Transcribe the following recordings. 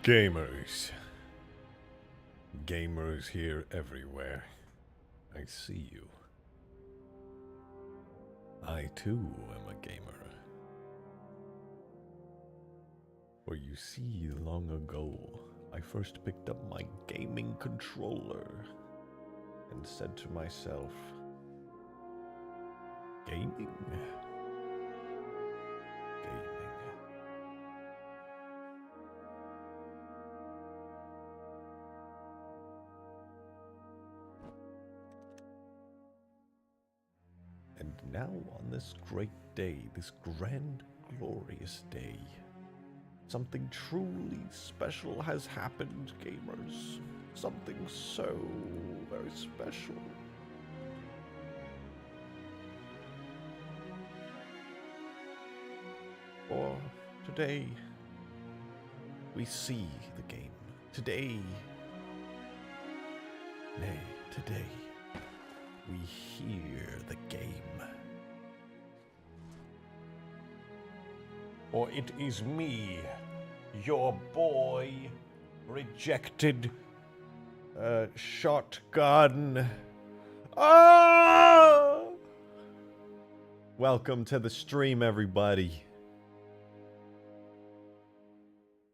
Gamers. Gamers here everywhere. I see you. I too am a gamer. For you see, long ago, I first picked up my gaming controller and said to myself, gaming? Gaming. And now on this great day, this grand, glorious day, something truly special has happened, gamers. Something so very special. For today, we see the game. Today, nay, today, we hear the game. For it is me, your boy, Rejected Shotgun. Ah! Welcome to the stream, everybody.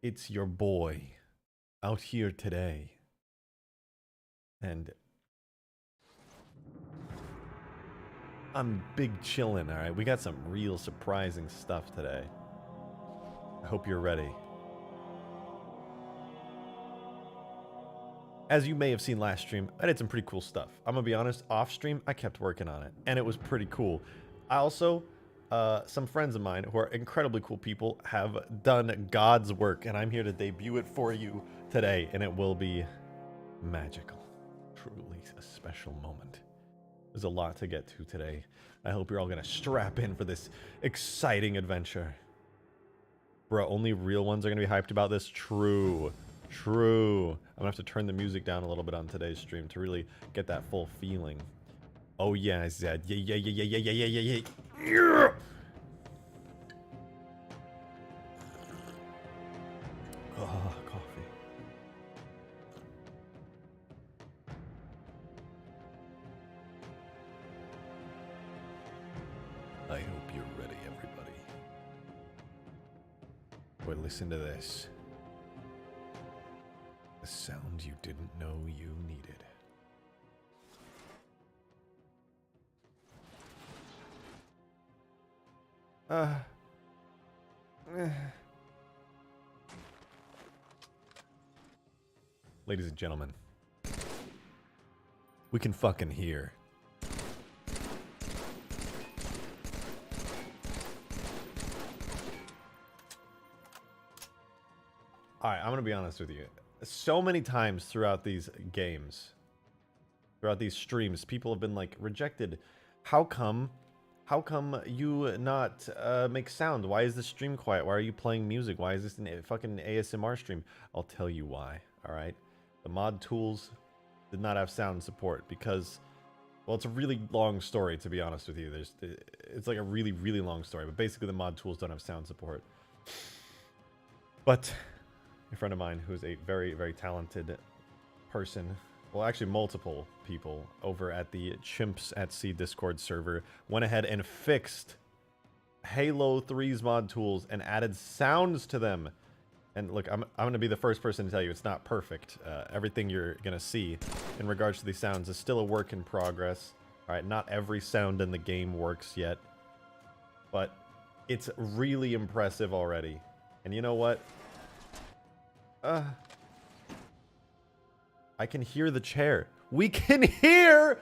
It's your boy out here today. And I'm big chillin', alright? We got some real surprising stuff today. I hope you're ready. As you may have seen last stream, I did some pretty cool stuff. I'm gonna be honest, off stream, I kept working on it, and it was pretty cool. I also, some friends of mine who are incredibly cool people have done God's work, and I'm here to debut it for you today, and it will be magical. Truly a special moment. There's a lot to get to today. I hope you're all gonna strap in for this exciting adventure. Bro, only real ones are gonna be hyped about this? True. True. I'm gonna have to turn the music down a little bit on today's stream to really get that full feeling. Oh yeah, Zed. Yeah. Oh, coffee. I hope you're ready, everybody. Boy, listen to this. The sound you didn't know you needed. Ladies and gentlemen, we can fucking hear. Alright, I'm gonna be honest with you. So many times throughout these games, throughout these streams, people have been like, Rejected, how come you not make sound? Why is the stream quiet? Why are you playing music? Why is this a fucking ASMR stream? I'll tell you why, alright? The mod tools did not have sound support because, well, it's a really long story, to be honest with you. It's like a really, really long story, but basically the mod tools don't have sound support. But a friend of mine who's a very, very talented person, well, actually multiple people over at the Chimps at Sea Discord server, went ahead and fixed Halo 3's mod tools and added sounds to them. And look, I'm going to be the first person to tell you it's not perfect. Everything you're going to see in regards to these sounds is still a work in progress. All right, not every sound in the game works yet, but it's really impressive already. And you know what? I can hear the chair. We can hear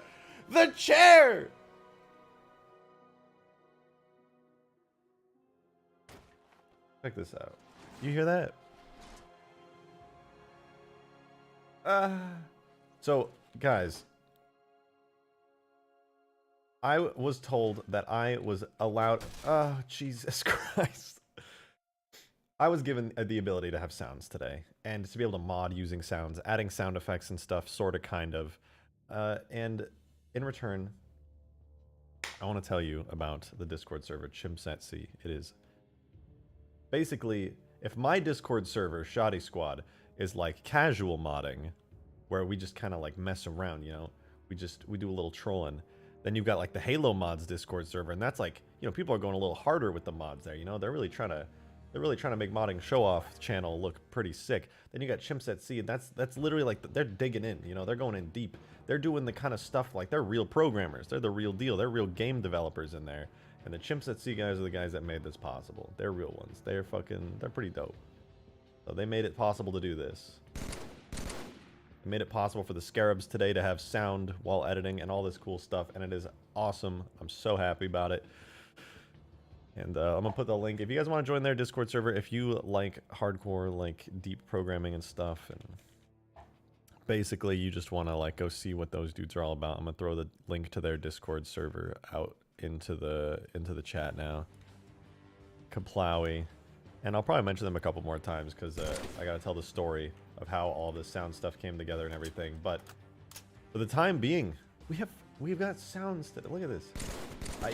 the chair! Check this out. You hear that? So, guys, I was told that I was allowed... Oh, Jesus Christ. I was given the ability to have sounds today, and to be able to mod using sounds, adding sound effects and stuff, sort of, kind of. And in return, I want to tell you about the Discord server, Chimps at Sea. It is basically if my Discord server, Shoddy Squad, is like casual modding, where we just kind of like mess around, you know, we do a little trolling. Then you've got like the Halo mods Discord server, and that's like, you know, people are going a little harder with the mods there, you know, they're really trying to make modding show off channel look pretty sick. Then you got Chimps at Sea, and that's literally like they're digging in, you know, they're going in deep. They're doing the kind of stuff like they're real programmers, they're the real deal, they're real game developers in there. And the Chimps at Sea guys are the guys that made this possible. They're real ones. They're pretty dope. So they made it possible to do this. They made it possible for the Scarabs today to have sound while editing and all this cool stuff, and it is awesome. I'm so happy about it. And I'm gonna put the link if you guys want to join their Discord server. If you like hardcore, like deep programming and stuff, and basically you just want to like go see what those dudes are all about, I'm gonna throw the link to their Discord server out into the chat now. Kaplowy. And I'll probably mention them a couple more times because I gotta tell the story of how all this sound stuff came together and everything. But for the time being, we've got sounds that, look at this.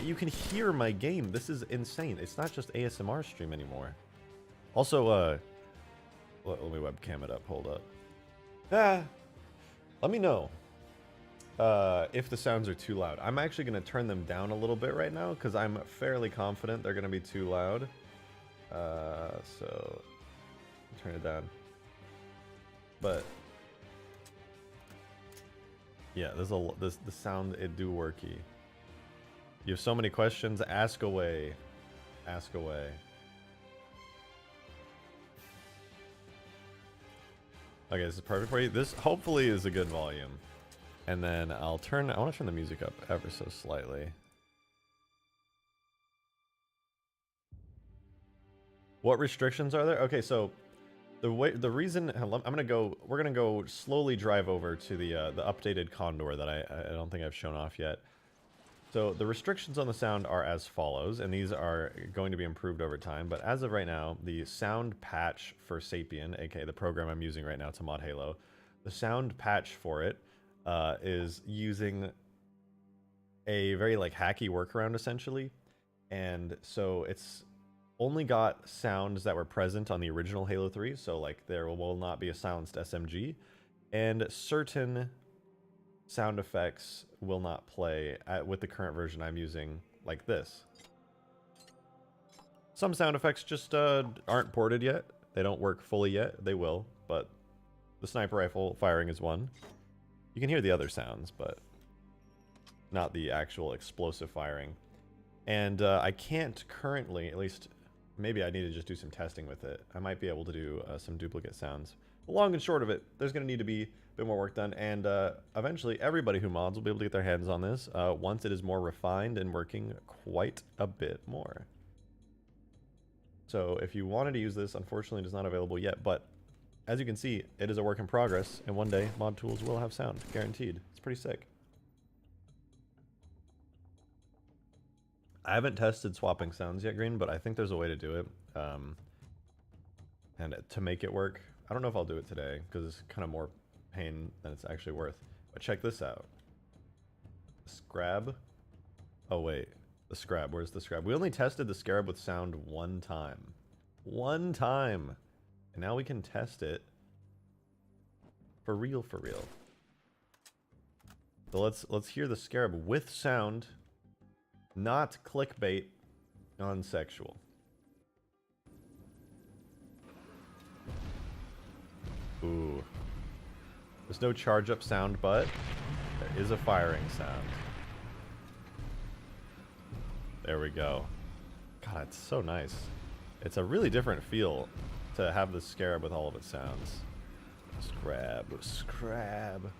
You can hear my game. This is insane. It's not just ASMR stream anymore. Also, let me webcam it up. Hold up. Let me know if the sounds are too loud. I'm actually going to turn them down a little bit right now because I'm fairly confident they're going to be too loud. So turn it down. But yeah, the sound it do worky. You have so many questions. Ask away. Ask away. Okay, this is perfect for you. This hopefully is a good volume. And then I want to turn the music up ever so slightly. What restrictions are there? Okay, so the reason we're gonna go slowly drive over to the updated Condor that I don't think I've shown off yet. So the restrictions on the sound are as follows, and these are going to be improved over time, but as of right now, the sound patch for Sapien, aka the program I'm using right now to mod Halo, the sound patch for it is using a very like hacky workaround essentially, and so it's only got sounds that were present on the original Halo 3, so like there will not be a silenced SMG, and certain sound effects will not play with the current version I'm using, like this. Some sound effects just aren't ported yet. They don't work fully yet. They will, but the sniper rifle firing is one. You can hear the other sounds, but not the actual explosive firing. And I can't currently, at least maybe I need to just do some testing with it. I might be able to do some duplicate sounds. The long and short of it, there's going to need to be a bit more work done, and eventually everybody who mods will be able to get their hands on this once it is more refined and working quite a bit more. So if you wanted to use this, unfortunately it is not available yet, but as you can see, it is a work in progress, and one day mod tools will have sound, guaranteed. It's pretty sick. I haven't tested swapping sounds yet, Green, but I think there's a way to do it. And to make it work, I don't know if I'll do it today, because it's kind of more pain than it's actually worth. But check this out. Scrab. Oh, wait. The Scrab. Where's the Scrab? We only tested the Scarab with sound one time. One time. And now we can test it for real, for real. So let's hear the Scarab with sound, not clickbait, non-sexual. Ooh. There's no charge up sound, but there is a firing sound. There we go. God, it's so nice. It's a really different feel to have the Scarab with all of its sounds. Scrab, Scrab.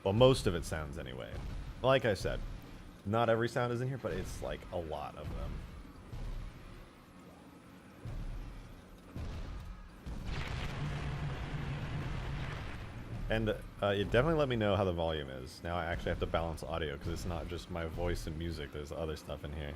Well, most of it sounds anyway. Like I said, not every sound is in here, but it's like a lot of them. And you definitely let me know how the volume is. Now I actually have to balance audio because it's not just my voice and music. There's other stuff in here.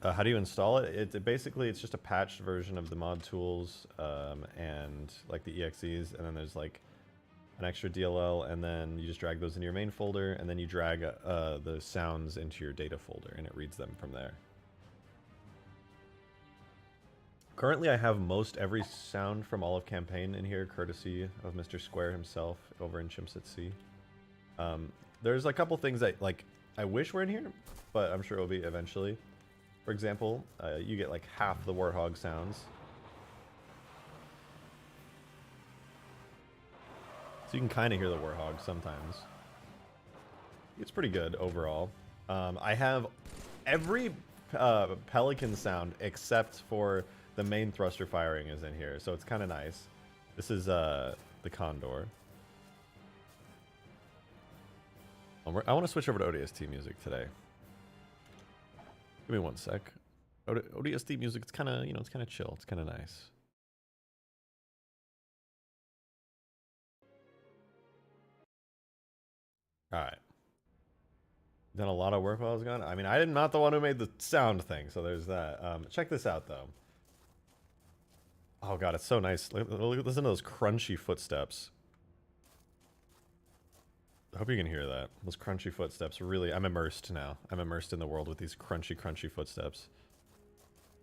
How do you install it? Basically, it's just a patched version of the mod tools and like the EXEs, and then there's like an extra DLL, and then you just drag those into your main folder, and then you drag the sounds into your data folder, and it reads them from there. Currently, I have most every sound from all of Campaign in here, courtesy of Mr. Square himself over in Chimps at Sea. There's a couple things that like I wish were in here, but I'm sure it will be eventually. For example, you get like half the warthog sounds. So you can kind of hear the warthog sometimes. It's pretty good overall. I have every pelican sound except for the main thruster firing is in here, so it's kind of nice. This is the Condor. I want to switch over to ODST music today. Give me one sec. ODST music, it's kind of, you know, it's kind of chill. It's kind of nice. All right. Done a lot of work while I was gone. I mean, I'm not the one who made the sound thing, so there's that. Check this out, though. Oh, God, it's so nice. Listen to those crunchy footsteps. I hope you can hear that. Those crunchy footsteps. Really, I'm immersed now. I'm immersed in the world with these crunchy, crunchy footsteps.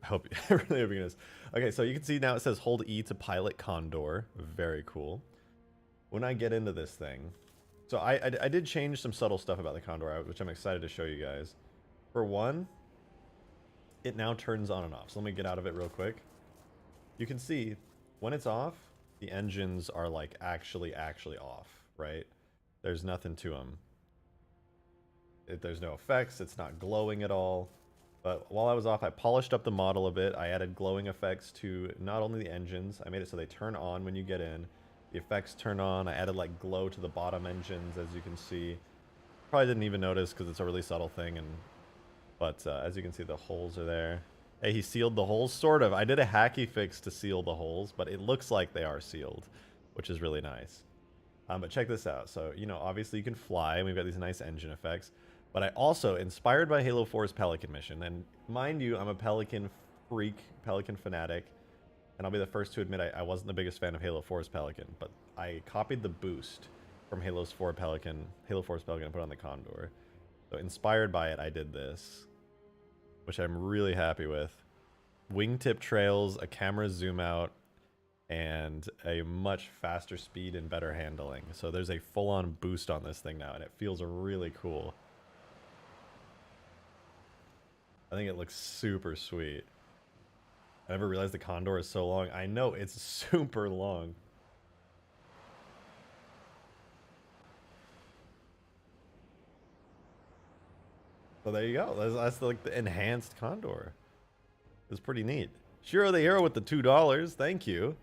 I hope, I really hope you can. Okay, so you can see now it says hold E to pilot Condor. Very cool. When I get into this thing, so I did change some subtle stuff about the Condor, which I'm excited to show you guys. For one, it now turns on and off. So let me get out of it real quick. You can see when it's off, the engines are like actually off, right? There's nothing to them. There's no effects. It's not glowing at all. But while I was off, I polished up the model a bit. I added glowing effects to not only the engines. I made it so they turn on when you get in. The effects turn on. I added like glow to the bottom engines, as you can see. Probably didn't even notice because it's a really subtle thing. But as you can see, the holes are there. Hey, he sealed the holes, sort of. I did a hacky fix to seal the holes, but it looks like they are sealed, which is really nice. But check this out. So, you know, obviously you can fly, and we've got these nice engine effects. But I also, inspired by Halo 4's Pelican mission, and mind you, I'm a Pelican freak, Pelican fanatic, and I'll be the first to admit I wasn't the biggest fan of Halo 4's Pelican, but I copied the boost from Halo 4's Pelican, and put it on the Condor. So inspired by it, I did this, which I'm really happy with. Wingtip trails, a camera zoom out, and a much faster speed and better handling. So there's a full-on boost on this thing now, and it feels really cool. I think it looks super sweet. I never realized the Condor is so long. I know, it's super long. So there you go. That's like the enhanced Condor. It's pretty neat. Shiro the Hero with the $2. Thank you.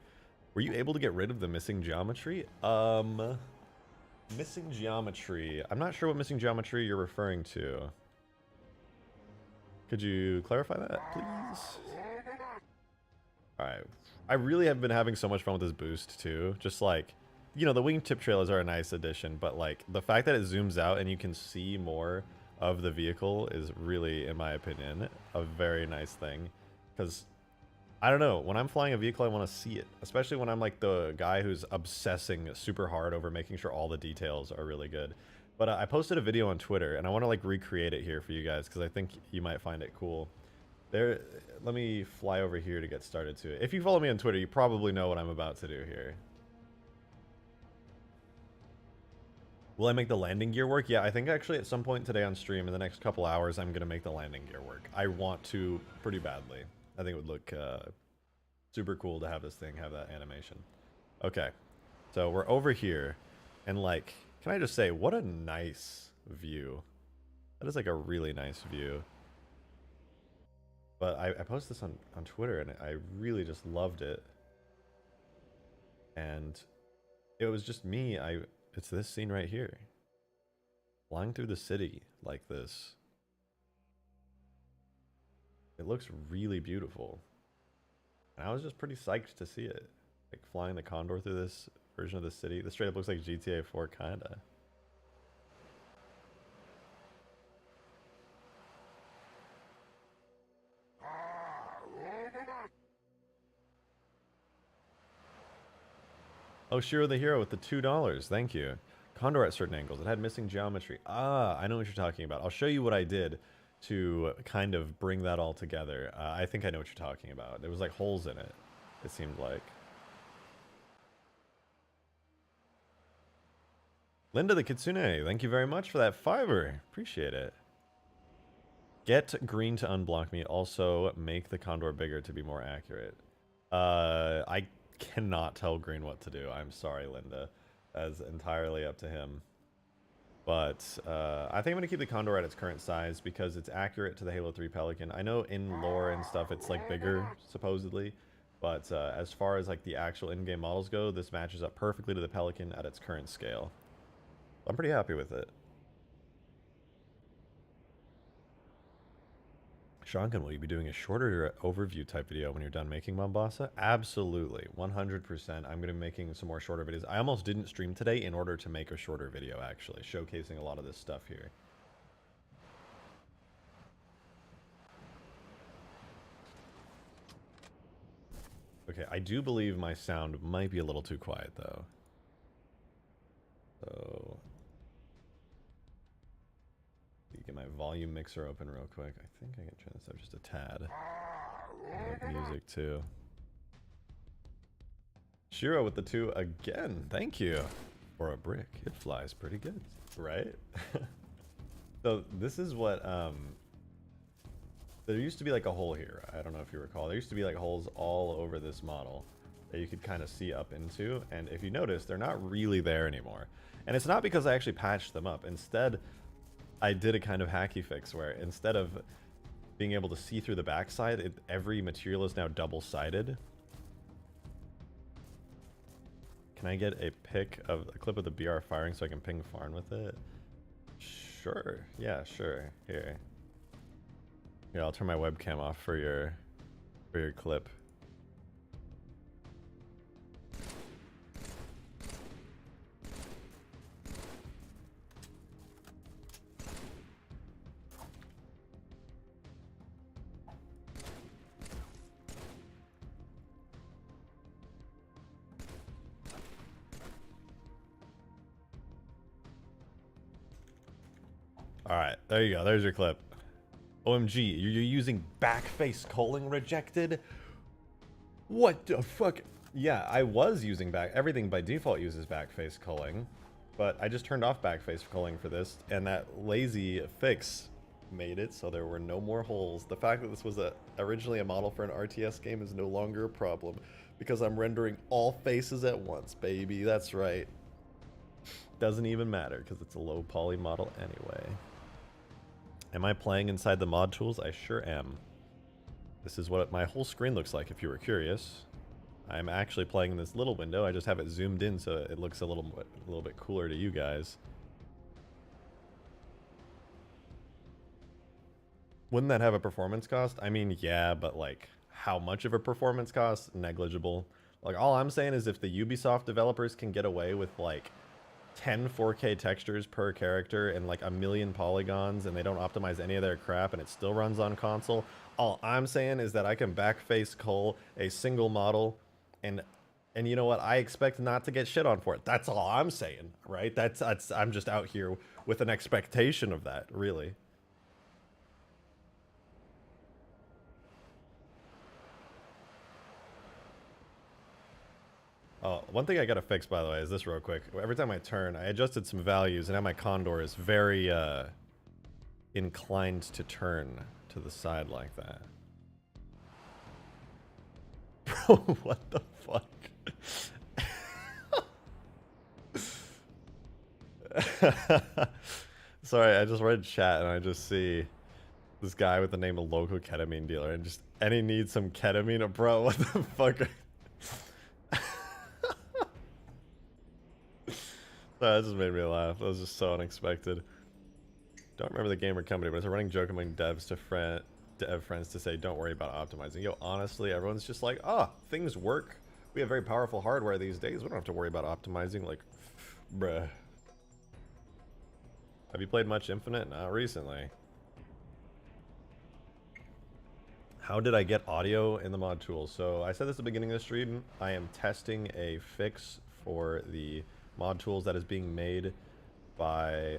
Were you able to get rid of the missing geometry? Missing geometry. I'm not sure what missing geometry you're referring to. Could you clarify that, please? Alright. I really have been having so much fun with this boost, too. Just like, you know, the wingtip trailers are a nice addition, but like, the fact that it zooms out and you can see more of the vehicle is really, in my opinion, a very nice thing. Because, I don't know, when I'm flying a vehicle, I want to see it. Especially when I'm like the guy who's obsessing super hard over making sure all the details are really good. But I posted a video on Twitter, and I want to like recreate it here for you guys, because I think you might find it cool. There, let me fly over here to get started to it. If you follow me on Twitter, you probably know what I'm about to do here. Will I make the landing gear work? Yeah, I think actually at some point today on stream, in the next couple hours, I'm going to make the landing gear work. I want to pretty badly. I think it would look super cool to have this thing have that animation. Okay, so we're over here, and like, can I just say, what a nice view. That is like a really nice view. But I posted this on Twitter, and I really just loved it. And it was just me. It's this scene right here. Flying through the city like this. It looks really beautiful. And I was just pretty psyched to see it. Like flying the Condor through this version of the city. This straight up looks like GTA 4 kinda. Oh, Shiro the Hero with the $2. Thank you. Condor at certain angles. It had missing geometry. Ah, I know what you're talking about. I'll show you what I did to kind of bring that all together. I think I know what you're talking about. There was like holes in it, it seemed like. Linda the Kitsune, thank you very much for that $5. Appreciate it. Get green to unblock me. Also, make the Condor bigger to be more accurate. I cannot tell green what to do. I'm sorry, Linda. That's entirely up to him. But I think I'm going to keep the Condor at its current size because it's accurate to the Halo 3 Pelican. I know in lore and stuff it's like bigger, supposedly. But as far as like the actual in-game models go, this matches up perfectly to the Pelican at its current scale. I'm pretty happy with it. Shotgun, will you be doing a shorter overview type video when you're done making Mombasa? Absolutely, 100%. I'm going to be making some more shorter videos. I almost didn't stream today in order to make a shorter video, actually, showcasing a lot of this stuff here. Okay, I do believe my sound might be a little too quiet, though. So... get my volume mixer open real quick. I think I can turn this up just a tad. Like music too. Shiro with the 2 again. Thank you. For a brick, it flies pretty good, right? So this is what there used to be like a hole here. I don't know if you recall. There used to be like holes all over this model that you could kind of see up into, and if you notice, they're not really there anymore. And it's not because I actually patched them up. Instead, I did a kind of hacky fix where instead of being able to see through the backside, every material is now double-sided. Can I get a clip of the BR firing so I can ping Farn with it? Sure. Yeah, sure. Here. Here, I'll turn my webcam off for your clip. Alright, there you go. There's your clip. OMG, you're using backface culling rejected? What the fuck? Yeah, I was using everything by default uses backface culling, but I just turned off backface culling for this, and that lazy fix made it so there were no more holes. The fact that this was originally a model for an RTS game is no longer a problem, because I'm rendering all faces at once, baby. That's right. Doesn't even matter, because it's a low poly model anyway. Am I playing inside the mod tools? I sure am. This is what my whole screen looks like, if you were curious. I'm actually playing in this little window. I just have it zoomed in so it looks a little bit cooler to you guys. Wouldn't that have a performance cost? I mean, yeah, but like, how much of a performance cost? Negligible. Like, all I'm saying is if the Ubisoft developers can get away with like 10 4K textures per character and like 1,000,000 polygons, and they don't optimize any of their crap, and it still runs on console, all I'm saying is that I can backface cull a single model, and you know what? I expect not to get shit on for it. That's all I'm saying, right? That's I'm just out here with an expectation of that, really. Oh, one thing I gotta fix, by the way, is this real quick. Every time I turn, I adjusted some values, and now my Condor is very inclined to turn to the side like that. Bro, what the fuck? Sorry, I just read chat and I just see this guy with the name of local ketamine dealer, and he needs some ketamine. Bro, what the fuck? That just made me laugh. That was just so unexpected. Don't remember the game or company, but it's a running joke among devs to dev friends to say, don't worry about optimizing. Yo, honestly, everyone's just like, things work. We have very powerful hardware these days. We don't have to worry about optimizing. Like, bruh. Have you played much Infinite? Not recently. How did I get audio in the mod tool? So I said this at the beginning of the stream. I am testing a fix for the mod tools that is being made by,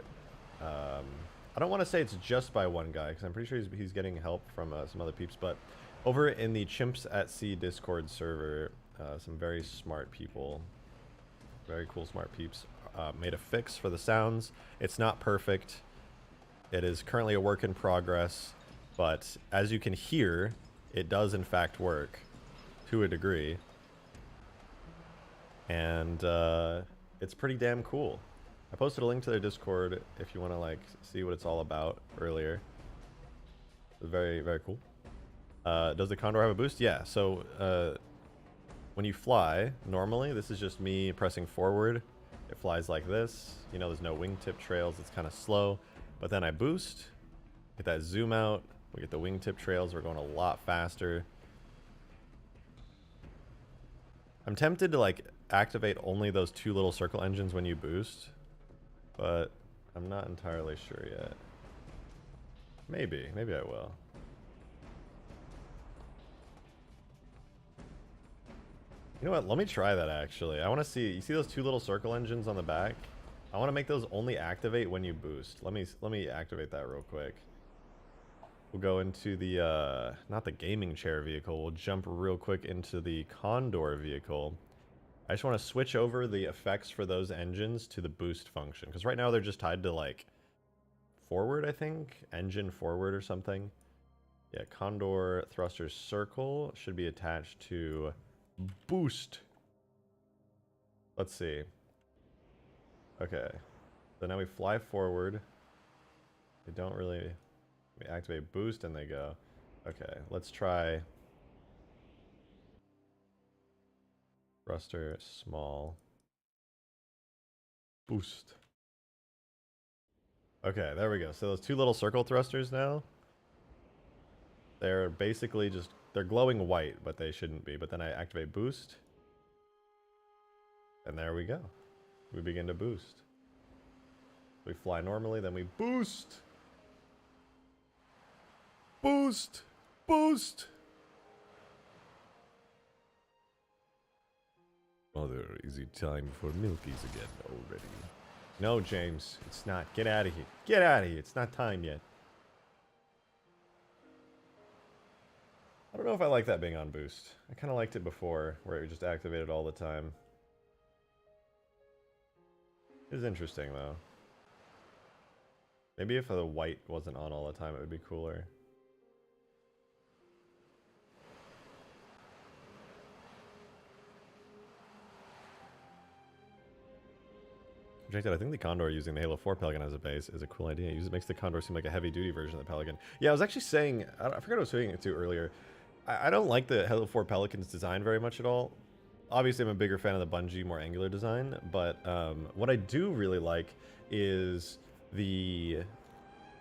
I don't want to say it's just by one guy, because I'm pretty sure he's getting help from some other peeps, but over in the Chimps at Sea Discord server, some very smart people, very cool smart peeps, made a fix for the sounds. It's not perfect. It is currently a work in progress, but as you can hear, it does in fact work to a degree. And it's pretty damn cool. I posted a link to their Discord if you want to like see what it's all about earlier. It's very, very cool. Does the Condor have a boost? Yeah, so when you fly, normally, this is just me pressing forward. It flies like this. You know, there's no wingtip trails. It's kind of slow. But then I boost, get that zoom out. We get the wingtip trails. We're going a lot faster. I'm tempted to like activate only those 2 little circle engines when you boost, but I'm not entirely sure yet. Maybe I will. You know what? Let me try that actually. I want to see. You see those 2 little circle engines on the back? I want to make those only activate when you boost. Let me activate that real quick. We'll go into the not the gaming chair vehicle. We'll jump real quick into the Condor vehicle. I just want to switch over the effects for those engines to the boost function, because right now they're just tied to like forward, I think, engine forward or something. Yeah, Condor thruster circle should be attached to boost. Let's see. Okay, so now we fly forward. They don't really. We activate boost and they go. Okay, let's try thruster small boost. Okay, there we go. So those 2 little circle thrusters now, they're basically just, they're glowing white, but they shouldn't be. But then I activate boost, and there we go. We begin to boost. We fly normally, then we boost. Boost! Boost! Mother, is it time for milkies again already? No, James, it's not. Get out of here. Get out of here. It's not time yet. I don't know if I like that being on boost. I kind of liked it before, where it just activated all the time. It was interesting, though. Maybe if the white wasn't on all the time, it would be cooler. I think the Condor using the Halo 4 Pelican as a base is a cool idea. It makes the Condor seem like a heavy-duty version of the Pelican. Yeah, I was actually saying, I forgot what I was saying it to earlier. I don't like the Halo 4 Pelican's design very much at all. Obviously, I'm a bigger fan of the Bungie, more angular design, but what I do really like is the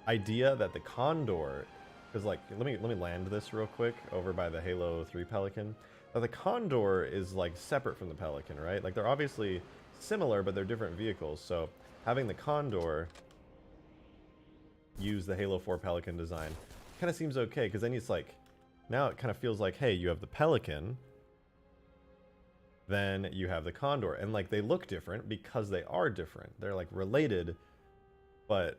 idea that the Condor, because like, let me land this real quick over by the Halo 3 Pelican. Now, the Condor is like separate from the Pelican, right? Like they're obviously similar, but they're different vehicles. So having the Condor use the Halo 4 Pelican design kind of seems okay, because then it's like, now it kind of feels like, hey, you have the Pelican, then you have the Condor, and like they look different because they are different. They're like related, but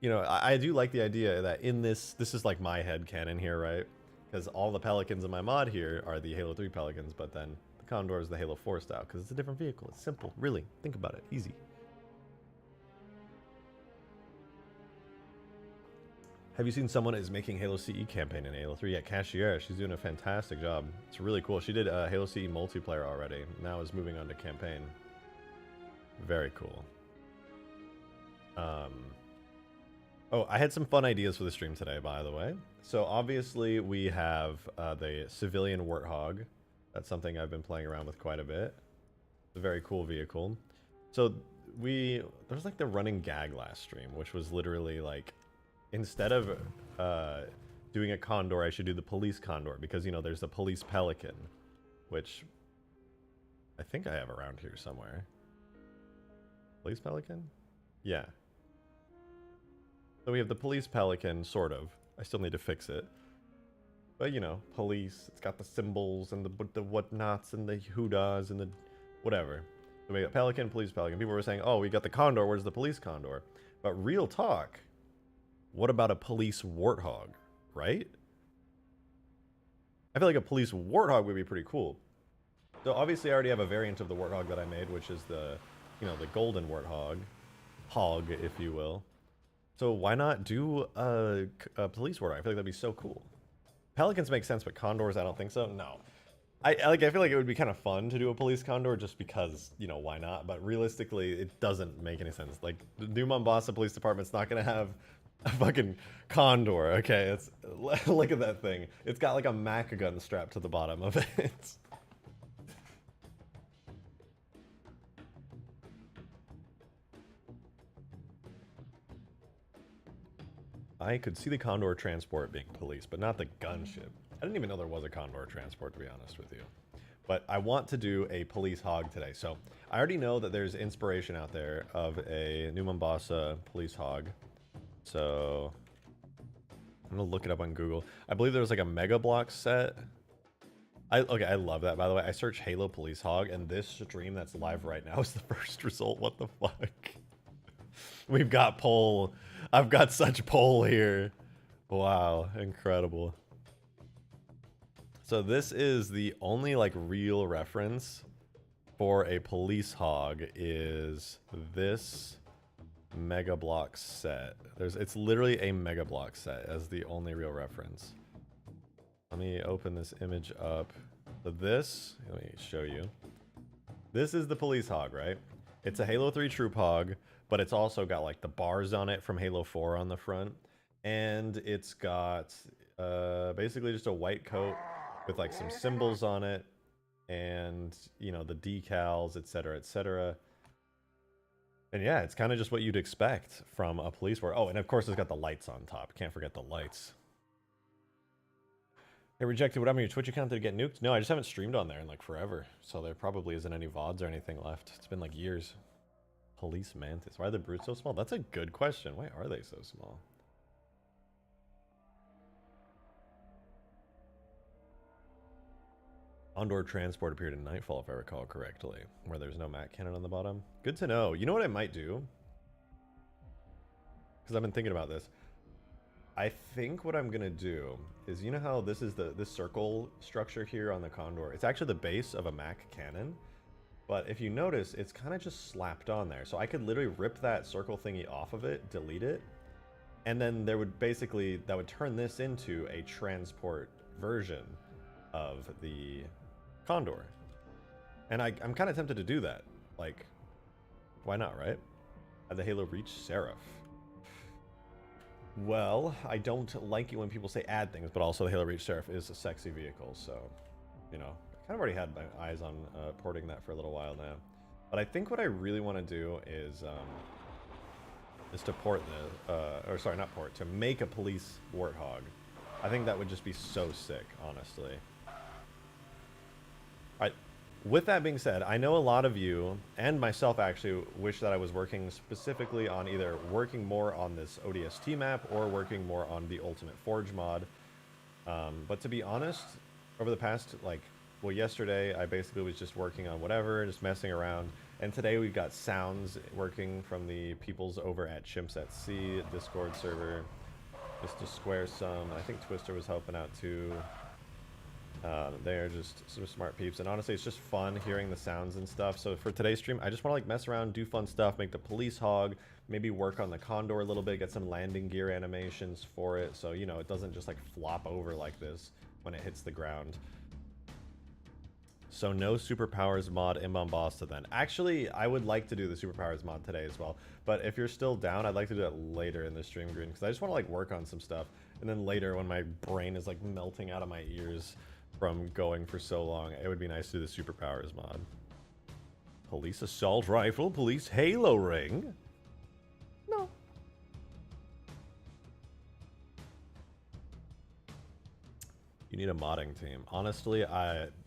you know, I do like the idea that in this is like my headcanon here, right? Because all the Pelicans in my mod here are the Halo 3 Pelicans, but then the Condor is the Halo 4 style, because it's a different vehicle. It's simple, really. Think about it. Easy. Have you seen someone is making Halo CE campaign in Halo 3? Yeah, Cashier. She's doing a fantastic job. It's really cool. She did Halo CE multiplayer already. Now is moving on to campaign. Very cool. Oh, I had some fun ideas for the stream today, by the way. So obviously we have the civilian warthog. That's something I've been playing around with quite a bit. It's a very cool vehicle. So there's like the running gag last stream, which was literally like, instead of doing a Condor, I should do the police Condor, because, you know, there's the police Pelican, which I think I have around here somewhere. Police Pelican? Yeah. So we have the police Pelican, sort of. I still need to fix it. But, you know, police, it's got the symbols and the whatnots and the hoodas and the whatever. So we got Pelican, Police Pelican. People were saying, oh, we got the Condor, where's the Police Condor? But real talk, what about a Police Warthog, right? I feel like a Police Warthog would be pretty cool. So obviously I already have a variant of the Warthog that I made, which is the, you know, the golden Warthog. Hog, if you will. So why not do a Police Warthog? I feel like that'd be so cool. Pelicans make sense, but Condors, I don't think so. No. I feel like it would be kind of fun to do a Police Condor just because, you know, why not? But realistically, it doesn't make any sense. Like, the New Mombasa Police Department's not going to have a fucking Condor, okay? It's look at that thing. It's got like a Mac gun strapped to the bottom of it. I could see the Condor transport being police, but not the gunship. I didn't even know there was a Condor transport, to be honest with you. But I want to do a police hog today. So I already know that there's inspiration out there of a New Mombasa police hog. So I'm gonna look it up on Google. I believe there was like a Mega Block set. Okay, I love that, by the way. I searched Halo Police Hog, and this stream that's live right now is the first result. What the fuck? We've got poll. I've got such poll here. Wow, incredible. So this is the only like real reference for a police hog is this Mega Block set. It's literally a Mega Block set as the only real reference. Let me open this image up. So this, let me show you. This is the police hog, right? It's a Halo 3 troop hog, but it's also got like the bars on it from Halo 4 on the front. And it's got basically just a white coat with like some symbols on it and, you know, the decals, etc., etc. And yeah, it's kind of just what you'd expect from a police war. Oh, and of course it's got the lights on top. Can't forget the lights. Hey, Rejected, what happened to your Twitch account? Did it get nuked? No, I just haven't streamed on there in like forever. So there probably isn't any VODs or anything left. It's been like years. Police Mantis. Why are the brutes so small? That's a good question. Why are they so small? Condor transport appeared in Nightfall, if I recall correctly, where there's no Mac cannon on the bottom. Good to know. You know what I might do? Because I've been thinking about this. I think what I'm gonna do is, you know how this is this circle structure here on the Condor? It's actually the base of a Mac cannon, but if you notice, it's kind of just slapped on there. So I could literally rip that circle thingy off of it, delete it, and then there would basically, that would turn this into a transport version of the Condor. And I'm kind of tempted to do that. Like, why not, right? Had the Halo Reach Seraph. Well, I don't like it when people say add things, but also the Halo Reach Seraph is a sexy vehicle, so, you know, I kind of already had my eyes on porting that for a little while now. But I think what I really want to do is to port the, or sorry, not port, to make a police warthog. I think that would just be so sick, honestly. All right. With that being said, I know a lot of you, and myself actually, wish that I was working specifically on either working more on this ODST map or working more on the Ultimate Forge mod. But to be honest, over the past, like, well, yesterday I basically was just working on whatever, just messing around. And today we've got sounds working from the peoples over at Chimps at Sea Discord server, just to square some. I think Twister was helping out too. They're just some smart peeps, and honestly it's just fun hearing the sounds and stuff. So for today's stream I just want to like mess around, do fun stuff, make the police hog, maybe work on the Condor a little bit, get some landing gear animations for it, so you know it doesn't just like flop over like this when it hits the ground. So no superpowers mod in Mombasa then. Actually, I would like to do the superpowers mod today as well, but if you're still down, I'd like to do it later in the stream, Green, because I just want to like work on some stuff, and then later when my brain is like melting out of my ears from going for so long, it would be nice to do the superpowers mod. Police assault rifle, police halo ring. No. You need a modding team. Honestly,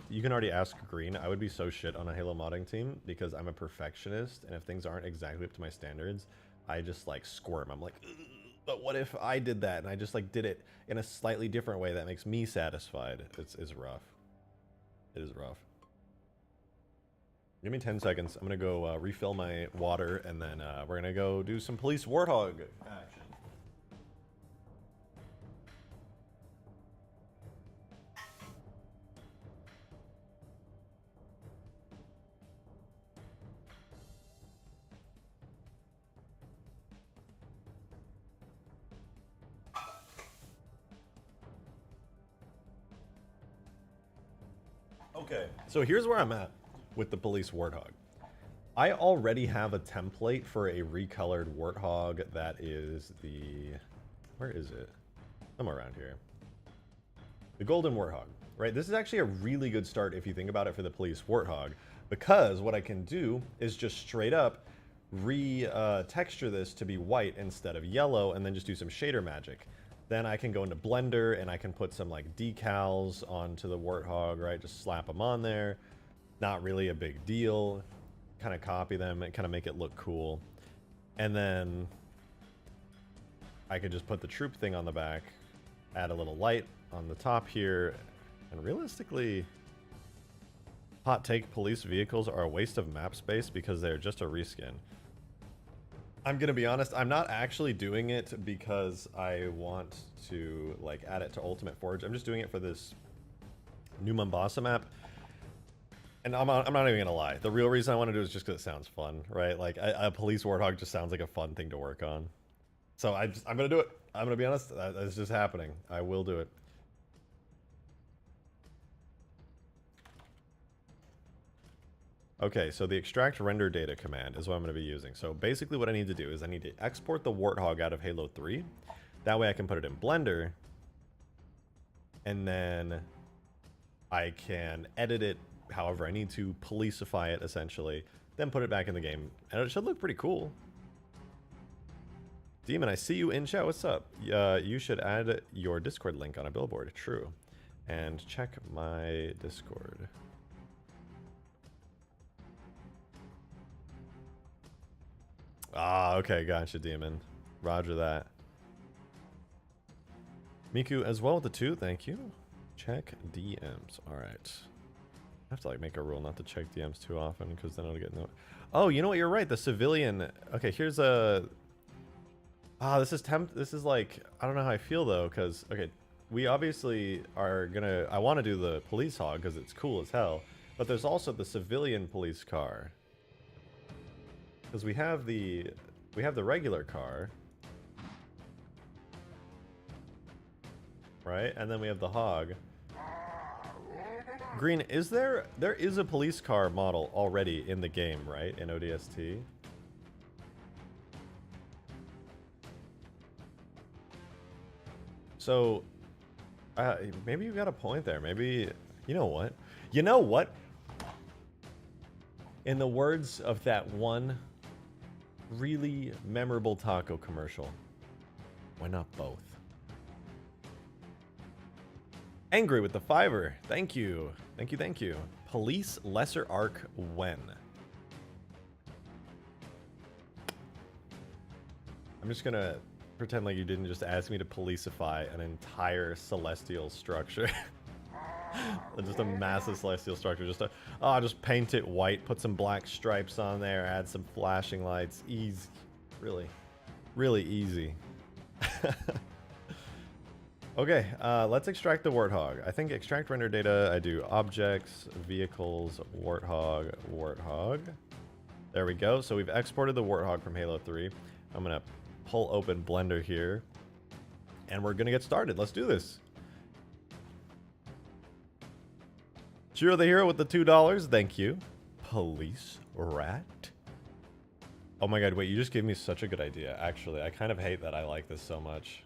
you can already ask Green. I would be so shit on a Halo modding team because I'm a perfectionist, and if things aren't exactly up to my standards, I just like squirm. I'm like, ugh. But what if I did that and I just like did it in a slightly different way that makes me satisfied? It's rough. It is rough. Give me 10 seconds. I'm going to go refill my water, and then we're going to go do some police warthog action. Okay, so here's where I'm at with the police warthog. I already have a template for a recolored warthog that is the... Where is it? Somewhere around here. The golden warthog, right? This is actually a really good start if you think about it for the police warthog, because what I can do is just straight up texture this to be white instead of yellow, and then just do some shader magic. Then I can go into Blender and I can put some like decals onto the warthog, right? Just slap them on there. Not really a big deal. Kind of copy them and kind of make it look cool. And then I could just put the troop thing on the back, add a little light on the top here, and realistically, hot take, police vehicles are a waste of map space because they're just a reskin. I'm gonna be honest, I'm not actually doing it because I want to like add it to Ultimate Forge. I'm just doing it for this new Mombasa map. And I'm not even gonna lie. The real reason I want to do it is just because it sounds fun, right? Like a police warthog just sounds like a fun thing to work on. So I'm gonna do it. I'm gonna be honest. That's just happening. I will do it. Okay, so the extract render data command is what I'm going to be using. So basically what I need to do is I need to export the warthog out of Halo 3. That way I can put it in Blender. And then I can edit it however I need to, policeify it essentially, then put it back in the game. And it should look pretty cool. Demon, I see you in chat. What's up? You should add your Discord link on a billboard. True. And check my Discord. Ah, okay, gotcha, Demon. Roger that. Miku as well with the 2, thank you. Check DMs. Alright. I have to like make a rule not to check DMs too often because then it'll get no. Oh, you know what, you're right. The civilian. Okay, here's a. This is like, I don't know how I feel though, because okay, we obviously are gonna. I want to do the police hog because it's cool as hell, but there's also the civilian police car. Because we have the regular car, right? And then we have the hog. Green, there is a police car model already in the game, right? In ODST. So maybe you got a point there. Maybe, you know what? You know what? In the words of that one really memorable taco commercial, why not both? Angry with the $5. Thank you. Thank you, thank you. Police lesser arc when? I'm just gonna pretend like you didn't just ask me to policeify an entire celestial structure. Just a massive celestial structure. Just paint it white, put some black stripes on there, add some flashing lights. Easy. Really, really easy. Okay, let's extract the warthog. I think extract render data, I do objects, vehicles, warthog, warthog. There we go. So we've exported the warthog from Halo 3. I'm gonna pull open Blender here, and we're gonna get started. Let's do this. Chiro the Hero with the $2. Thank you. Police rat. Oh my god, wait, you just gave me such a good idea. Actually, I kind of hate that I like this so much.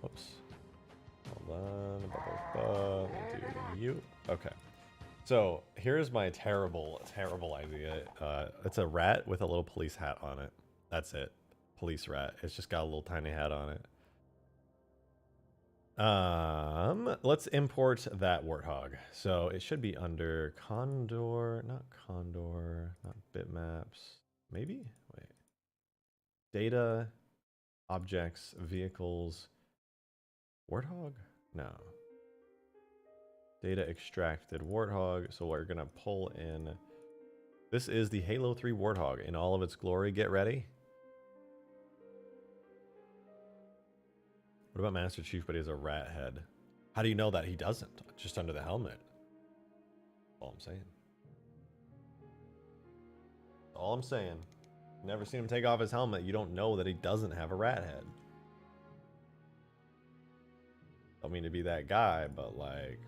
Whoops. Hold on. Let me do you. Okay. So here's my terrible, terrible idea. It's a rat with a little police hat on it. That's it. Police rat. It's just got a little tiny hat on it. Let's import that warthog. So it should be under Condor, not bitmaps. Maybe? Wait. Data, objects, vehicles, warthog? No. Data extracted warthog. So we're gonna pull in. This is the Halo 3 warthog in all of its glory. Get ready. What about Master Chief, but he has a rat head? How do you know that he doesn't? Just under the helmet. All I'm saying. All I'm saying. Never seen him take off his helmet. You don't know that he doesn't have a rat head. Don't mean to be that guy, but like...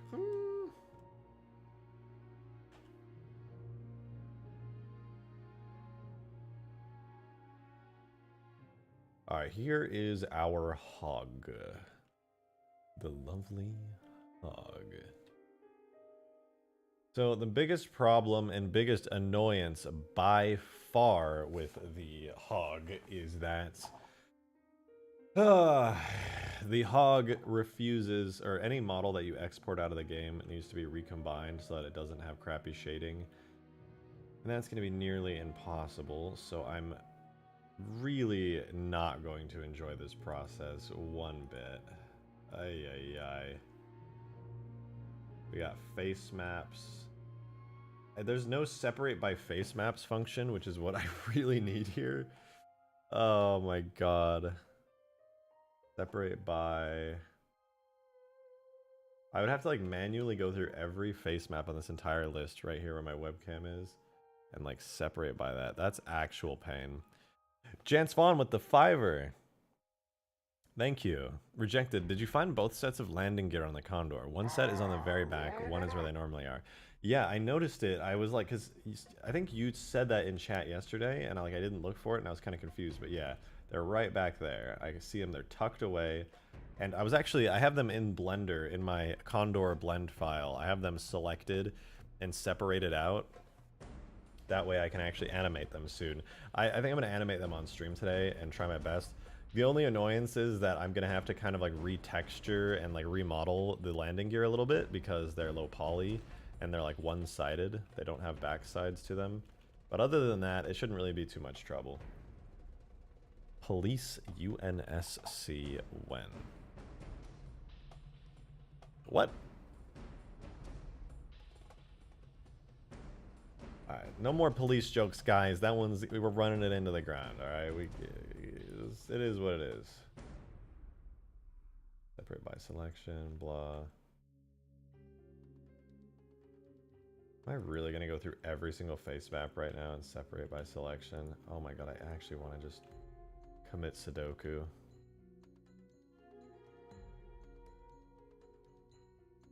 Alright, here is our HOG. The lovely HOG. So the biggest problem and biggest annoyance by far with the HOG is that the HOG refuses, or any model that you export out of the game needs to be recombined so that it doesn't have crappy shading. And that's going to be nearly impossible, so I'm really not going to enjoy this process one bit. Ay, ay, ay. We got face maps. There's no separate by face maps function, which is what I really need here. Oh my god. Separate by... I would have to like manually go through every face map on this entire list right here where my webcam is and like separate by that. That's actual pain. Jance Vaughn with the $5. Thank you. Rejected. Did you find both sets of landing gear on the Condor? One set is on the very back, one is where they normally are. Yeah, I noticed it. I was like, because I think you said that in chat yesterday, and I didn't look for it, and I was kind of confused. But yeah, they're right back there. I can see them. They're tucked away. And I have them in Blender, in my Condor blend file. I have them selected and separated out. That way I can actually animate them soon. I think I'm going to animate them on stream today and try my best. The only annoyance is that I'm going to have to kind of like retexture and like remodel the landing gear a little bit because they're low poly and they're like one-sided. They don't have backsides to them. But other than that, it shouldn't really be too much trouble. Police UNSC when? What? Alright, no more police jokes, guys. That one's... we were running it into the ground, alright? It is what it is. Separate by selection, blah. Am I really gonna go through every single face map right now and separate by selection? Oh my god, I actually want to just commit Sudoku.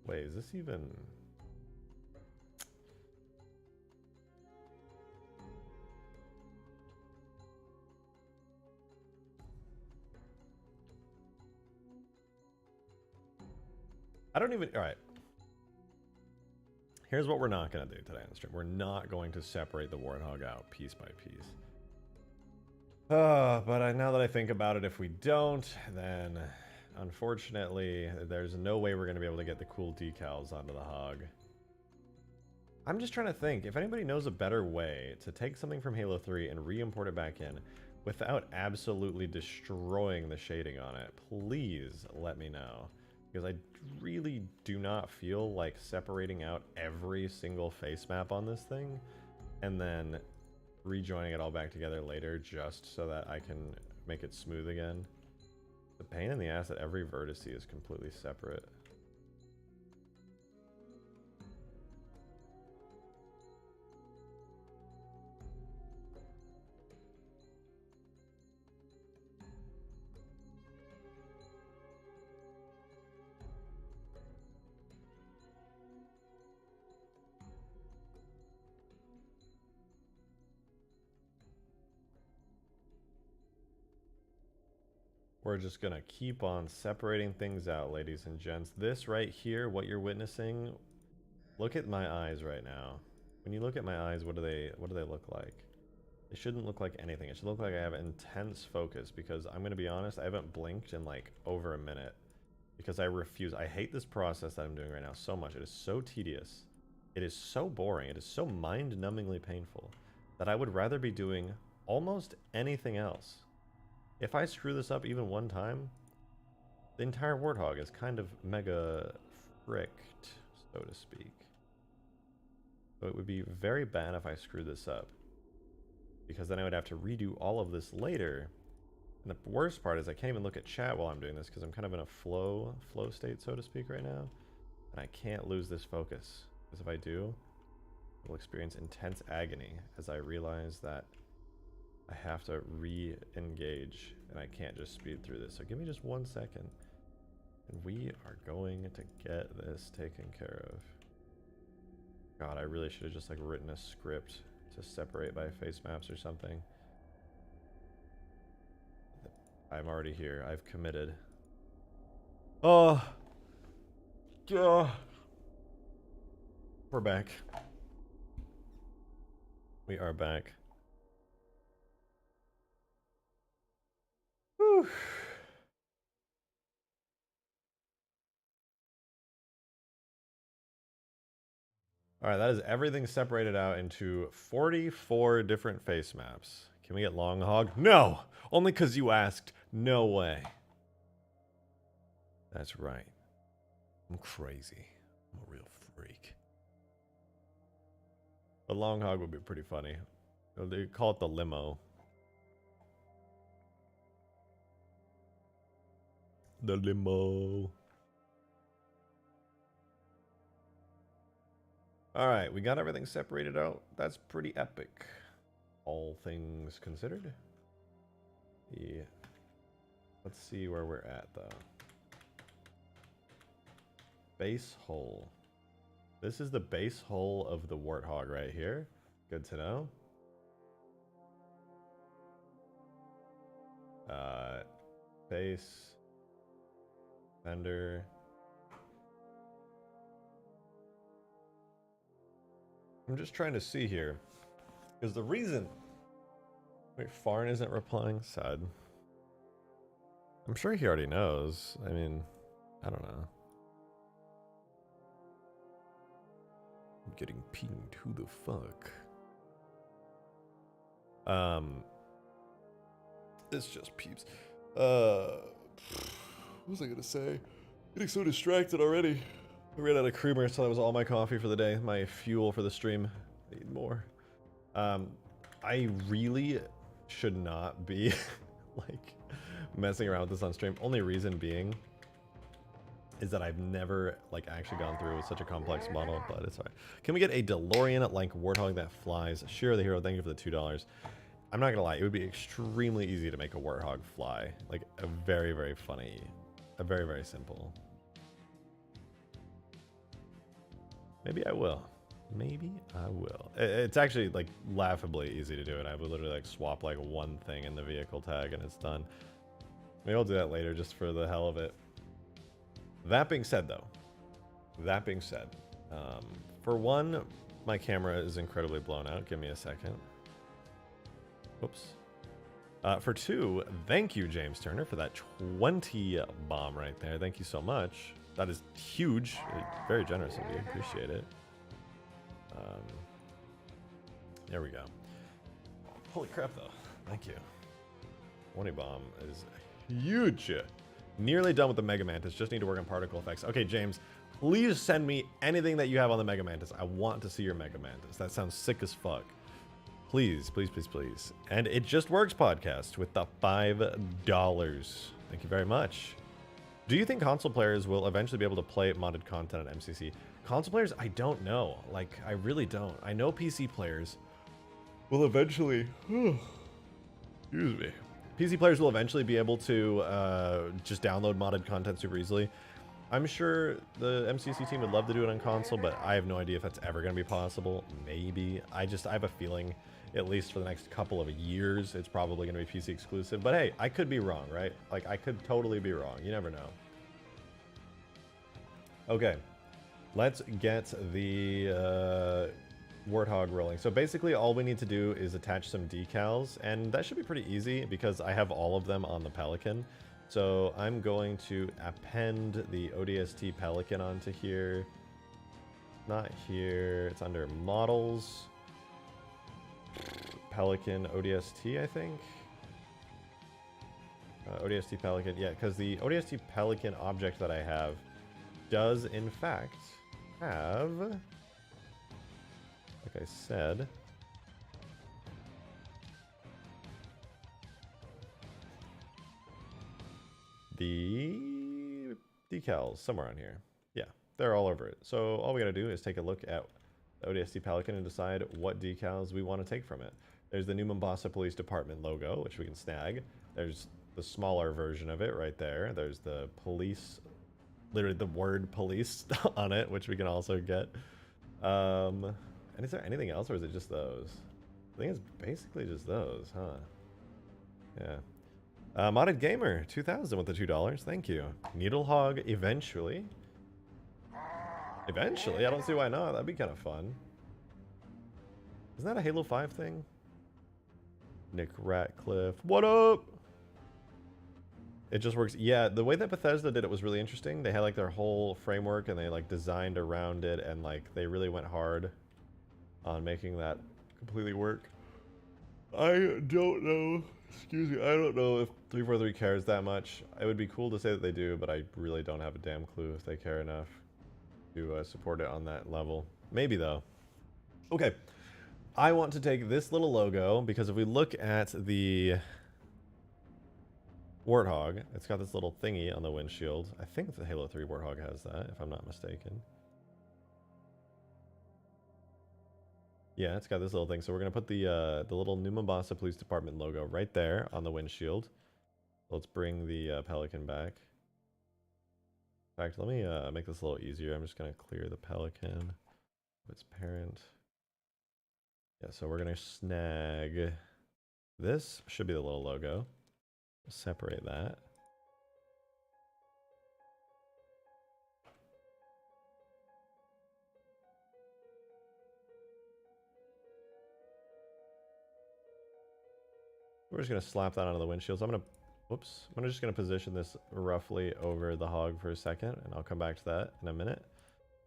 Wait, is this even... I don't even... Alright. Here's what we're not going to do today on the stream. We're not going to separate the warthog out piece by piece. But now that I think about it, if we don't, then unfortunately, there's no way we're going to be able to get the cool decals onto the HOG. I'm just trying to think. If anybody knows a better way to take something from Halo 3 and re-import it back in without absolutely destroying the shading on it, please let me know. Because I really do not feel like separating out every single face map on this thing and then rejoining it all back together later just so that I can make it smooth again. The pain in the ass that every vertex is completely separate. We're just gonna keep on separating things out, ladies and gents. This right here, what you're witnessing, look at my eyes right now. When you look at my eyes, what do they look like? It shouldn't look like anything. It should look like I have intense focus because I'm gonna be honest, I haven't blinked in like over a minute because I refuse. I hate this process that I'm doing right now so much. It is so tedious. It is so boring. It is so mind-numbingly painful that I would rather be doing almost anything else. If I screw this up even one time, the entire warthog is kind of mega fricked. so to speak. So it would be very bad if I screwed this up, because then I would have to redo all of this later. And the worst part is I can't even look at chat while I'm doing this because I'm kind of in a flow state, so to speak, right now. And I can't lose this focus, because if I do, I will experience intense agony as I realize that I have to re-engage and I can't just speed through this. So give me just 1 second and we are going to get this taken care of. God, I really should have just like written a script to separate by face maps or something. I'm already here. I've committed. Oh. We're back. We are back. Whew. All right, that is everything separated out into 44 different face maps. Can we get long hog? No! Only because you asked. No way. That's right. I'm crazy. I'm a real freak. The long hog would be pretty funny. They call it the limo. The limo. Alright, we got everything separated out. That's pretty epic. All things considered. Yeah. Let's see where we're at, though. Base hole. This is the base hole of the warthog right here. Good to know. Base. Fender. I'm just trying to see here. Because the reason... Wait, Farn isn't replying? Sad. I'm sure he already knows. I mean, I don't know. I'm getting pinged. Who the fuck? It's just peeps. What was I gonna say? Getting so distracted already. I ran out of creamer, so that was all my coffee for the day. My fuel for the stream. I need more. I really should not be like messing around with this on stream. Only reason being is that I've never like actually gone through with such a complex model, but it's alright. Can we get a DeLorean like warthog that flies? Shiro the hero, thank you for the $2. I'm not gonna lie, it would be extremely easy to make a warthog fly. Like a very, very funny, a very, very simple. Maybe I will. Maybe I will. It's actually like laughably easy to do it. I would literally like swap like one thing in the vehicle tag and it's done. Maybe I'll do that later just for the hell of it. That being said though, for one, my camera is incredibly blown out. Give me a second. Whoops. For two, thank you, James Turner, for that 20 bomb right there. Thank you so much. That is huge. Very generous of you. Appreciate it. There we go. Holy crap, though. Thank you. 20 bomb is huge. Nearly done with the Mega Mantis. Just need to work on particle effects. Okay, James, please send me anything that you have on the Mega Mantis. I want to see your Mega Mantis. That sounds sick as fuck. Please, please, please, please. And It Just Works podcast with the $5. Thank you very much. Do you think console players will eventually be able to play modded content at MCC? Console players, I don't know. Like, I really don't. I know PC players will eventually... excuse me. PC players will eventually be able to just download modded content super easily. I'm sure the MCC team would love to do it on console, but I have no idea if that's ever going to be possible. Maybe. I have a feeling, at least for the next couple of years, it's probably going to be PC exclusive. But hey, I could be wrong, right? Like, I could totally be wrong. You never know. Okay. Let's get the warthog rolling. So basically all we need to do is attach some decals, and that should be pretty easy because I have all of them on the Pelican. So I'm going to append the ODST Pelican onto here. Not here. It's under models. Pelican ODST, I think. ODST Pelican. Yeah, because the ODST Pelican object that I have does, in fact, have, like I said, the decals somewhere on here. Yeah, they're all over it. So all we gotta do is take a look at the ODST Pelican and decide what decals we want to take from it. There's the New Mombasa Police Department logo, which we can snag. There's the smaller version of it right there. There's the police, literally the word police on it, which we can also get. And is there anything else, or is it just those? I think it's basically just those, huh? Yeah. Modded Gamer 2000 with the $2. Thank you. Needle Hog eventually. Eventually? I don't see why not. That'd be kind of fun. Isn't that a Halo 5 thing? Nick Ratcliffe. What up? It just works. Yeah, the way that Bethesda did it was really interesting. They had like their whole framework and they like designed around it, and like they really went hard on making that completely work. I don't know. Excuse me. I don't know if 343 cares that much. It would be cool to say that they do, but I really don't have a damn clue if they care enough to support it on that level. Maybe though. Okay. I want to take this little logo because if we look at the Warthog, it's got this little thingy on the windshield. I think the Halo 3 Warthog has that, if I'm not mistaken. Yeah, it's got this little thing. So we're gonna put the little New Mombasa Police Department logo right there on the windshield. Let's bring the Pelican back. In fact, let me make this a little easier. I'm just gonna clear the Pelican, its parent. Yeah, so we're gonna snag this. Should be the little logo. Separate that. We're just gonna slap that onto the windshield. So I'm gonna, whoops, I'm just gonna position this roughly over the hog for a second, and I'll come back to that in a minute.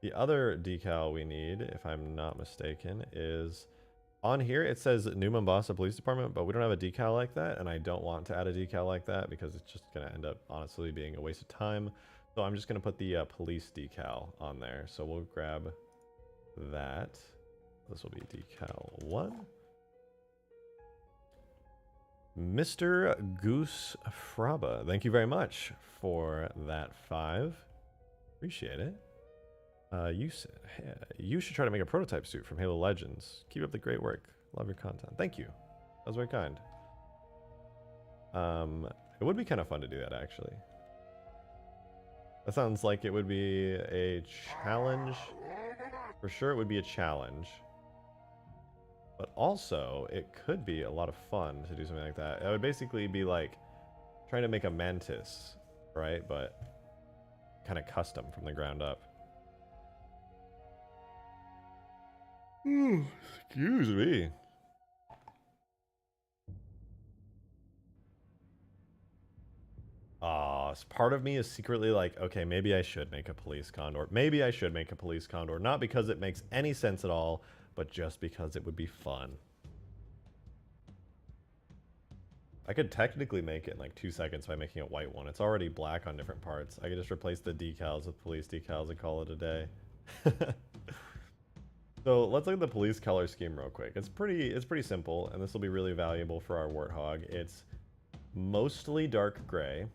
The other decal we need, if I'm not mistaken, is on here. It says New Mombasa Police Department, but we don't have a decal like that, and I don't want to add a decal like that because it's just gonna end up honestly being a waste of time. So I'm just gonna put the police decal on there. So we'll grab that. This will be decal 1. Mr. Goose Fraba, thank you very much for that 5. Appreciate it. You should try to make a prototype suit from Halo Legends. Keep up the great work. Love your content. Thank you. That was very kind. It would be kind of fun to do that, actually. That sounds like it would be a challenge. For sure it would be a challenge. But also, it could be a lot of fun to do something like that. It would basically be like trying to make a mantis, right? But kind of custom from the ground up. Excuse me. Part of me is secretly like, okay, maybe I should make a police condor. Maybe I should make a police condor. Not because it makes any sense at all, but just because it would be fun. I could technically make it in like 2 seconds by making a white one. It's already black on different parts. I could just replace the decals with police decals and call it a day. So let's look at the police color scheme real quick. It's pretty simple, and this will be really valuable for our Warthog. It's mostly dark gray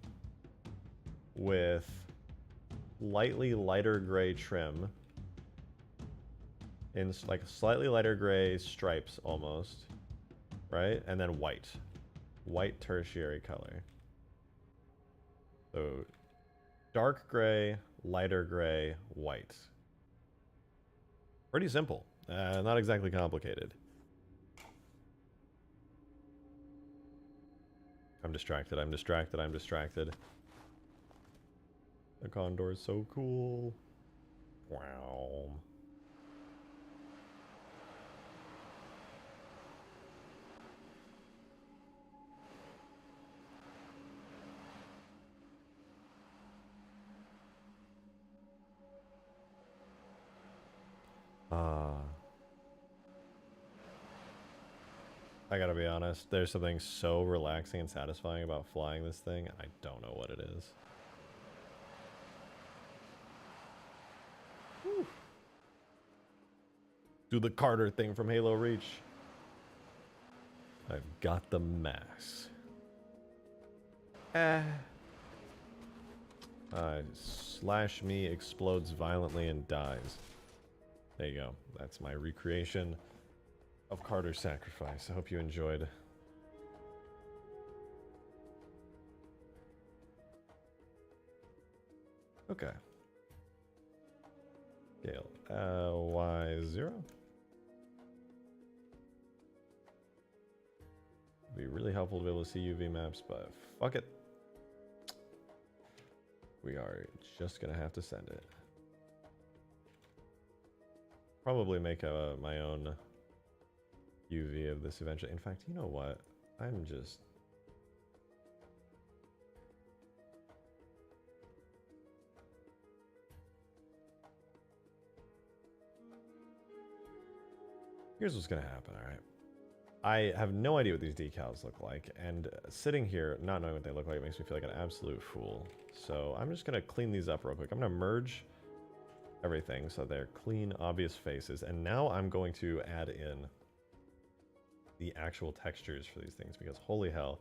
with lightly lighter gray trim in like slightly lighter gray stripes almost, right? And then white tertiary color. So dark gray, lighter gray, white. Pretty simple, not exactly complicated. I'm distracted. The Condor is so cool. Wow. I gotta be honest, there's something so relaxing and satisfying about flying this thing. I don't know what it is. Whew. Do the Carter thing from Halo Reach. I've got the max. Slash me explodes violently and dies. There you go. That's my recreation of Carter's sacrifice. I hope you enjoyed. Okay. Scale. Y0. Be really helpful to be able to see UV maps, but fuck it. We are just gonna have to send it. Probably make my own UV of this eventually. In fact, you know what? I'm just... Here's what's gonna happen, alright? I have no idea what these decals look like, and sitting here not knowing what they look like makes me feel like an absolute fool. So I'm just gonna clean these up real quick. I'm gonna merge everything so they're clean, obvious faces, and now I'm going to add in the actual textures for these things, because holy hell,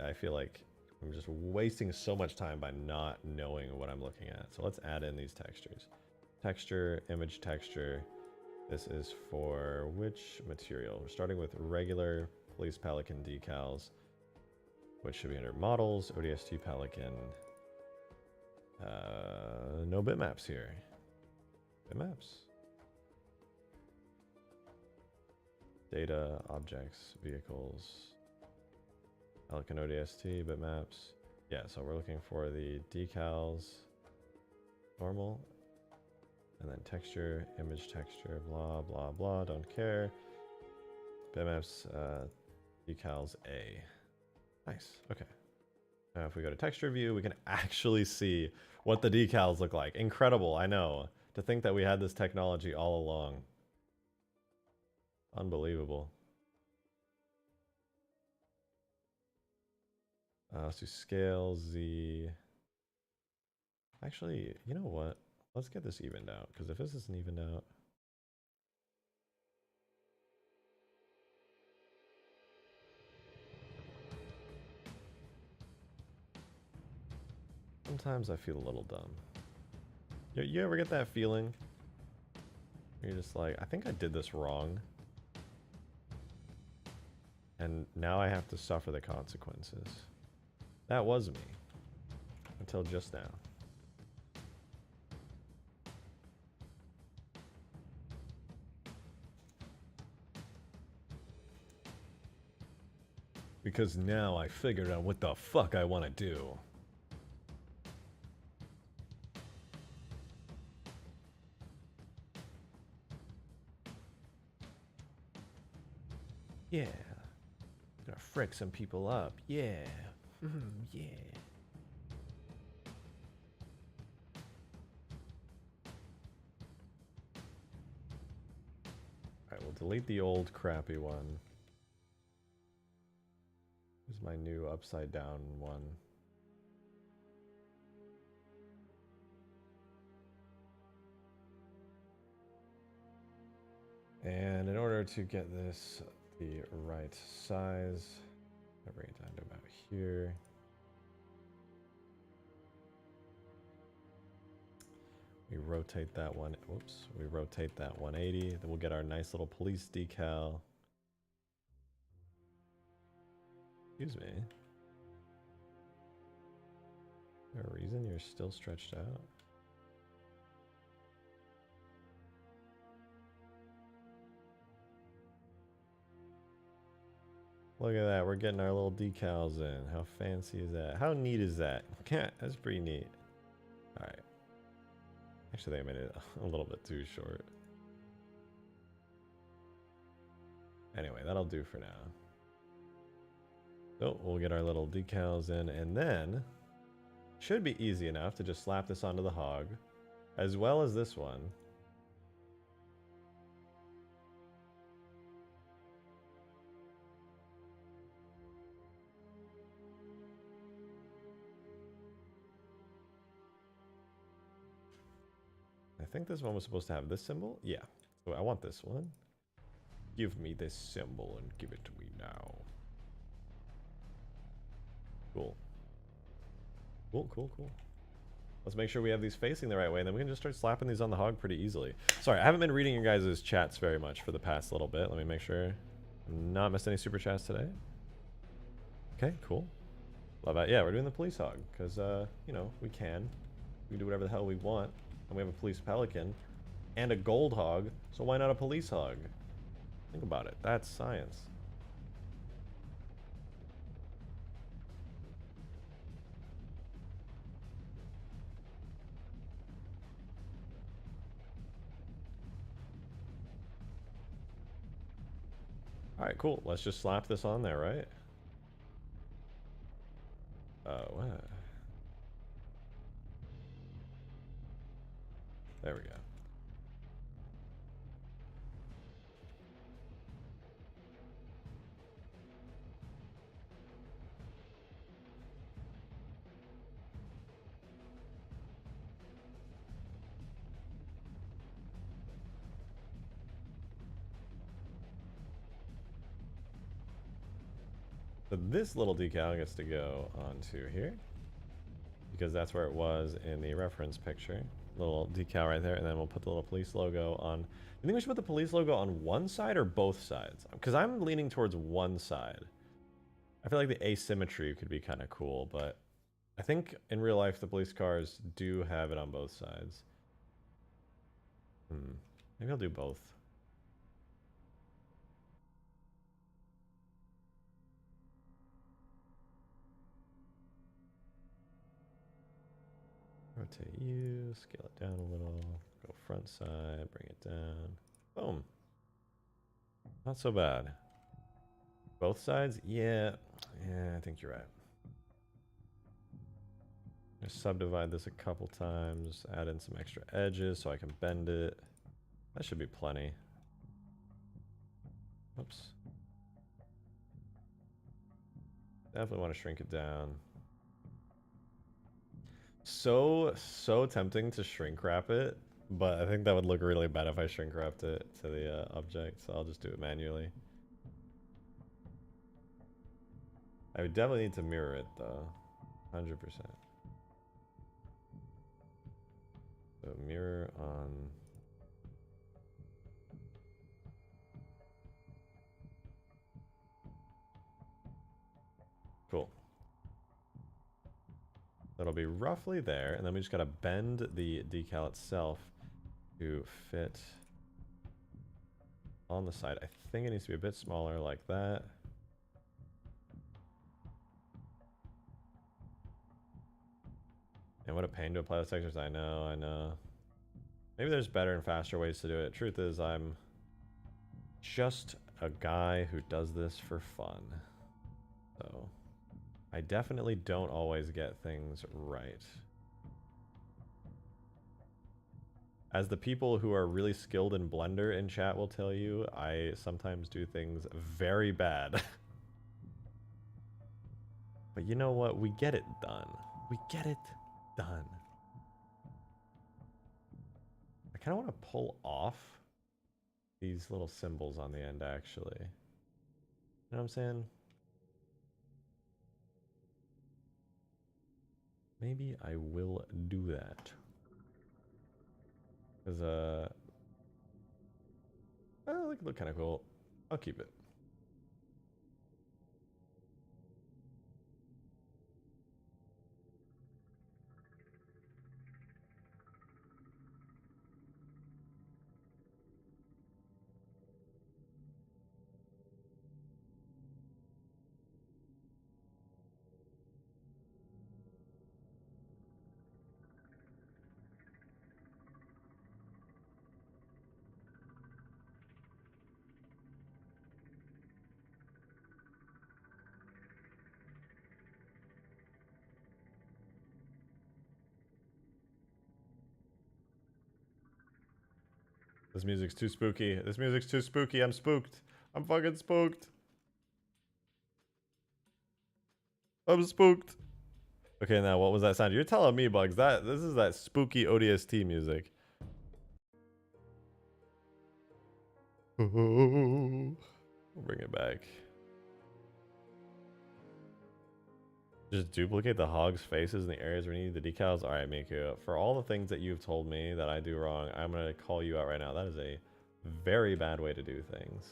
I feel like I'm just wasting so much time by not knowing what I'm looking at. So let's add in these textures. Texture, image texture. This is for which material? We're starting with regular police pelican decals, which should be under models, ODST pelican. No bitmaps here. Bitmaps. Data, objects, vehicles, pelican ODST, bitmaps. Yeah, so we're looking for the decals, normal. And then texture, image texture, blah, blah, blah, don't care. Bitmaps, decals A. Nice, okay. Now if we go to texture view, we can actually see what the decals look like. Incredible, I know. To think that we had this technology all along. Unbelievable. Let's do scale, Z. Actually, you know what? Let's get this evened out, because if this isn't evened out... Sometimes I feel a little dumb. You ever get that feeling? You're just like, I think I did this wrong. And now I have to suffer the consequences. That was me. Until just now. Because now I figured out what the fuck I want to do. Yeah. Gonna frick some people up. Yeah. Yeah. Alright, we'll delete the old crappy one. Here's my new upside down one. And in order to get this the right size, I bring it down to about here. We rotate that one. Whoops. We rotate that 180. Then we'll get our nice little police decal. Excuse me. Is there a reason you're still stretched out? Look at that. We're getting our little decals in. How fancy is that? How neat is that? That's pretty neat. All right. Actually, they made it a little bit too short. Anyway, that'll do for now. So we'll get our little decals in, and then should be easy enough to just slap this onto the HOG, as well as this one. I think this one was supposed to have this symbol. Yeah. Oh, I want this one. Give me this symbol and give it to me now. Cool. Cool. Let's make sure we have these facing the right way, and then we can just start slapping these on the hog pretty easily. Sorry, I haven't been reading your guys' chats very much for the past little bit. Let me make sure I'm not missed any super chats today. Okay, cool. Love that. Yeah, we're doing the police hog, because, you know, we can do whatever the hell we want, and we have a police pelican and a gold hog, so why not a police hog? Think about it. That's science. Alright, cool. Let's just slap this on there, right? What? There we go. So this little decal gets to go onto here, because that's where it was in the reference picture. Little decal right there, and then we'll put the little police logo on. You think we should put the police logo on one side or both sides? Because I'm leaning towards one side. I feel like the asymmetry could be kind of cool, but I think in real life the police cars do have it on both sides. Maybe I'll do both. Rotate you, scale it down a little, go front side, bring it down. Boom. Not so bad. Both sides? Yeah, I think you're right. Just subdivide this a couple times, add in some extra edges so I can bend it. That should be plenty. Oops. Definitely want to shrink it down. So tempting to shrink wrap it, but I think that would look really bad if I shrink wrapped it to the object, so I'll just do it manually. I would definitely need to mirror it though, 100%. So mirror on. Cool. That'll be roughly there, and then we just gotta bend the decal itself to fit on the side. I think it needs to be a bit smaller like that. And what a pain to apply the textures. I know. Maybe there's better and faster ways to do it. Truth is, I'm just a guy who does this for fun. So I definitely don't always get things right. As the people who are really skilled in Blender in chat will tell you, I sometimes do things very bad. But you know what? We get it done. We get it done. I kind of want to pull off these little symbols on the end, actually. You know what I'm saying? Maybe I will do that. Because, oh, it look kind of cool. I'll keep it. This music's too spooky. This music's too spooky. I'm spooked. I'm fucking spooked. I'm spooked. Okay, now what was that sound? You're telling me, Bugs, that this is that spooky ODST music. We'll bring it back. Just duplicate the hog's faces in the areas where you need the decals. All right, Miku. For all the things that you've told me that I do wrong, I'm going to call you out right now. That is a very bad way to do things.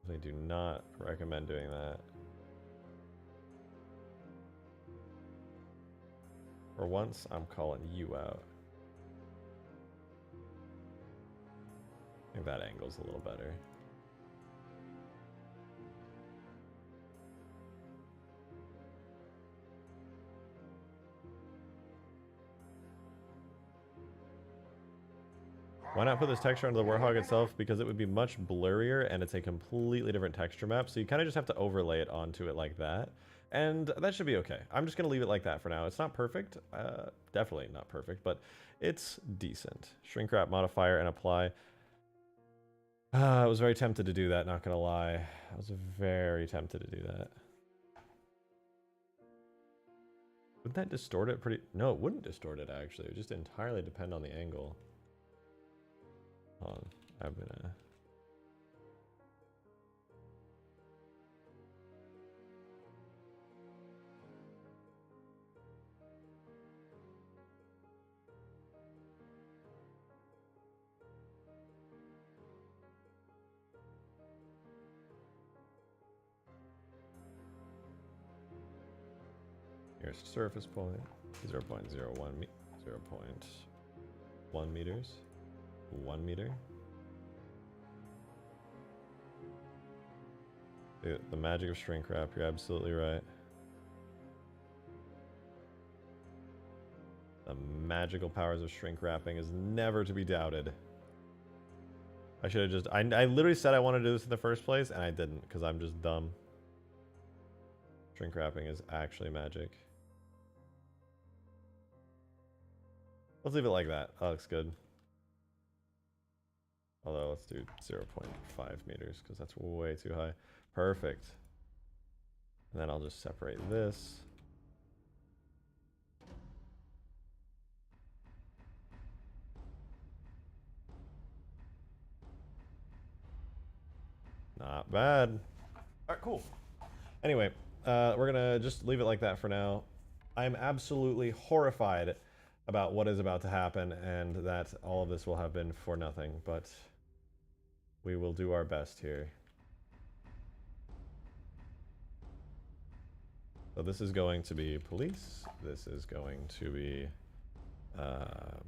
I do not recommend doing that. For once, I'm calling you out. I think that angle's a little better. Why not put this texture onto the warthog itself? Because it would be much blurrier and it's a completely different texture map. So you kind of just have to overlay it onto it like that. And that should be okay. I'm just going to leave it like that for now. It's not perfect. Definitely not perfect, but it's decent. Shrink wrap modifier and apply. I was very tempted to do that, not going to lie. I was very tempted to do that. Wouldn't that distort it pretty... No, it wouldn't distort it, actually. It would just entirely depend on the angle. Hold on, I'm gonna... Here's surface point, 0.01 0.1 meters, 1 meter. The magic of shrink wrap, you're absolutely right. The magical powers of shrink wrapping is never to be doubted. I should have just... I literally said I wanted to do this in the first place, and I didn't, because I'm just dumb. Shrink wrapping is actually magic. Let's leave it like that. That looks good. Although, let's do 0.5 meters, because that's way too high. Perfect. And then I'll just separate this. Not bad. All right, cool. Anyway, we're gonna just leave it like that for now. I'm absolutely horrified about what is about to happen, and that all of this will have been for nothing, but we will do our best here. So this is going to be police. This is going to be, I'm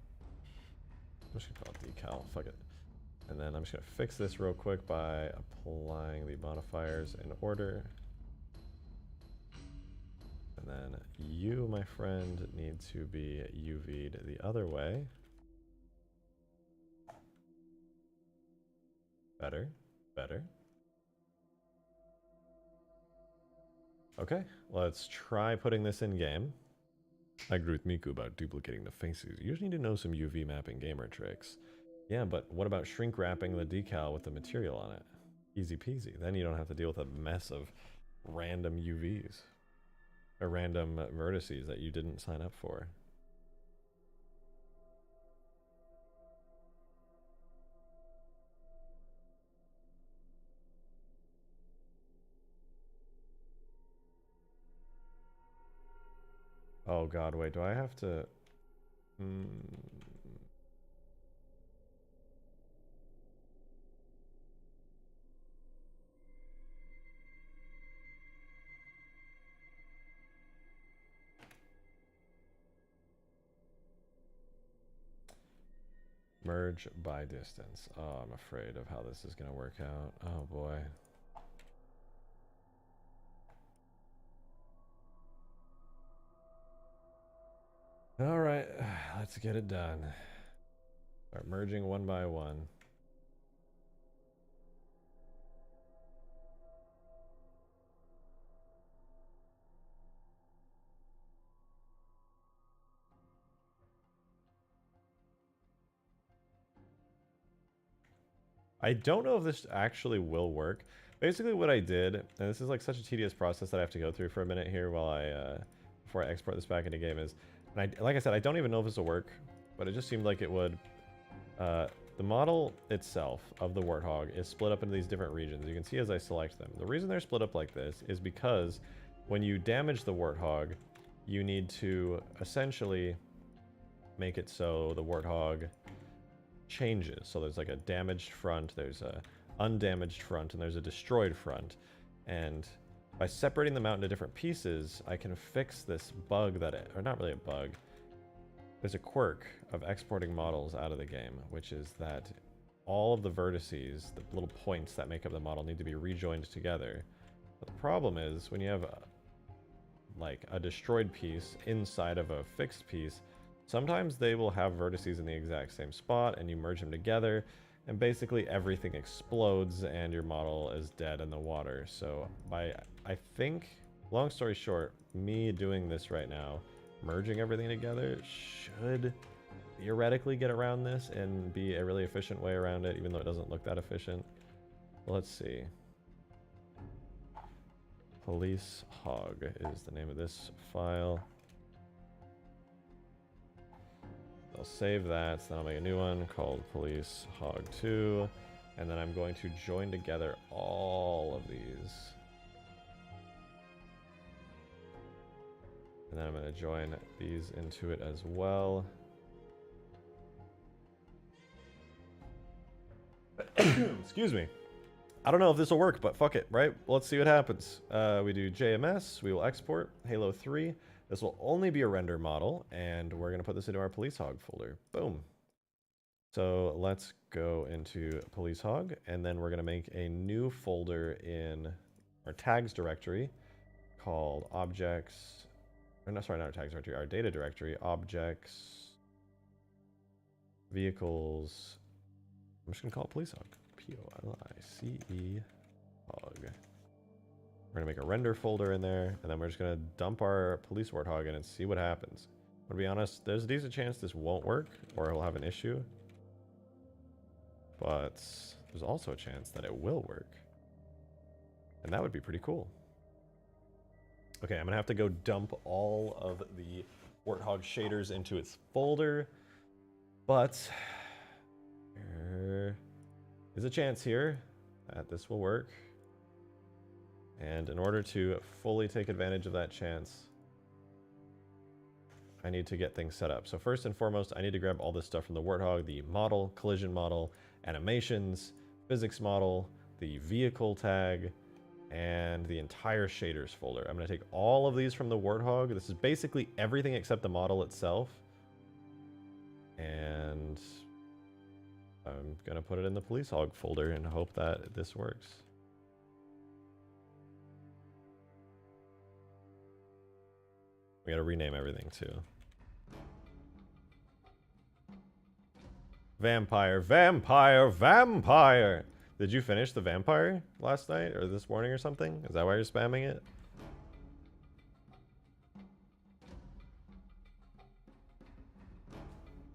just gonna call it decal, fuck it. And then I'm just gonna fix this real quick by applying the modifiers in order. And then you, my friend, need to be UV'd the other way. Better, better. Okay, let's try putting this in game. I agree with Miku about duplicating the faces. You just need to know some UV mapping gamer tricks. Yeah, but what about shrink wrapping the decal with the material on it? Easy peasy. Then you don't have to deal with a mess of random UVs. Or random vertices that you didn't sign up for. Oh god, wait, do I have to... Merge by distance. Oh, I'm afraid of how this is going to work out. Oh boy. All right, let's get it done. Start merging one by one. I don't know if this actually will work. Basically what I did, and this is like such a tedious process that I have to go through for a minute here while I, before I export this back into game is, and like I said, I don't even know if this will work, but it just seemed like it would. The model itself of the Warthog is split up into these different regions. You can see as I select them. The reason they're split up like this is because when you damage the Warthog, you need to essentially make it so the Warthog changes. So there's like a damaged front, there's a undamaged front, and there's a destroyed front. And by separating them out into different pieces, I can fix this bug or not really a bug. There's a quirk of exporting models out of the game, which is that all of the vertices, the little points that make up the model, need to be rejoined together. But the problem is when you have like a destroyed piece inside of a fixed piece, sometimes they will have vertices in the exact same spot and you merge them together and basically everything explodes and your model is dead in the water. So I think, long story short, me doing this right now, merging everything together, should theoretically get around this and be a really efficient way around it, even though it doesn't look that efficient. Let's see. Police HOG is the name of this file. I'll save that, so then I'll make a new one called Police HOG 2, and then I'm going to join together all of these. And then I'm going to join these into it as well. Excuse me. I don't know if this will work, but fuck it, right? Let's see what happens. We do JMS, we will export Halo 3. This will only be a render model, and we're going to put this into our Police HOG folder. Boom. So let's go into Police HOG, and then we're going to make a new folder in our tags directory called objects. Or no, sorry, not our tags directory, our data directory, objects, vehicles. I'm just going to call it Police HOG. P-O-L-I-C-E HOG. We're going to make a render folder in there, and then we're just going to dump our Police Warthog in and see what happens. To be honest, there's a decent chance this won't work, or it'll have an issue. But there's also a chance that it will work. And that would be pretty cool. Okay, I'm going to have to go dump all of the Warthog shaders into its folder. But there is a chance here that this will work. And in order to fully take advantage of that chance, I need to get things set up. So first and foremost, I need to grab all this stuff from the Warthog, the model, collision model, animations, physics model, the vehicle tag, and the entire shaders folder. I'm going to take all of these from the Warthog. This is basically everything except the model itself. And I'm going to put it in the Police HOG folder and hope that this works. We gotta rename everything too. Vampire, vampire, vampire! Did you finish the vampire last night or this morning or something? Is that why you're spamming it?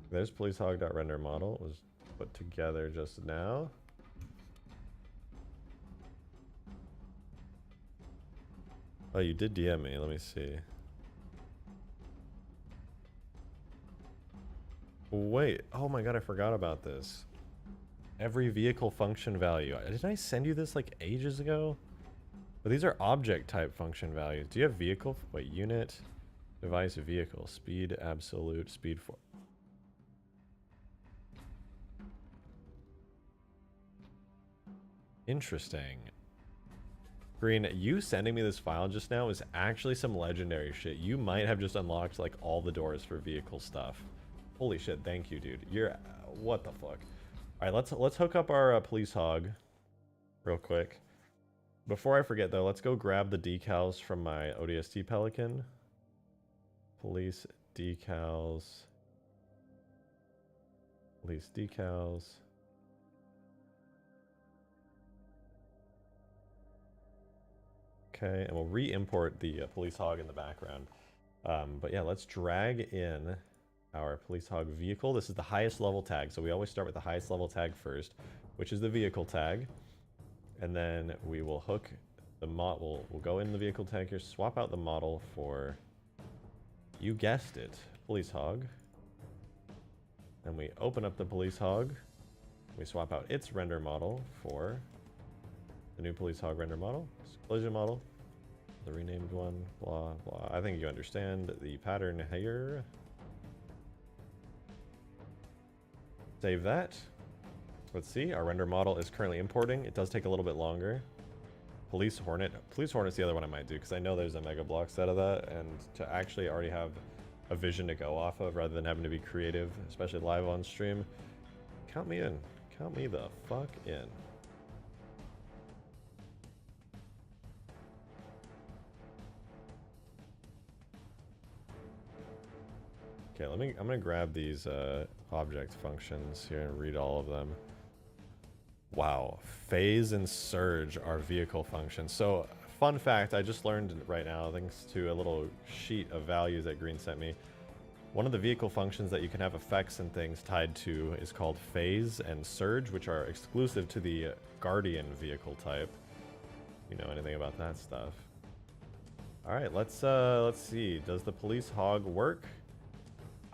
There's policeHog.render model. It was put together just now. Oh, you did DM me. Let me see. Wait, oh my god, I forgot about this. Every vehicle function value. Didn't I send you this like ages ago? But these are object type function values. Do you have vehicle? Wait, unit, device, vehicle, speed, absolute, speed for. Interesting. Green, you sending me this file just now is actually some legendary shit. You might have just unlocked like all the doors for vehicle stuff. Holy shit, thank you, dude. You're... what the fuck? Alright, let's hook up our Police HOG real quick. Before I forget, though, let's go grab the decals from my ODST Pelican. Police decals. Police decals. Okay, and we'll re-import the Police HOG in the background. But yeah, let's drag in our Police HOG vehicle. This is the highest level tag, so we always start with the highest level tag first, which is the vehicle tag. And then we will hook the model. We'll go in the vehicle tag here, swap out the model for, you guessed it, Police HOG. Then we open up the Police HOG, We swap out its render model for the new police hog render model, collision model, the renamed one, blah, blah. I think you understand the pattern here. Save that. Let's see, our render model is currently importing. It does take a little bit longer. Police Hornet. Police Hornet's the other one I might do, because I know there's a Mega Block set of that, and to actually already have a vision to go off of, rather than having to be creative, especially live on stream. Count me in. Count me the fuck in. Okay, I'm gonna grab these object functions here and read all of them. Wow, phase and surge are vehicle functions. So, fun fact, I just learned right now, thanks to a little sheet of values that Green sent me. One of the vehicle functions that you can have effects and things tied to is called phase and surge, which are exclusive to the Guardian vehicle type. You know anything about that stuff? All right, let's see. Does the police hog work?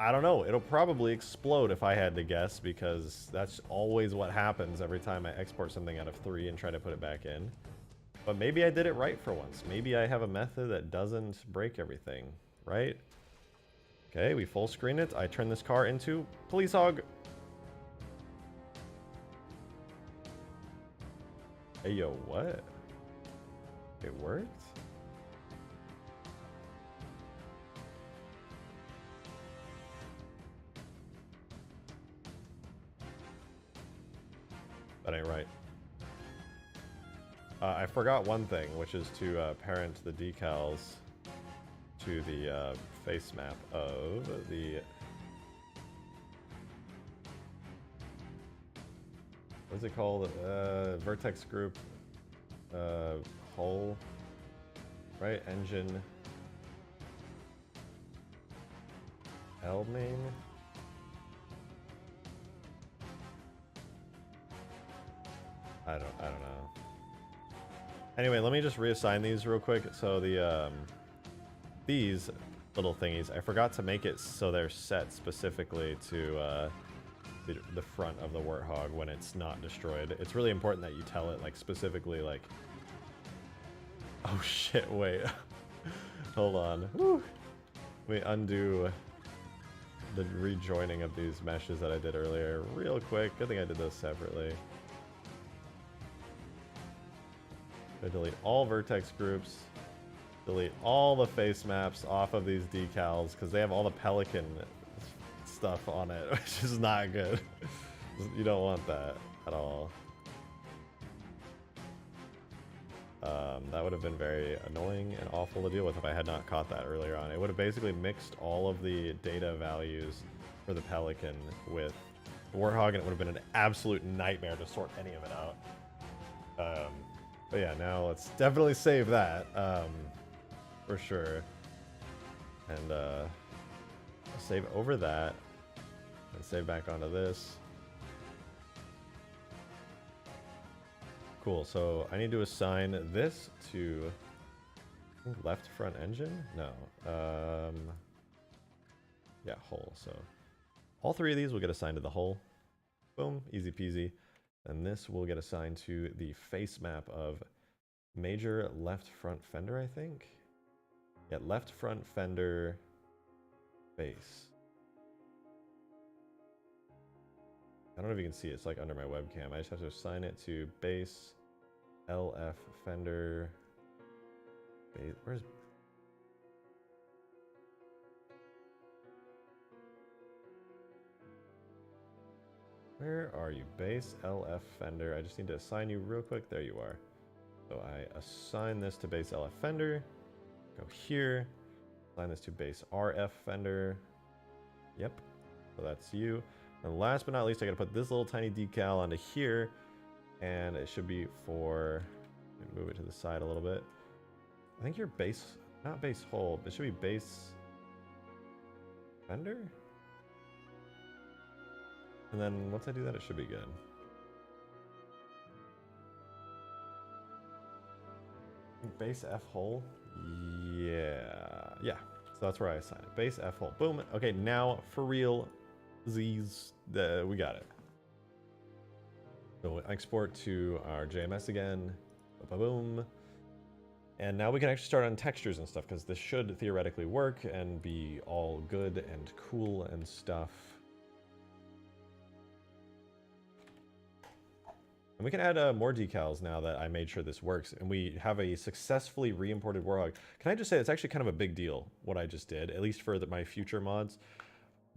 I don't know. It'll probably explode if I had to guess, because that's always what happens every time I export something out of 3 and try to put it back in. But maybe I did it right for once. Maybe I have a method that doesn't break everything, right? Okay, we full screen it. I turn this car into police hog. Hey, yo, what? It worked? That ain't right. I forgot one thing, which is to parent the decals to the face map of the... What's it called? Vertex group hull, right? Engine L main. I don't know. Anyway, let me just reassign these real quick. So the these little thingies, I forgot to make it so they're set specifically to the front of the warthog when it's not destroyed. It's really important that you tell it like specifically like. Oh shit! Wait, hold on. Woo. Let me undo the rejoining of these meshes that I did earlier real quick. Good thing I did those separately. I delete all vertex groups, delete all the face maps off of these decals because they have all the pelican stuff on it, which is not good. You don't want that at all. That would have been very annoying and awful to deal with if I had not caught that earlier on. It would have basically mixed all of the data values for the pelican with the warthog, and it would have been an absolute nightmare to sort any of it out. But yeah, now let's definitely save that, for sure. And save over that, and save back onto this. Cool, so I need to assign this to, I think, left front engine? No. Yeah, hull. So all 3 of these will get assigned to the hull. Boom, easy peasy. And this will get assigned to the face map of major left front fender, I think. Yeah, left front fender base. I don't know if you can see it. It's like under my webcam. I just have to assign it to base LF fender base. Where's... Where are you? Base LF fender. I just need to assign you real quick. There you are. So I assign this to base LF fender. Go here. Assign this to base RF fender. Yep. So that's you. And last but not least, I gotta put this little tiny decal onto here. And it should be for... Move it to the side a little bit. I think your base... Not base hull, but it should be base... fender? And then once I do that, it should be good. Base F hull? Yeah. Yeah. So that's where I assign it. Base F hull. Boom. Okay, now for real, Z's, we got it. So export to our JMS again. Boom. And now we can actually start on textures and stuff, because this should theoretically work and be all good and cool and stuff. And we can add more decals now that I made sure this works. And we have a successfully re-imported warthog. Can I just say it's actually kind of a big deal what I just did, at least for my future mods.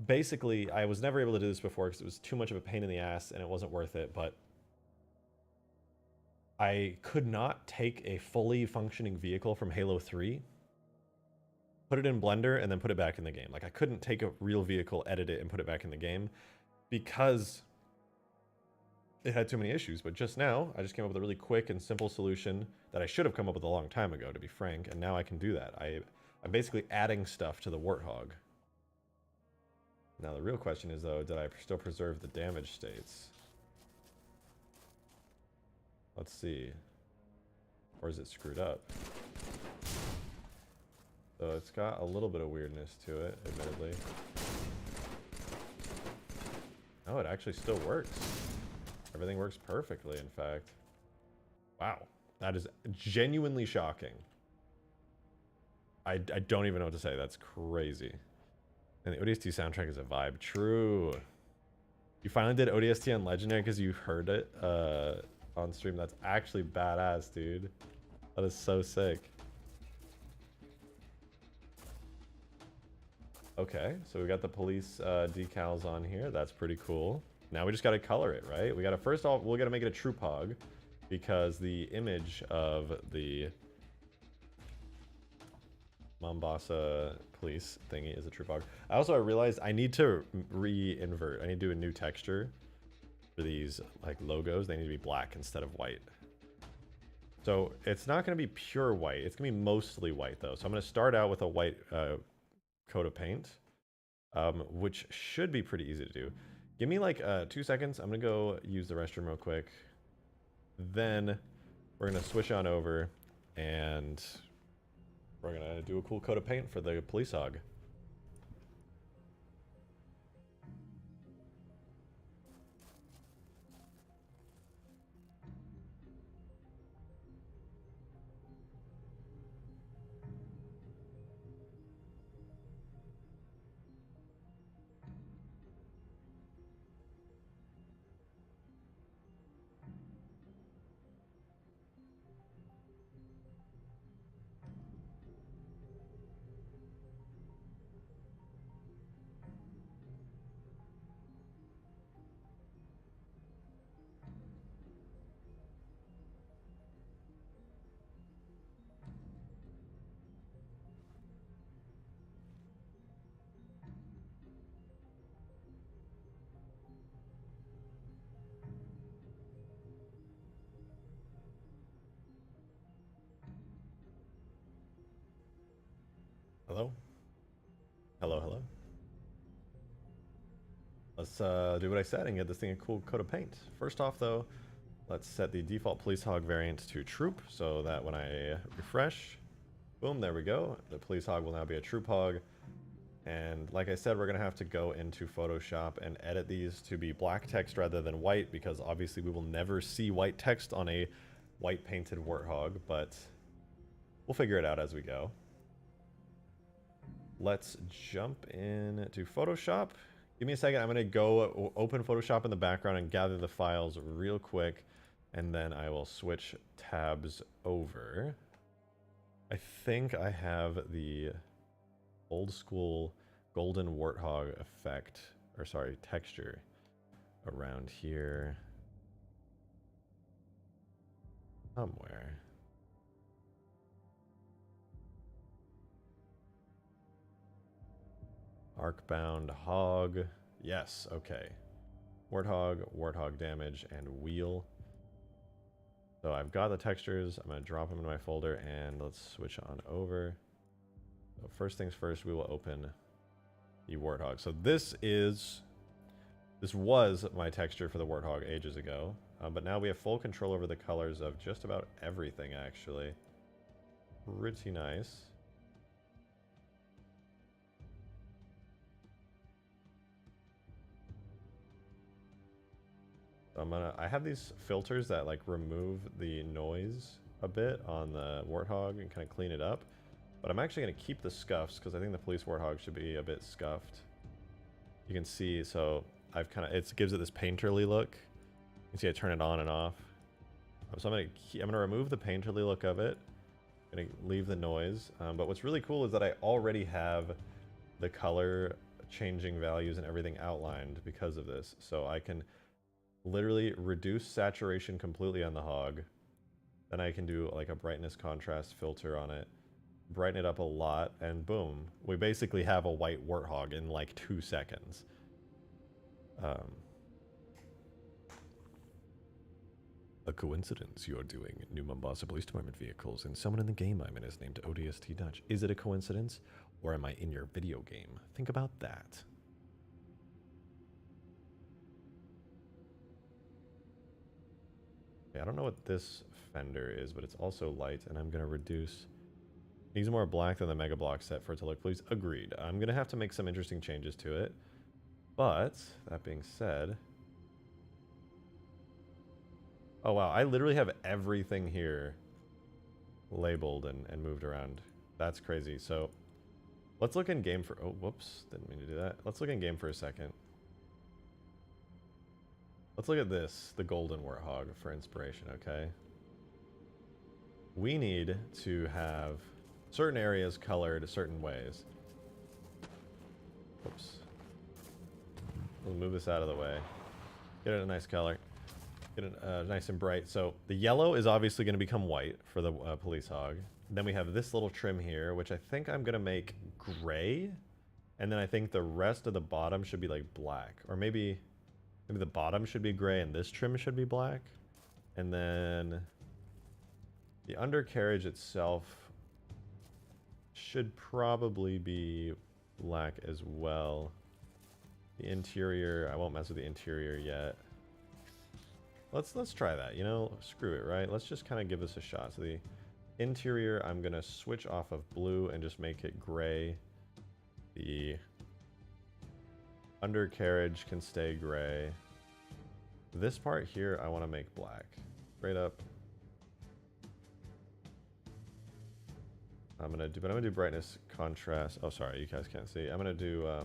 Basically, I was never able to do this before because it was too much of a pain in the ass and it wasn't worth it, but I could not take a fully functioning vehicle from Halo 3, put it in Blender, and then put it back in the game. Like, I couldn't take a real vehicle, edit it, and put it back in the game because it had too many issues. But just now, I just came up with a really quick and simple solution that I should have come up with a long time ago, to be frank, and now I can do that. I'm basically adding stuff to the warthog. Now, the real question is, though, did I still preserve the damage states? Let's see. Or is it screwed up? So it's got a little bit of weirdness to it, admittedly. Oh, it actually still works. Everything works perfectly, in fact. Wow. That is genuinely shocking. I don't even know what to say. That's crazy. And the ODST soundtrack is a vibe. True. You finally did ODST on Legendary because you heard it on stream. That's actually badass, dude. That is so sick. Okay, so we got the police decals on here. That's pretty cool. Now we just got to color it, right? We got to, first off, we got to make it a true HOG because the image of the Mombasa police thingy is a true HOG. I realized I need to re-invert. I need to do a new texture for these like logos. They need to be black instead of white. So it's not going to be pure white. It's going to be mostly white though. So I'm going to start out with a white coat of paint, which should be pretty easy to do. Give me like 2 seconds. I'm going to go use the restroom real quick. Then we're going to switch on over and we're going to do a cool coat of paint for the police HOG. Hello? Hello, hello. Let's do what I said and get this thing a cool coat of paint. First off, though, let's set the default police HOG variant to troop so that when I refresh, boom, there we go. The police HOG will now be a troop HOG. And like I said, we're going to have to go into Photoshop and edit these to be black text rather than white because obviously we will never see white text on a white painted warthog, but we'll figure it out as we go. Let's jump into Photoshop. Give me a second. I'm going to go open Photoshop in the background and gather the files real quick, and then I will switch tabs over. I think I have the old school golden warthog effect, or sorry, texture around here somewhere. Arcbound hog. Yes, okay. Warthog, warthog damage, and wheel. So I've got the textures. I'm going to drop them in my folder and let's switch on over. So first things first, we will open the warthog. So this was my texture for the warthog ages ago, but now we have full control over the colors of just about everything actually. Pretty nice. I have these filters that like remove the noise a bit on the warthog and kind of clean it up. But I'm actually going to keep the scuffs because I think the police warthog should be a bit scuffed. You can see, so I've kind of, it gives it this painterly look. You can see I turn it on and off. So I'm gonna remove the painterly look of it. I'm gonna leave the noise. But what's really cool is that I already have the color changing values and everything outlined because of this. So I can literally reduce saturation completely on the hog. Then I can do like a brightness contrast filter on it, brighten it up a lot, and boom, we basically have a white warthog in like 2 seconds. A coincidence you're doing new Mombasa Police Department vehicles and someone in the game I'm in is named ODST Dutch. Is it a coincidence or am I in your video game? Think about that. Okay, I don't know what this fender is, but it's also light and I'm going to reduce. Needs more black than the Mega Block set for it to look please. Agreed. I'm going to have to make some interesting changes to it. But, that being said... Oh wow, I literally have everything here labeled and moved around. That's crazy. So, let's look in game for... Oh, whoops. Didn't mean to do that. Let's look in game for a second. Let's look at this, the Golden Warthog, for inspiration, okay? We need to have certain areas colored certain ways. Oops. We'll move this out of the way. Get it a nice color. Get it nice and bright. So the yellow is obviously going to become white for the police hog. Then we have this little trim here, which I think I'm going to make gray. And then I think the rest of the bottom should be like black. Or maybe the bottom should be gray and this trim should be black. And then the undercarriage itself should probably be black as well. The interior, I won't mess with the interior yet. Let's try that, you know, screw it, right? Let's just kind of give this a shot. So the interior, I'm going to switch off of blue and just make it gray. The undercarriage can stay gray. This part here, I want to make black. Straight up. I'm going to do brightness, contrast. Oh, sorry, you guys can't see. I'm going to do, I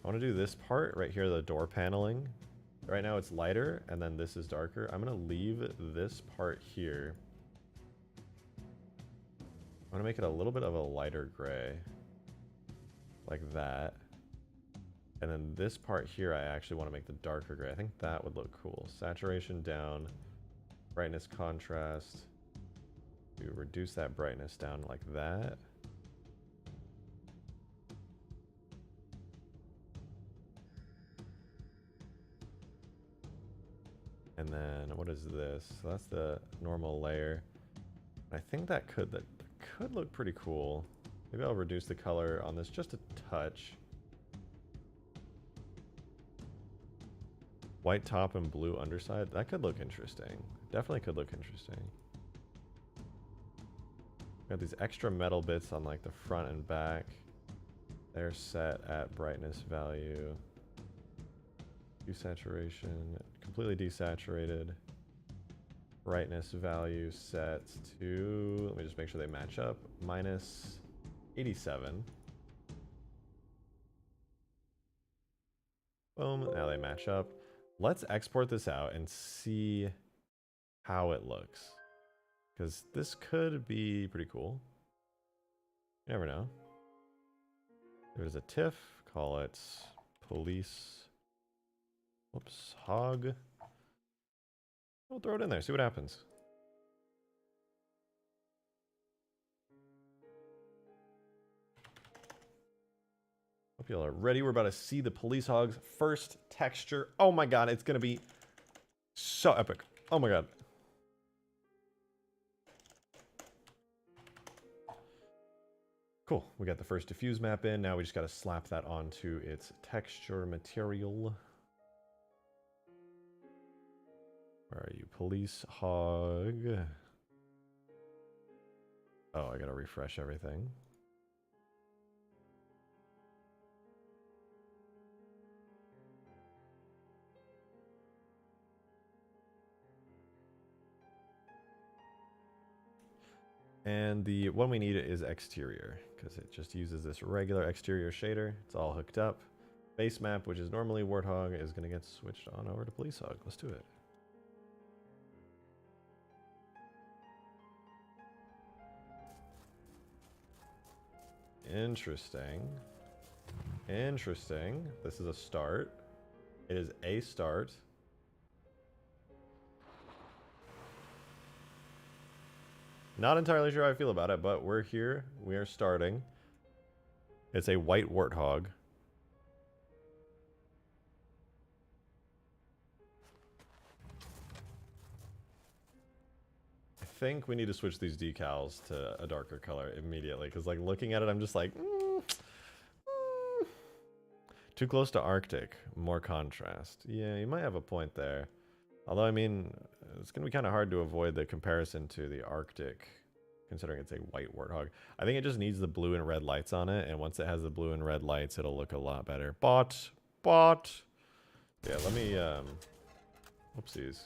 want to do this part right here, the door paneling. Right now it's lighter, and then this is darker. I'm going to leave this part here. I'm going to make it a little bit of a lighter gray. Like that. And then this part here, I actually want to make the darker gray. I think that would look cool. Saturation down. Brightness, contrast. To reduce that brightness down like that. And then what is this? So that's the normal layer. I think that could look pretty cool. Maybe I'll reduce the color on this just a touch. White top and blue underside. That could look interesting. Definitely could look interesting. Got these extra metal bits on like the front and back. They're set at brightness value. Desaturation, completely desaturated. Brightness value set to, let me just make sure they match up, minus 87. Boom, now they match up. Let's export this out and see how it looks. Because this could be pretty cool. You never know. There's a TIFF, call it police. Whoops, hog. We'll throw it in there, see what happens. Hope y'all are ready. We're about to see the police hog's first texture. Oh my god, it's gonna be so epic. Oh my god. Cool, we got the first diffuse map in. Now we just gotta slap that onto its texture material. Where are you? Police hog. Oh, I gotta refresh everything. And the one we need is exterior, because it just uses this regular exterior shader. It's all hooked up. Base map, which is normally Warthog, is going to get switched on over to Police Hog. Let's do it. Interesting. Interesting. This is a start. It is a start. Not entirely sure how I feel about it, but we're here. We are starting. It's a white warthog. I think we need to switch these decals to a darker color immediately, because like looking at it, I'm just like, too close to Arctic, more contrast. Yeah, you might have a point there. Although, I mean, it's going to be kind of hard to avoid the comparison to the Arctic, considering it's a white warthog. I think it just needs the blue and red lights on it, and once it has the blue and red lights, it'll look a lot better. Bot. Yeah, let me, whoopsies.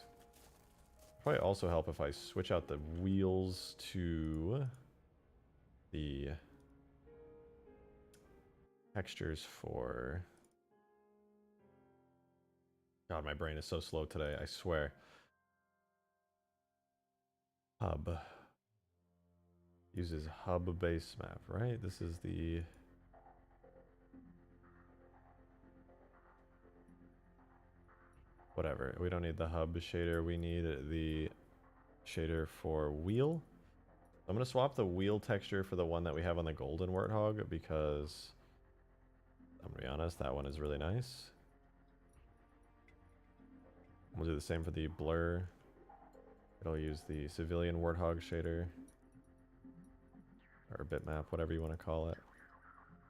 Probably also help if I switch out the wheels to the textures for... God, my brain is so slow today, I swear. Hub. Uses hub base map, right? This is the... Whatever, we don't need the hub shader, we need the shader for wheel. I'm going to swap the wheel texture for the one that we have on the golden warthog, because I'm going to be honest, that one is really nice. We'll do the same for the blur. It'll use the civilian warthog shader, or bitmap, whatever you want to call it.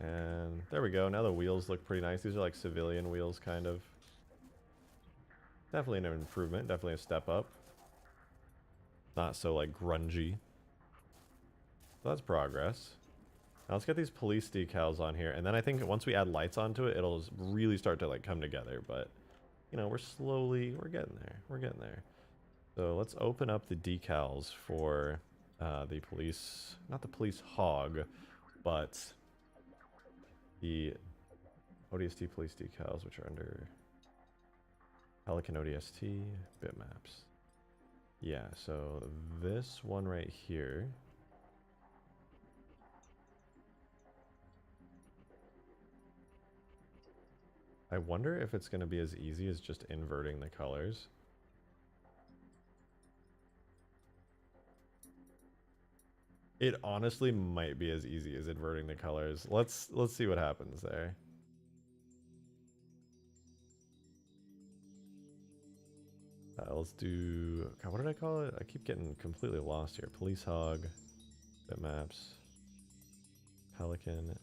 And there we go. Now the wheels look pretty nice. These are like civilian wheels, kind of. Definitely an improvement, definitely a step up. Not so like grungy. So that's progress. Now let's get these police decals on here, and then I think once we add lights onto it, it'll really start to like come together. But you know, we're getting there. So let's open up the decals for the police, not the police hog, but the ODST police decals, which are under Pelican ODST bitmaps. Yeah, so this one right here. I wonder if it's going to be as easy as just inverting the colors. It honestly might be as easy as inverting the colors. Let's see what happens there. Let's do... God, what did I call it? I keep getting completely lost here. Police hog, bitmaps, Pelican,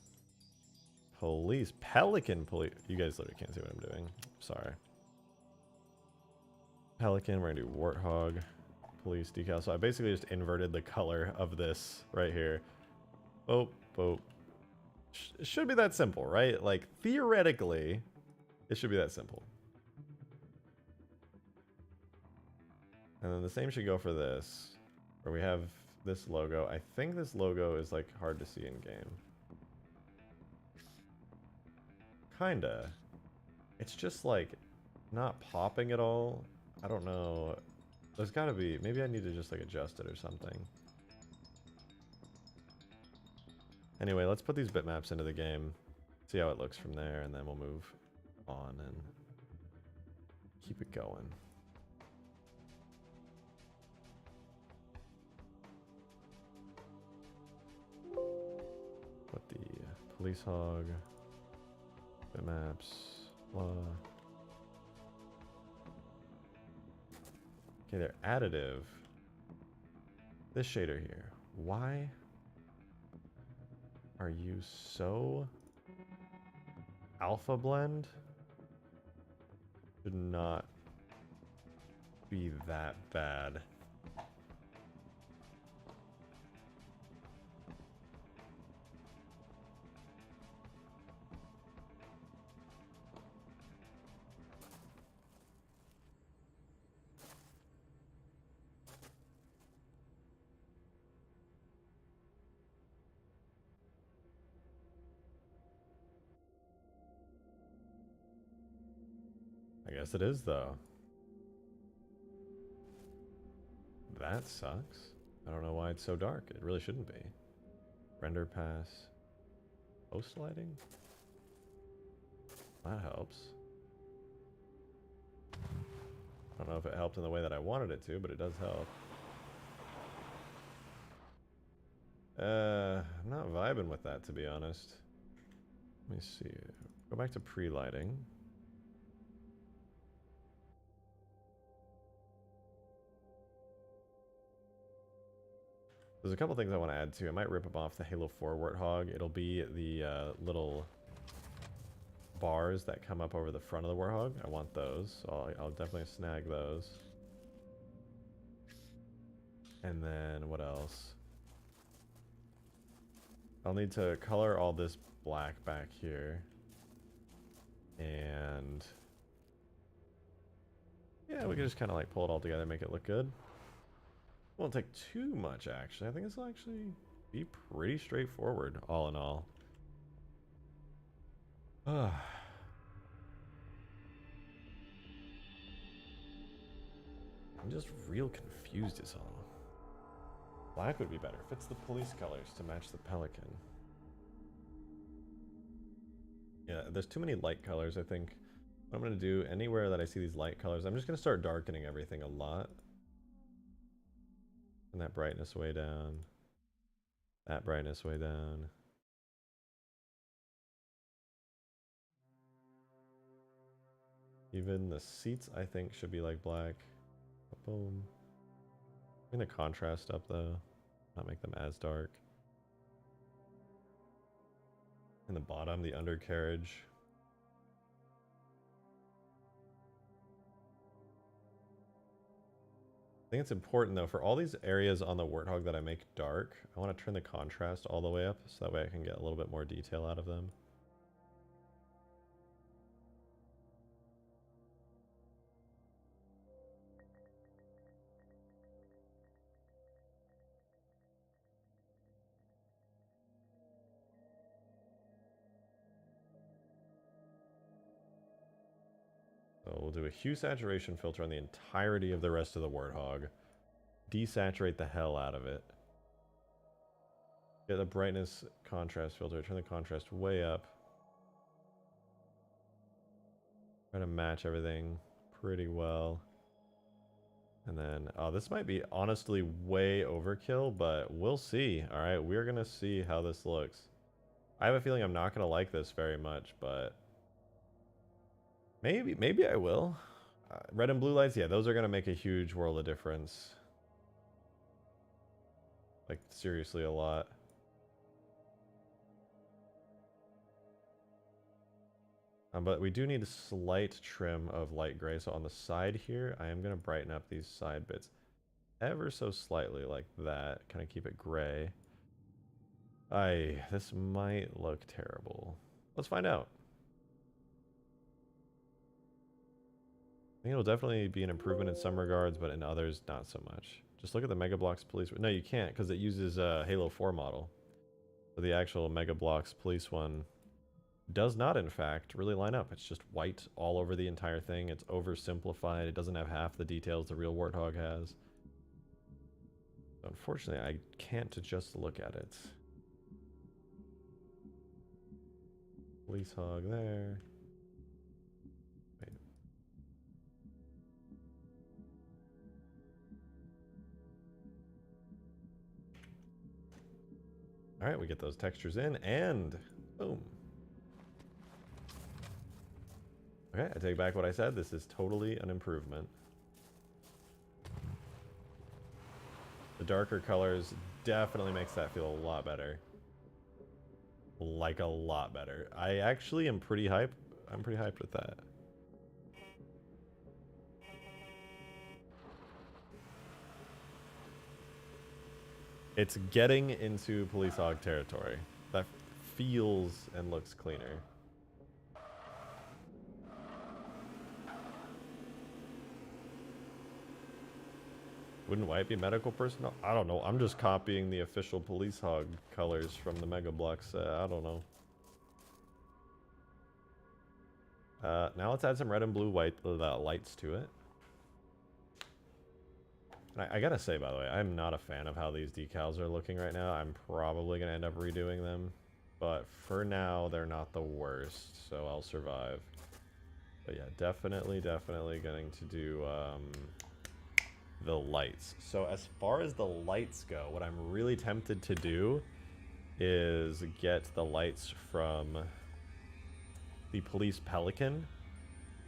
Pelican police. You guys literally can't see what I'm doing. Sorry. Pelican, we're gonna do warthog, police decal. So I basically just inverted the color of this right here. Oh. It should be that simple, right? Like, theoretically, it should be that simple. And then the same should go for this, where we have this logo. I think this logo is like hard to see in game. Kinda. It's just like not popping at all. I don't know. There's gotta be, maybe I need to just like adjust it or something. Anyway, let's put these bitmaps into the game, see how it looks from there, and then we'll move on and keep it going. Put the police hog, bitmaps, blah. Okay, they're additive. This shader here. Why are you so alpha blend? Should not be that bad. I guess it is, though. That sucks. I don't know why it's so dark. It really shouldn't be. Render pass. Post lighting? That helps. I don't know if it helped in the way that I wanted it to, but it does help. I'm not vibing with that, to be honest. Let me see. Go back to pre-lighting. There's a couple things I want to add too. I might rip them off the Halo 4 Warthog. It'll be the little bars that come up over the front of the Warthog. I want those, so I'll definitely snag those. And then what else? I'll need to color all this black back here. And yeah, we can just kind of like pull it all together and make it look good. Won't take too much, actually. I think this will actually be pretty straightforward, all in all. I'm just real confused is all. Black would be better. Fits the police colors to match the Pelican. Yeah, there's too many light colors, I think. What I'm going to do, anywhere that I see these light colors, I'm just going to start darkening everything a lot. And that brightness way down. That brightness way down. Even the seats, I think, should be like black. Boom. I'm going to contrast up, though. Not make them as dark. In the bottom, the undercarriage. I think it's important though, for all these areas on the Warthog that I make dark, I want to turn the contrast all the way up so that way I can get a little bit more detail out of them. So we'll do a hue saturation filter on the entirety of the rest of the Warthog. Desaturate the hell out of it. Get the brightness contrast filter, turn the contrast way up. Try to match everything pretty well. And then, oh, this might be honestly way overkill, but we'll see. All right, we're gonna see how this looks. I have a feeling I'm not gonna like this very much, but maybe I will. Red and blue lights, yeah, those are gonna make a huge world of difference. Like, seriously, a lot. But we do need a slight trim of light gray. So on the side here, I am going to brighten up these side bits ever so slightly like that. Kind of keep it gray. This might look terrible. Let's find out. I think it'll definitely be an improvement in some regards, but in others, not so much. Just look at the Mega Bloks police. No, you can't because it uses a Halo 4 model. So the actual Mega Bloks police one does not, in fact, really line up. It's just white all over the entire thing. It's oversimplified. It doesn't have half the details the real Warthog has. So unfortunately, I can't just look at it. Police hog there. Wait. All right, we get those textures in, and boom. Okay, I take back what I said. This is totally an improvement. The darker colors definitely makes that feel a lot better. Like a lot better. I actually am pretty hyped. I'm pretty hyped with that. It's getting into police hog territory. That feels and looks cleaner. Wouldn't white be medical personnel? I don't know. I'm just copying the official police hog colors from the Mega Bloks. I don't know. Now let's add some red and blue white lights to it. And I gotta say, by the way, I'm not a fan of how these decals are looking right now. I'm probably gonna end up redoing them. But for now, they're not the worst, so I'll survive. But yeah, definitely going to do the lights. So as far as the lights go, what I'm really tempted to do is get the lights from the police Pelican.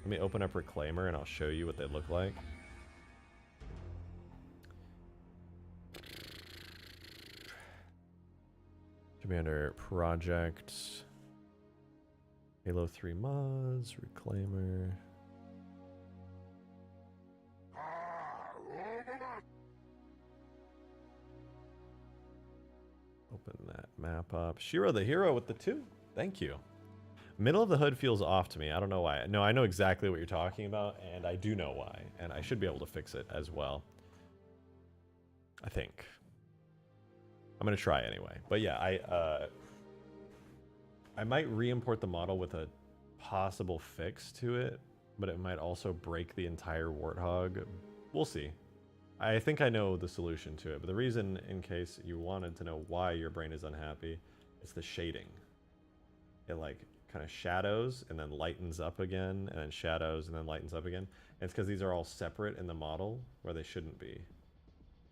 Let me open up Reclaimer and I'll show you what they look like. Should be under Projects, Halo 3 mods, Reclaimer. Open that map up. Shiro the hero with the 2. Thank you. Middle of the hood feels off to me. I don't know why. No, I know exactly what you're talking about, and I do know why. And I should be able to fix it as well. I think. I'm going to try anyway. But yeah, I might re-import the model with a possible fix to it, but it might also break the entire warthog. We'll see. I think I know the solution to it, but the reason, in case you wanted to know why your brain is unhappy, it's the shading. It like kind of shadows and then lightens up again, and then shadows and then lightens up again. And it's because these are all separate in the model where they shouldn't be.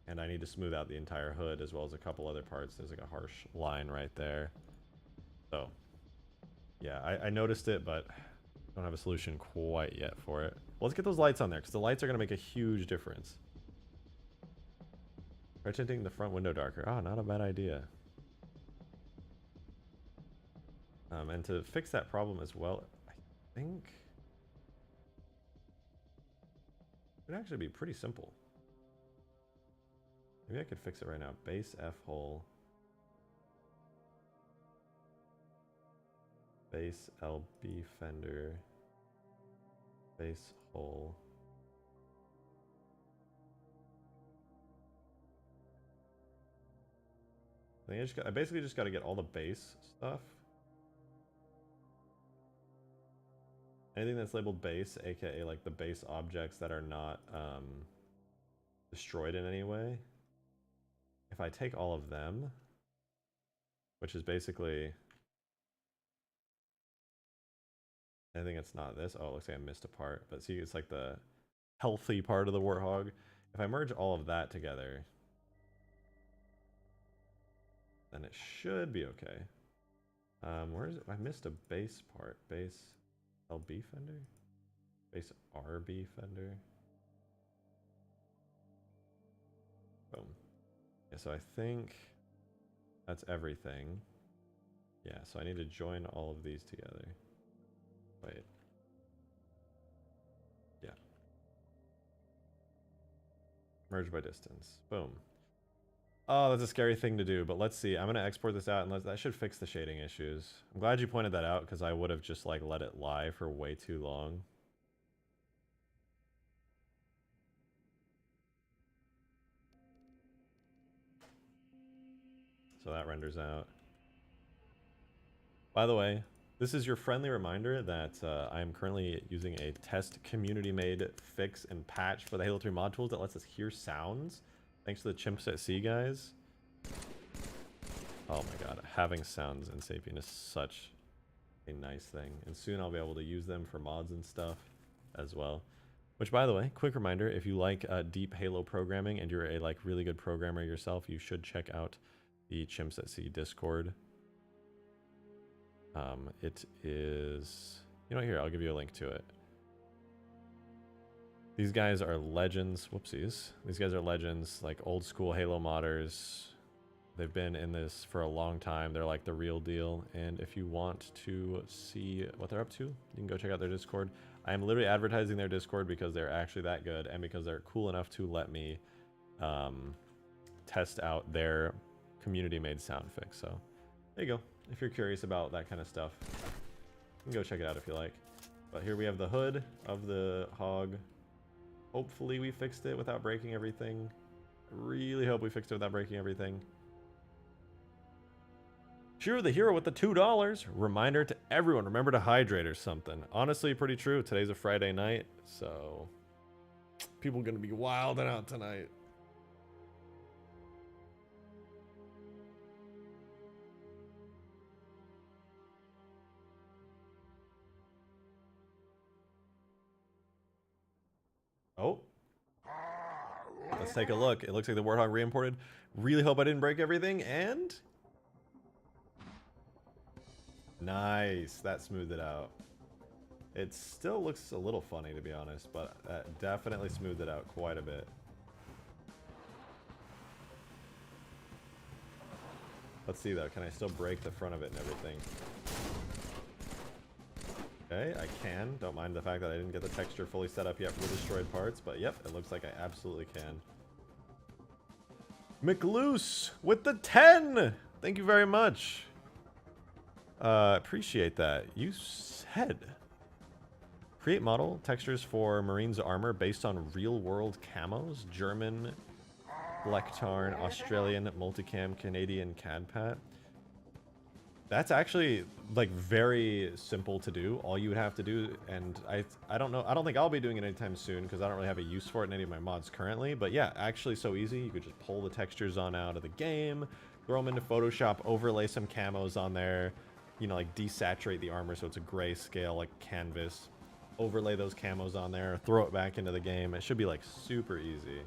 And I need to smooth out the entire hood as well as a couple other parts. There's like a harsh line right there. So yeah, I noticed it, but don't have a solution quite yet for it. Well, let's get those lights on there because the lights are going to make a huge difference. Try tinting the front window darker. Ah, not a bad idea. And to fix that problem as well, I think it would actually be pretty simple. Maybe I could fix it right now. Base F hole. Base LB fender. Base hole. I basically just got to get all the base stuff. Anything that's labeled base, aka like the base objects that are not destroyed in any way. If I take all of them, which is basically anything that's not this. Oh, it looks like I missed a part. But see, it's like the healthy part of the warthog. If I merge all of that together, then it should be okay. Where is it? I missed a base part. Base LB fender? Base RB fender? Boom. Yeah, so I think that's everything. Yeah, so I need to join all of these together. Wait. Yeah. Merge by distance. Boom. Oh, that's a scary thing to do, but let's see. I'm going to export this out, and that should fix the shading issues. I'm glad you pointed that out, because I would have just like let it lie for way too long. So that renders out. By the way, this is your friendly reminder that I am currently using a test community-made fix and patch for the Halo 3 mod tools that lets us hear sounds. Thanks to the chimps at sea guys. Oh my god, having sounds in Sapien is such a nice thing. And soon I'll be able to use them for mods and stuff as well. Which, by the way, quick reminder, if you like deep Halo programming and you're a like really good programmer yourself, you should check out the Chimps at Sea Discord. It is... You know what, here, I'll give you a link to it. These guys are legends. Whoopsies. These guys are legends, like old school Halo modders. They've been in this for a long time. They're like the real deal. And if you want to see what they're up to, you can go check out their Discord. I am literally advertising their Discord because they're actually that good and because they're cool enough to let me test out their community-made sound fix. So there you go. If you're curious about that kind of stuff, you can go check it out if you like. But here we have the hood of the HOG. Hopefully we fixed it without breaking everything. I really hope we fixed it without breaking everything. Shiro the hero with the $2. Reminder to everyone, remember to hydrate or something. Honestly, pretty true. Today's a Friday night, so people are going to be wilding out tonight. Oh. Let's take a look. It looks like the Warthog re-imported. Really hope I didn't break everything, and... Nice. That smoothed it out. It still looks a little funny, to be honest, but that definitely smoothed it out quite a bit. Let's see, though. Can I still break the front of it and everything? Okay, I can. Don't mind the fact that I didn't get the texture fully set up yet for the destroyed parts, but yep, it looks like I absolutely can. McLoose with the 10! Thank you very much. Appreciate that. You said... Create model textures for Marines armor based on real-world camos. German, Lectarn, Australian, Multicam, Canadian CADPAT. That's actually like very simple to do. All you would have to do, and I don't know, I don't think I'll be doing it anytime soon because I don't really have a use for it in any of my mods currently. But yeah, actually so easy. You could just pull the textures on out of the game, throw them into Photoshop, overlay some camos on there, you know, like desaturate the armor so it's a grayscale like canvas. Overlay those camos on there, throw it back into the game. It should be like super easy.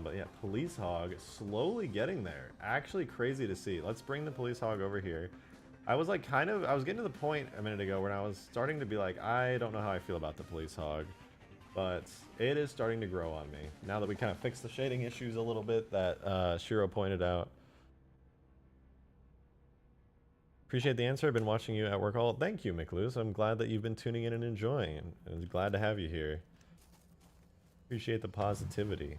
But yeah, Police Hog slowly getting there. Actually crazy to see. Let's bring the Police Hog over here. I was like I was getting to the point a minute ago when I was starting to be like, I don't know how I feel about the Police Hog. But it is starting to grow on me. Now that we kind of fixed the shading issues a little bit that Shiro pointed out. Appreciate the answer. I've been watching you at work all. Thank you, McLuce. I'm glad that you've been tuning in and enjoying. And glad to have you here. Appreciate the positivity.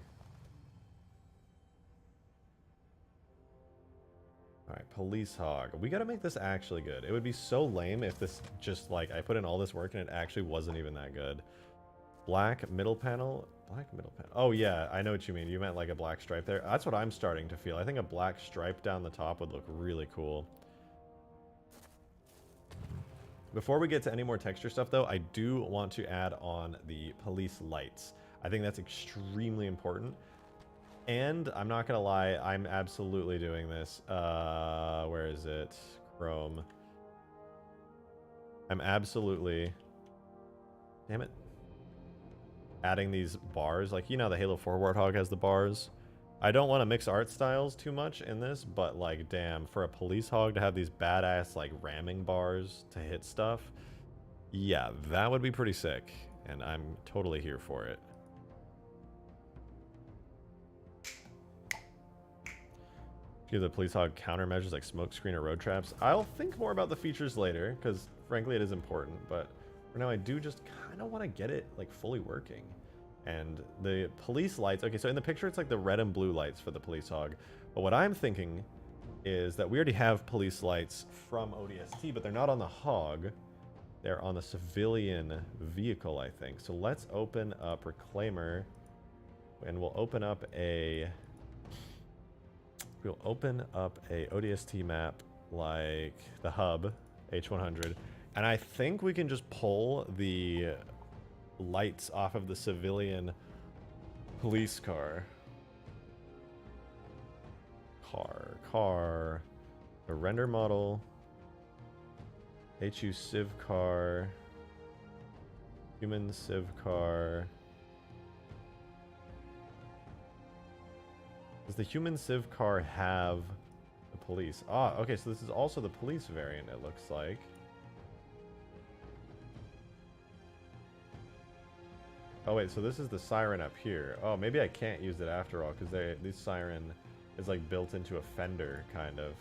Alright, Police Hog. We gotta make this actually good. It would be so lame if this just, like, I put in all this work and it actually wasn't even that good. Black middle panel. Black middle panel. Oh, yeah, I know what you mean. You meant like a black stripe there. That's what I'm starting to feel. I think a black stripe down the top would look really cool. Before we get to any more texture stuff, though, I do want to add on the police lights. I think that's extremely important. And I'm not gonna lie, I'm absolutely doing this. Where is it? Chrome. I'm absolutely... Damn it. Adding these bars. Like, you know the Halo 4 Warthog has the bars. I don't want to mix art styles too much in this, but like, damn, for a Police Hog to have these badass, like, ramming bars to hit stuff, yeah, that would be pretty sick, and I'm totally here for it. Give the Police Hog countermeasures like smokescreen or road traps. I'll think more about the features later, because frankly it is important, but for now I do just kind of want to get it, like, fully working. And the police lights, okay, so in the picture it's like the red and blue lights for the Police Hog. But what I'm thinking is that we already have police lights from ODST, but they're not on the Hog. They're on the civilian vehicle, I think. So let's open up Reclaimer, and we'll open up a ODST map like the hub, H100. And I think we can just pull the lights off of the civilian police car. A render model. HU civ car. Human civ car. Does the human civ car have the police? Ah, okay, so this is also the police variant, it looks like. Oh wait, so this is the siren up here. Oh, maybe I can't use it after all, because this siren is like built into a fender, kind of.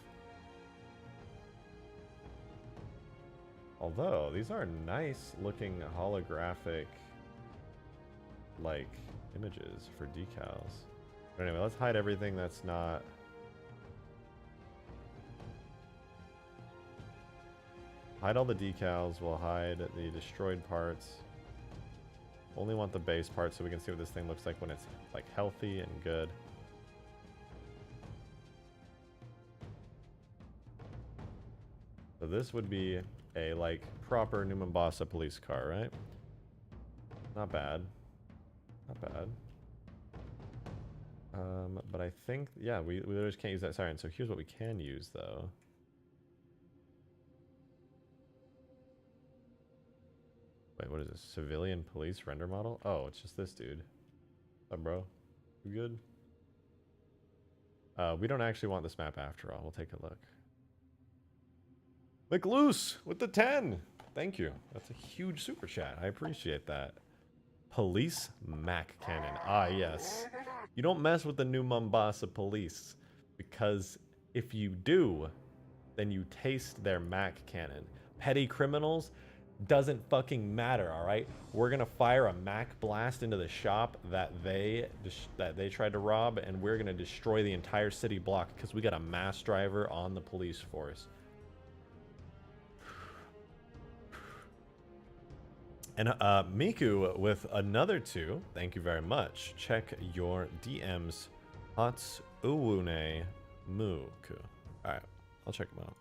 Although, these are nice looking holographic, like, images for decals. But anyway, let's hide everything that's not... Hide all the decals, we'll hide the destroyed parts. Only want the base part so we can see what this thing looks like when it's, like, healthy and good. this would be a, like, proper New Mombasa police car, right? Not bad. Not bad. But I think, yeah, we literally just can't use that siren. So here's what we can use, though. Wait, what is this? Civilian police render model? Oh, it's just this dude. What's up, bro? You good? We don't actually want this map after all. We'll take a look. McLoose with the 10. Thank you. That's a huge super chat. I appreciate that. Police Mac Cannon. Ah, yes. You don't mess with the New Mombasa police, because if you do, then you taste their Mac Cannon. Petty criminals, doesn't fucking matter, all right? We're gonna fire a Mac blast into the shop that they tried to rob, and we're gonna destroy the entire city block because we got a mass driver on the police force. And Miku with another 2. Thank you very much. Check your DMs. Hatsuune Muku. Alright, I'll check them out.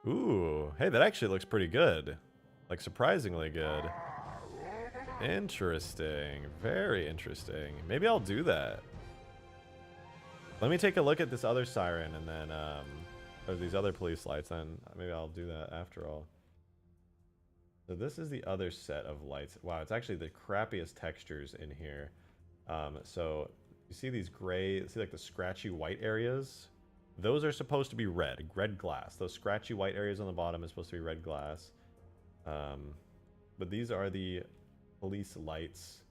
Ooh, hey, that actually looks pretty good. Like, surprisingly good. Interesting. Very interesting. Maybe I'll do that. Let me take a look at this other siren and then, or these other police lights, and maybe I'll do that after all. So this is the other set of lights. Wow, it's actually the crappiest textures in here. So you see these gray, see like the scratchy white areas? Those are supposed to be red glass. Those scratchy white areas on the bottom is supposed to be red glass. But these are the police lights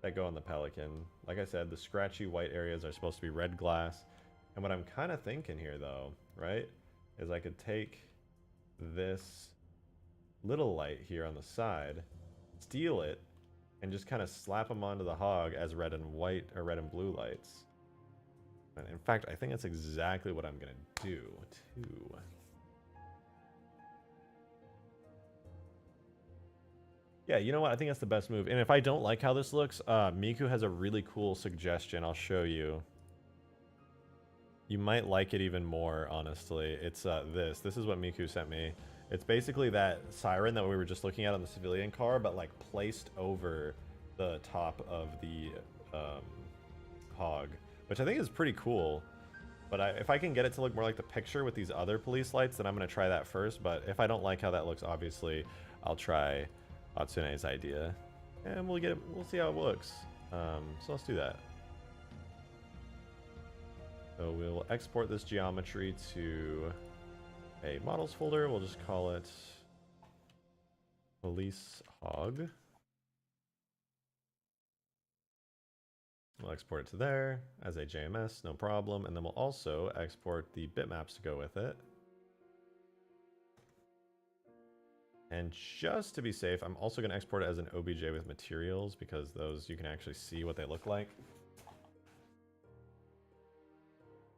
that go on the Pelican. Like I said, the scratchy white areas are supposed to be red glass. And what I'm kind of thinking here, though, right, is I could take this little light here on the side, steal it, and just kind of slap them onto the HOG as red and white, or red and blue lights. And in fact, I think that's exactly what I'm gonna do, too. Yeah, you know what? I think that's the best move. And if I don't like how this looks, Miku has a really cool suggestion. I'll show you. You might like it even more, honestly. It's this. This is what Miku sent me. It's basically that siren that we were just looking at on the civilian car, but like placed over the top of the HOG, which I think is pretty cool. But if I can get it to look more like the picture with these other police lights, then I'm going to try that first. But if I don't like how that looks, obviously, I'll try Atsune's idea. And we'll see how it looks. So let's do that. So we'll export this geometry to a models folder. We'll just call it police HOG. We'll export it to there as a JMS, no problem. And then we'll also export the bitmaps to go with it. And just to be safe, I'm also going to export it as an OBJ with materials, because those you can actually see what they look like.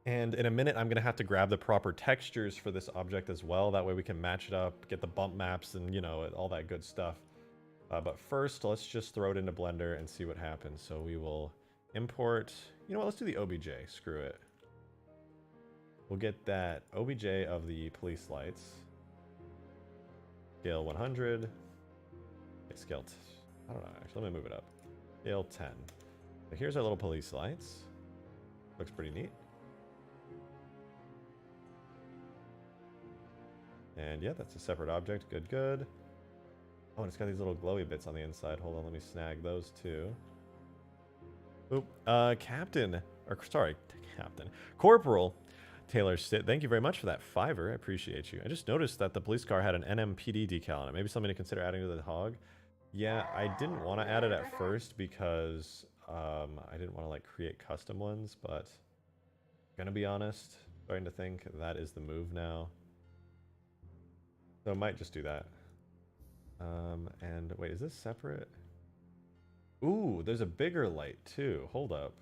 And in a minute, I'm going to have to grab the proper textures for this object as well. That way we can match it up, get the bump maps, and, you know, all that good stuff. But first, let's just throw it into Blender and see what happens. So we will import... You know what? Let's do the OBJ. Screw it. We'll get that OBJ of the police lights. Scale 100. Okay, scale... I don't know. Actually, let me move it up. Scale 10. So here's our little police lights. Looks pretty neat. And yeah, that's a separate object. Good, good. Oh, and it's got these little glowy bits on the inside. Hold on, let me snag those too. Oop. Captain. Or, sorry, Captain. Corporal Taylor Stitt, thank you very much for that $5. I appreciate you. I just noticed that the police car had an NMPD decal on it. Maybe something to consider adding to the HOG. Yeah, I didn't want to add it at first because I didn't want to like create custom ones, but gonna be honest, starting to think that is the move now. So I might just do that. And wait, is this separate? Ooh, there's a bigger light too. Hold up.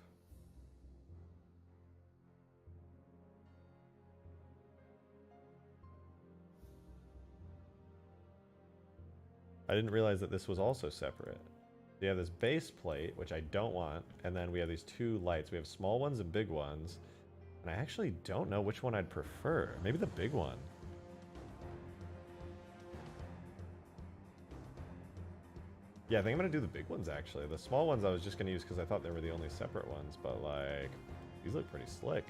I didn't realize that this was also separate. We have this base plate, which I don't want, and then we have these two lights. We have small ones and big ones. And I actually don't know which one I'd prefer. Maybe the big one. Yeah, I think I'm gonna do the big ones actually. The small ones I was just gonna use because I thought they were the only separate ones, but like, these look pretty slick.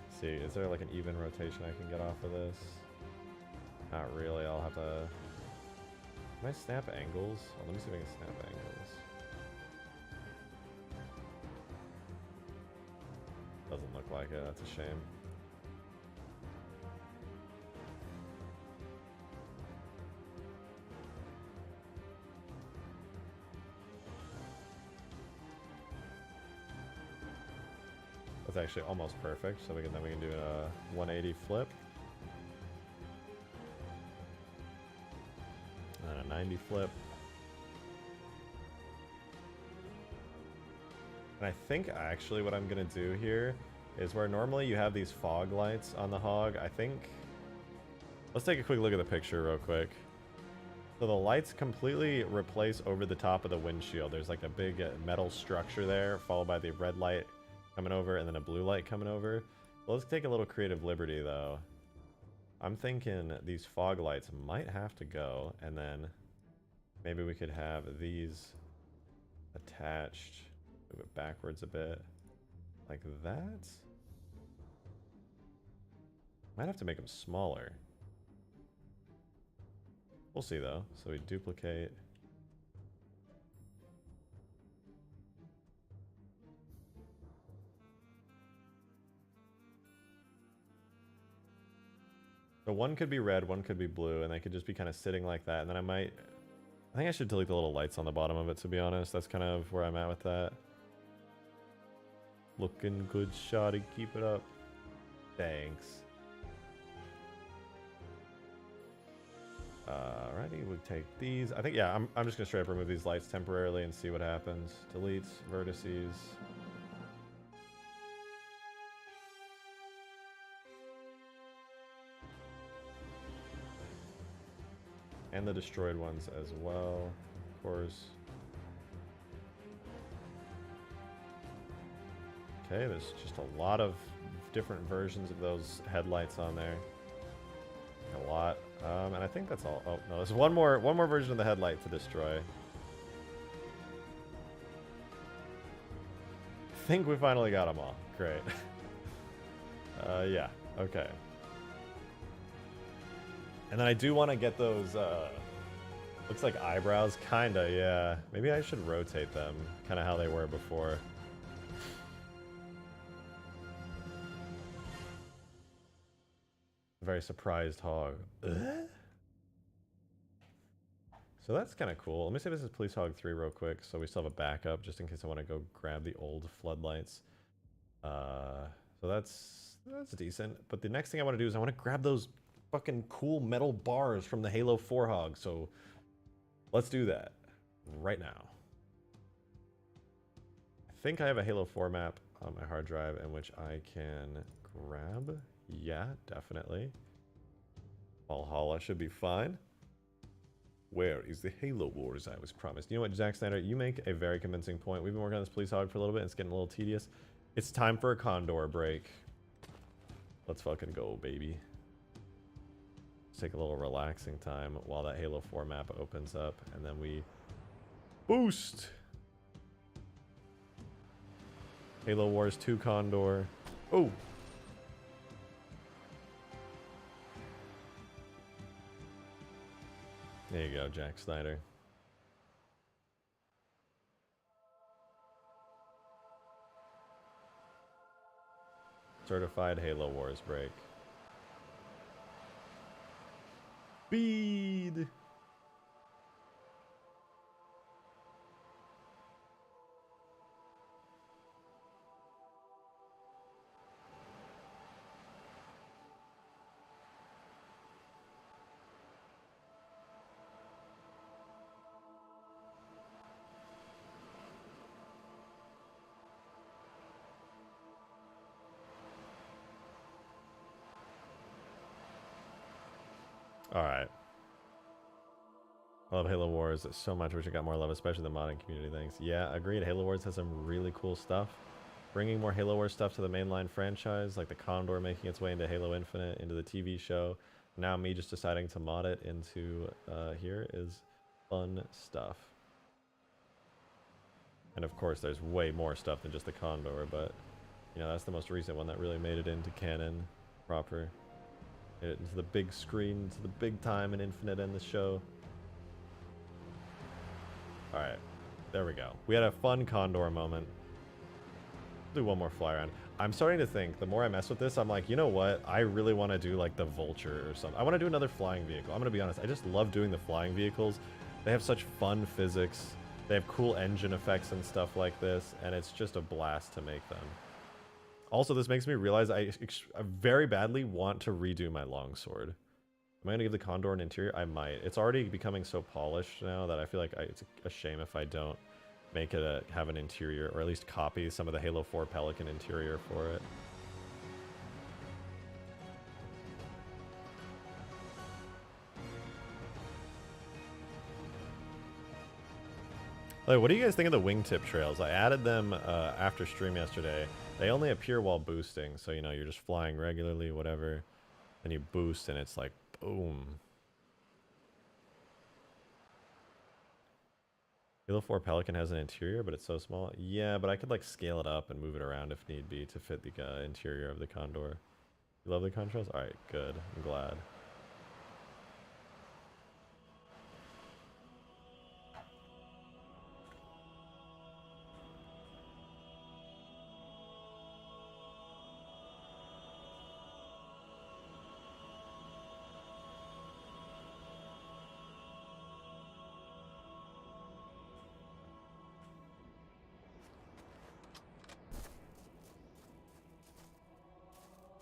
Let's see, is there like an even rotation I can get off of this? Not really, I'll have to... Can I snap angles? Oh, let me see if I can snap angles. Doesn't look like it, that's a shame. That's actually almost perfect, so then we can do a 180 flip. And a 90 flip. And I think actually what I'm gonna do here is where normally you have these fog lights on the HOG, I think... Let's take a quick look at the picture real quick. So the lights completely replace over the top of the windshield. There's like a big metal structure there, followed by the red light coming over and then a blue light coming over. So let's take a little creative liberty though. I'm thinking these fog lights might have to go, and then maybe we could have these attached. Move it backwards a bit. Like that. Might have to make them smaller. We'll see though. So we duplicate. So one could be red, one could be blue, and they could just be kind of sitting like that. And then I think I should delete the little lights on the bottom of it, to be honest. That's kind of where I'm at with that. Looking good, shotty. Keep it up. Thanks. Alrighty, we'll take these. I think, yeah, I'm just going to straight up remove these lights temporarily and see what happens. Deletes, vertices. And the destroyed ones as well, of course. Okay, there's just a lot of different versions of those headlights on there. A lot. And I think that's all. Oh, no, there's one more version of the headlight to destroy. I think we finally got them all. Great. Yeah, okay. And then I do want to get those, looks like eyebrows, kinda, yeah. Maybe I should rotate them, kind of how they were before. Very surprised HOG. So that's kind of cool. Let me see if this is Police HOG 3 real quick, so we still have a backup, just in case I want to go grab the old floodlights. So that's decent. But the next thing I want to do is I want to grab those fucking cool metal bars from the Halo 4 HOG, so let's do that right now. I think I have a Halo 4 map on my hard drive in which I can grab. Yeah, definitely. Valhalla should be fine. Where is the Halo Wars I was promised? You know what, Zack Snyder, you make a very convincing point. We've been working on this Police HOG for a little bit, and it's getting a little tedious. It's time for a Condor break. Let's fucking go, baby. Let's take a little relaxing time while that Halo 4 map opens up, and then we boost. Halo Wars 2 Condor. Oh! There you go, Jack Snyder. Certified Halo Wars break. Speed! Alright. I love Halo Wars so much. Wish it got more love, especially the modding community. Thanks. Yeah, agreed. Halo Wars has some really cool stuff. Bringing more Halo Wars stuff to the mainline franchise, like the Condor making its way into Halo Infinite, into the TV show. Now me just deciding to mod it into here is fun stuff. And of course, there's way more stuff than just the Condor, but you know, that's the most recent one that really made it into canon proper. Made it into the big screen, to the big time in Infinite and the show. Alright, there we go. We had a fun Condor moment. Do one more fly around. I'm starting to think, the more I mess with this, I'm like, you know what? I really want to do like the Vulture or something. I want to do another flying vehicle. I'm going to be honest. I just love doing the flying vehicles. They have such fun physics. They have cool engine effects and stuff like this, and it's just a blast to make them. Also, this makes me realize I very badly want to redo my longsword. Am I going to give the Condor an interior? I might. It's already becoming so polished now that I feel like it's a shame if I don't make it have an interior, or at least copy some of the Halo 4 Pelican interior for it. Like, what do you guys think of the wingtip trails? I added them after stream yesterday. They only appear while boosting, so you know, you're just flying regularly, whatever. Then you boost and it's like, boom. Halo 4 Pelican has an interior, but it's so small. Yeah, but I could like scale it up and move it around if need be to fit the interior of the Condor. You love the contrails? Alright, good. I'm glad.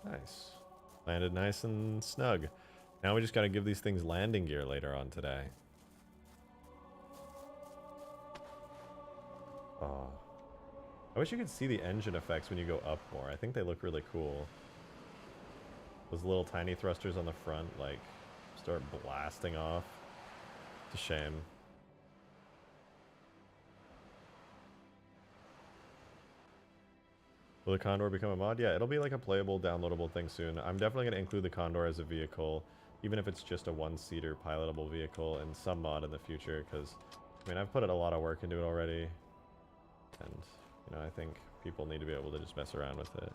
Nice. Landed nice and snug. Now we just gotta give these things landing gear later on today. Oh. I wish you could see the engine effects when you go up more. I think they look really cool. Those little tiny thrusters on the front, like, start blasting off. It's a shame. Will the Condor become a mod? Yeah, it'll be like a playable, downloadable thing soon. I'm definitely going to include the Condor as a vehicle, even if it's just a one-seater pilotable vehicle in some mod in the future, because, I mean, I've put a lot of work into it already, and, you know, I think people need to be able to just mess around with it.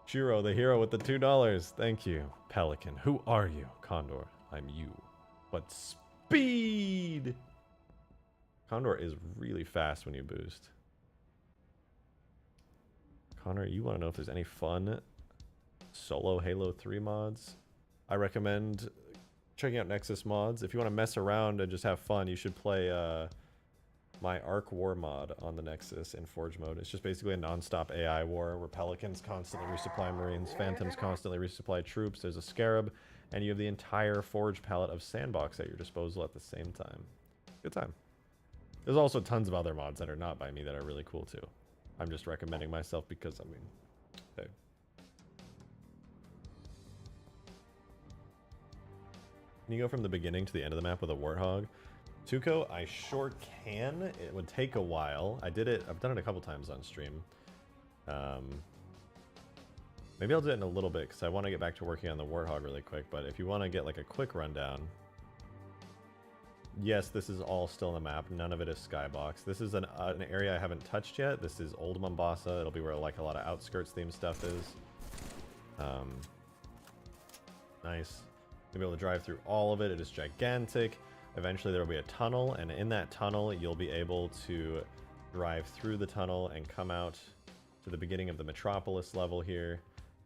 Shiro, the hero with the $2. Thank you. Pelican, who are you? Condor, I'm you. But speed! Condor is really fast when you boost. Connor, you want to know if there's any fun solo Halo 3 mods? I recommend checking out Nexus mods. If you want to mess around and just have fun, you should play my Arc War mod on the Nexus in Forge mode. It's just basically a non-stop AI war where Pelicans constantly resupply Marines, Phantoms constantly resupply troops, there's a Scarab, and you have the entire Forge palette of Sandbox at your disposal at the same time. Good time. There's also tons of other mods that are not by me that are really cool too. I'm just recommending myself because, I mean, hey. Can you go from the beginning to the end of the map with a warthog? Tuco, I sure can. It would take a while. I've done it a couple times on stream. Maybe I'll do it in a little bit because I want to get back to working on the warthog really quick, but if you want to get like a quick rundown. Yes, this is all still in the map. None of it is skybox. This is an area I haven't touched yet. This is Old Mombasa. It'll be where like a lot of outskirts themed stuff is. Nice. You'll be able to drive through all of it. It is gigantic. Eventually there will be a tunnel, and in that tunnel you'll be able to drive through the tunnel and come out to the beginning of the Metropolis level here.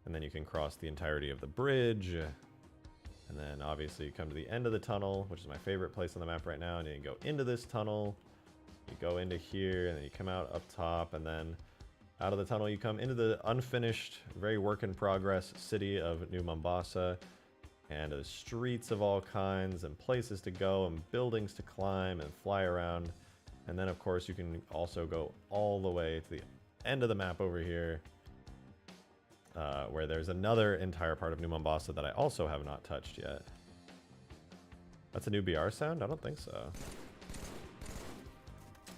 And then you can cross the entirety of the bridge. And then obviously you come to the end of the tunnel, which is my favorite place on the map right now, and you go into this tunnel, you go into here, and then you come out up top, and then out of the tunnel you come into the unfinished, very work in progress city of New Mombasa, and the streets of all kinds, and places to go, and buildings to climb and fly around. And then of course you can also go all the way to the end of the map over here, where there's another entire part of New Mombasa that I also have not touched yet. That's a new BR sound? I don't think so.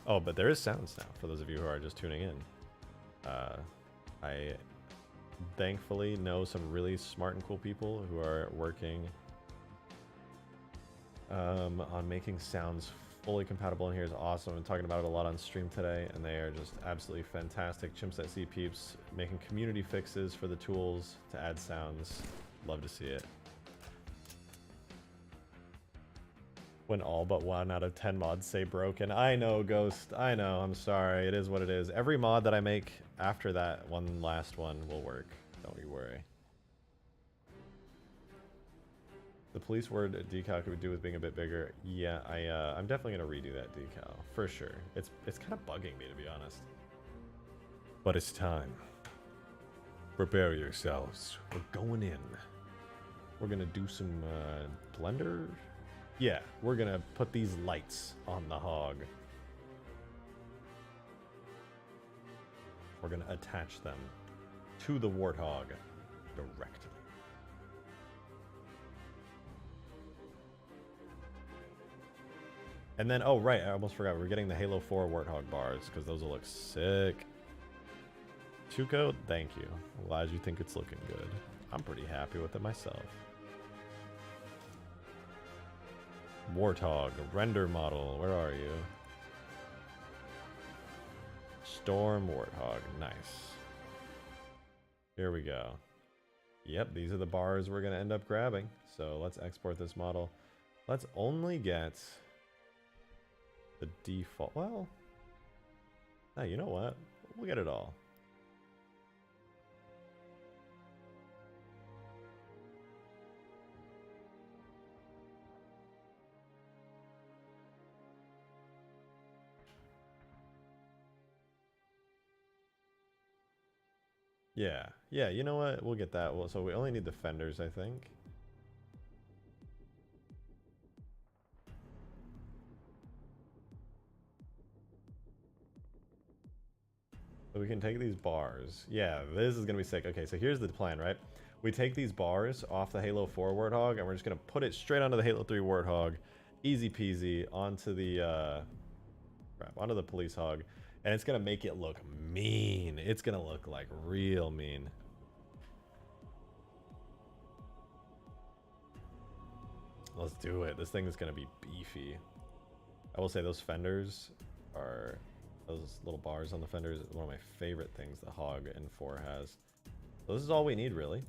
Oh, but there is sounds now, for those of you who are just tuning in. I thankfully know some really smart and cool people who are working on making sounds fully compatible in here. Is awesome. I'm talking about it a lot on stream today, and they are just absolutely fantastic. Chimps that see peeps making community fixes for the tools to add sounds. Love to see it. When all but 1 out of 10 mods say broken. I know, Ghost. I know. I'm sorry. It is what it is. Every mod that I make after that one last one will work. Don't you worry. The police word decal could do with being a bit bigger. Yeah, I'm definitely gonna redo that decal for sure. It's kind of bugging me, to be honest. But it's time. Prepare yourselves. We're going in. We're gonna do some blender. Yeah, we're gonna put these lights on the hog. We're gonna attach them to the warthog directly. And then, oh right, I almost forgot, we're getting the Halo 4 warthog bars, because those will look sick. Chuko, thank you. I'm glad you think it's looking good. I'm pretty happy with it myself. Warthog, render model, where are you? Storm Warthog, nice. Here we go. Yep, these are the bars we're gonna end up grabbing. So let's export this model. Let's only get the default, well, nah, you know what? We'll get it all. Yeah, you know what? We'll get that. Well, so we only need the fenders, I think. So we can take these bars. Yeah, this is gonna be sick. Okay, so here's the plan, right? We take these bars off the Halo 4 Warthog, and we're just gonna put it straight onto the Halo 3 Warthog. Easy peasy, onto the, onto the police hog. And it's gonna make it look mean. It's gonna look like real mean. Let's do it. This thing is gonna be beefy. I will say those fenders are, those little bars on the fenders, one of my favorite things the HOG in 4 has. So this is all we need, really.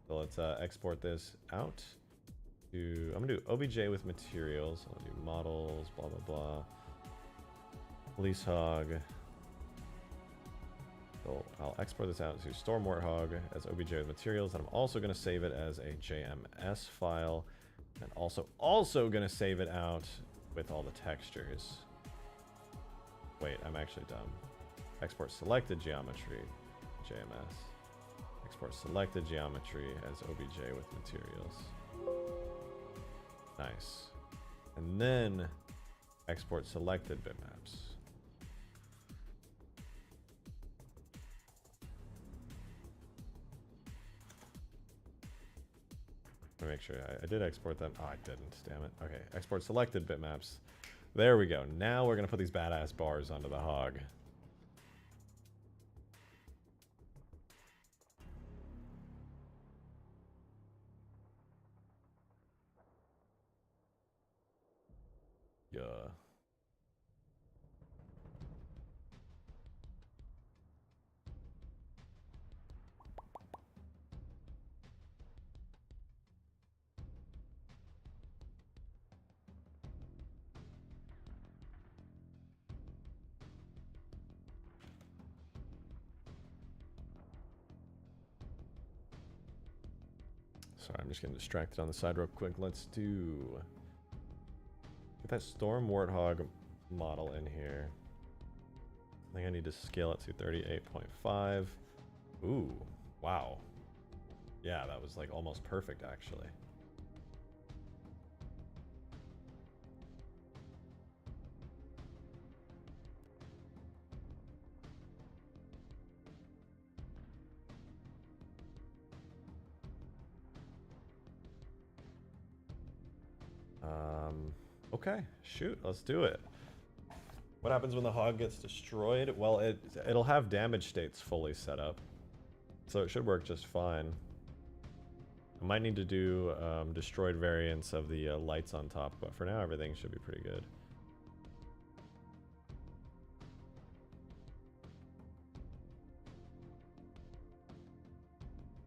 So let's export this out to, I'm gonna do OBJ with materials. I'll do models, blah blah blah. Police hog. So I'll export this out to Storm Warthog as OBJ with materials, and I'm also gonna save it as a JMS file. And also gonna save it out with all the textures. Wait, I'm actually dumb. Export selected geometry, JMS. Export selected geometry as OBJ with materials. Nice. And then export selected bitmaps. Let me make sure I did export them. Oh, I didn't, damn it. Okay, export selected bitmaps. There we go. Now we're gonna put these badass bars onto the hog. Yeah. Sorry, I'm just getting distracted on the side real quick. Let's do... Get that Storm Warthog model in here. I think I need to scale it to 38.5. Ooh, wow. Yeah, that was like almost perfect, actually. Okay, shoot, let's do it. What happens when the hog gets destroyed? Well, it'll have damage states fully set up, so it should work just fine. I might need to do destroyed variants of the lights on top, but for now everything should be pretty good.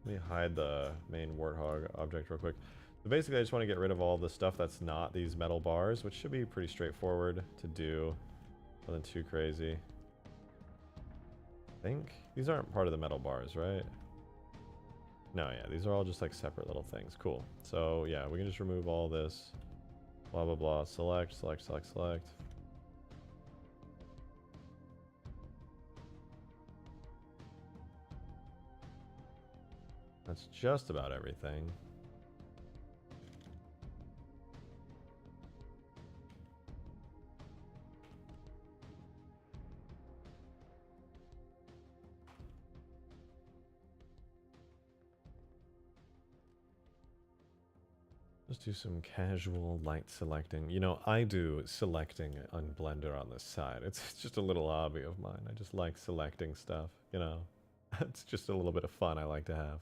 Let me hide the main warthog object real quick. So basically I just want to get rid of all the stuff that's not these metal bars, which should be pretty straightforward to do. Nothing too crazy. I think these aren't part of the metal bars, right? No, yeah, these are all just like separate little things. Cool. So yeah, we can just remove all this. Blah, blah, blah. Select, select, select, select. That's just about everything. Just do some casual light selecting. You know, I do selecting on Blender on this side. It's just a little hobby of mine. I just like selecting stuff, you know. It's just a little bit of fun I like to have.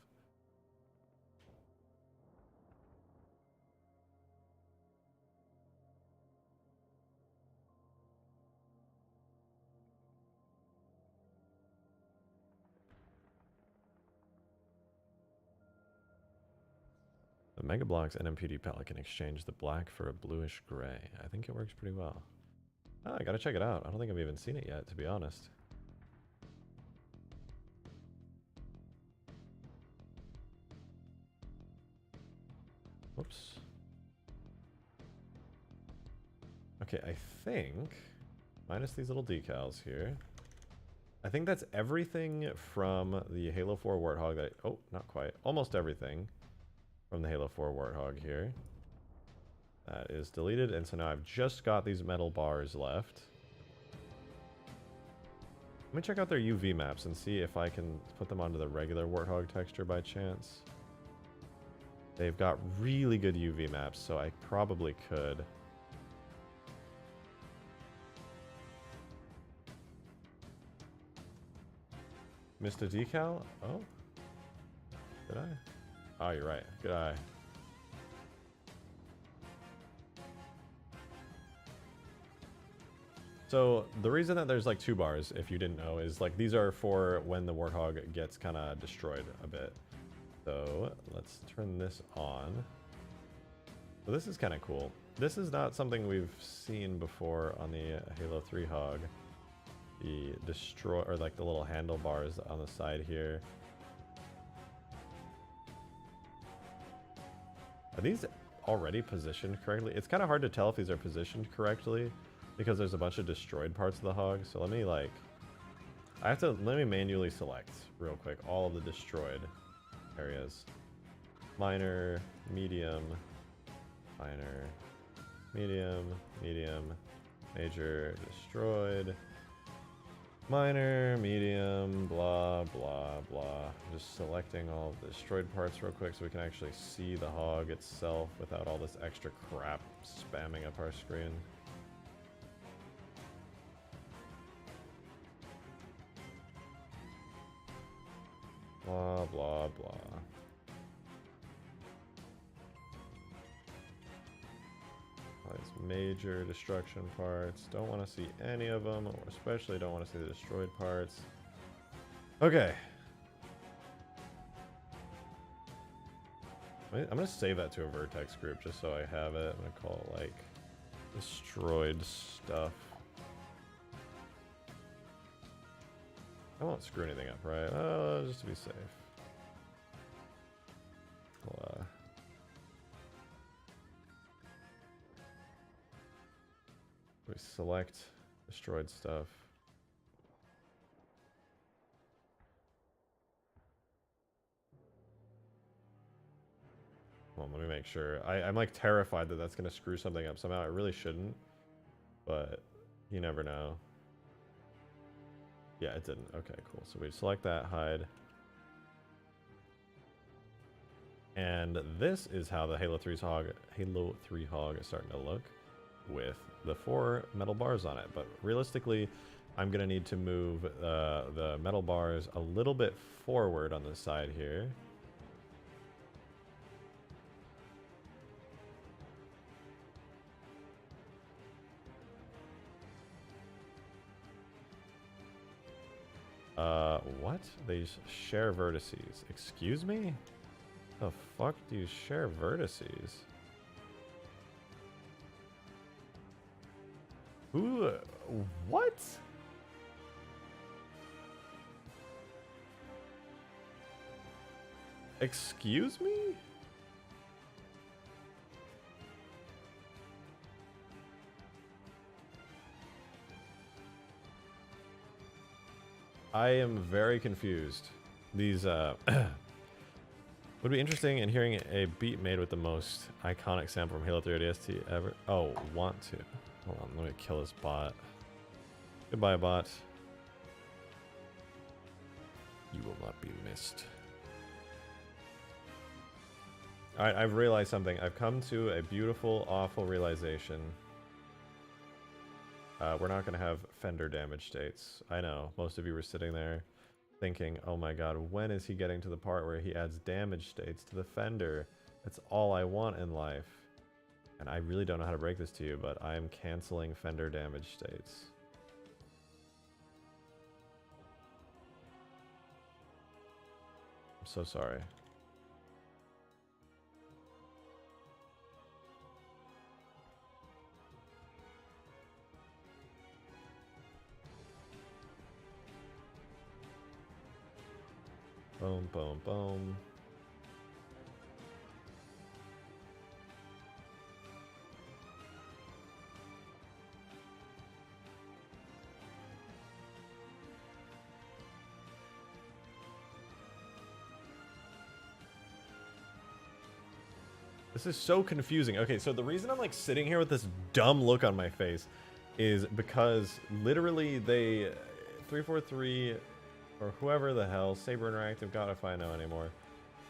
The Mega Bloks NMPD palette can exchange the black for a bluish gray. I think it works pretty well. Oh, I gotta check it out. I don't think I've even seen it yet, to be honest. Whoops. Okay, I think, minus these little decals here, I think that's everything from the Halo 4 Warthog that, oh, not quite, almost everything from the Halo 4 Warthog here. That is deleted, and so now I've just got these metal bars left. Let me check out their UV maps and see if I can put them onto the regular Warthog texture by chance. They've got really good UV maps, so I probably could. Missed a decal? Oh. Did I? Oh, you're right. Good eye. So the reason that there's like two bars, if you didn't know, is like these are for when the Warthog gets kind of destroyed a bit. So let's turn this on. So this is kind of cool. This is not something we've seen before on the Halo 3 HOG. The destroy, or like the little handlebars on the side here. Are these already positioned correctly? It's kind of hard to tell if these are positioned correctly because there's a bunch of destroyed parts of the HOG. So let me like, let me manually select real quick all of the destroyed areas. Minor, medium, minor, medium, medium, major, destroyed. Minor, medium, blah, blah, blah. Just selecting all the destroyed parts real quick so we can actually see the HOG itself without all this extra crap spamming up our screen. Blah, blah, blah. All these major destruction parts. Don't want to see any of them, or especially don't want to see the destroyed parts. Okay. I'm going to save that to a vertex group just so I have it. I'm going to call it like destroyed stuff. I won't screw anything up, right? Just to be safe. We'll, we select destroyed stuff. Well, let me make sure. I'm like terrified that that's going to screw something up somehow. It really shouldn't, but you never know. Yeah, it didn't. Okay, cool. So we select that, hide. And this is how the Halo 3's Halo 3 Hog is starting to look with the 4 metal bars on it. But realistically, I'm going to need to move the metal bars a little bit forward on the side here. What? They share vertices. Excuse me? The fuck do you share vertices? Who? What? Excuse me? I am very confused. These, would be interesting in hearing a beat made with the most iconic sample from Halo 3 ODST ever. Oh, want to. Hold on, let me kill this bot. Goodbye, bot. You will not be missed. Alright, I've realized something. I've come to a beautiful, awful realization. We're not going to have fender damage states. I know, most of you were sitting there thinking, oh my god, when is he getting to the part where he adds damage states to the fender? That's all I want in life. And I really don't know how to break this to you, but I am canceling fender damage states. I'm so sorry. Boom, boom, boom. This is so confusing. Okay, so the reason I'm like sitting here with this dumb look on my face is because literally they 343 or whoever the hell, Saber Interactive, God if I know anymore,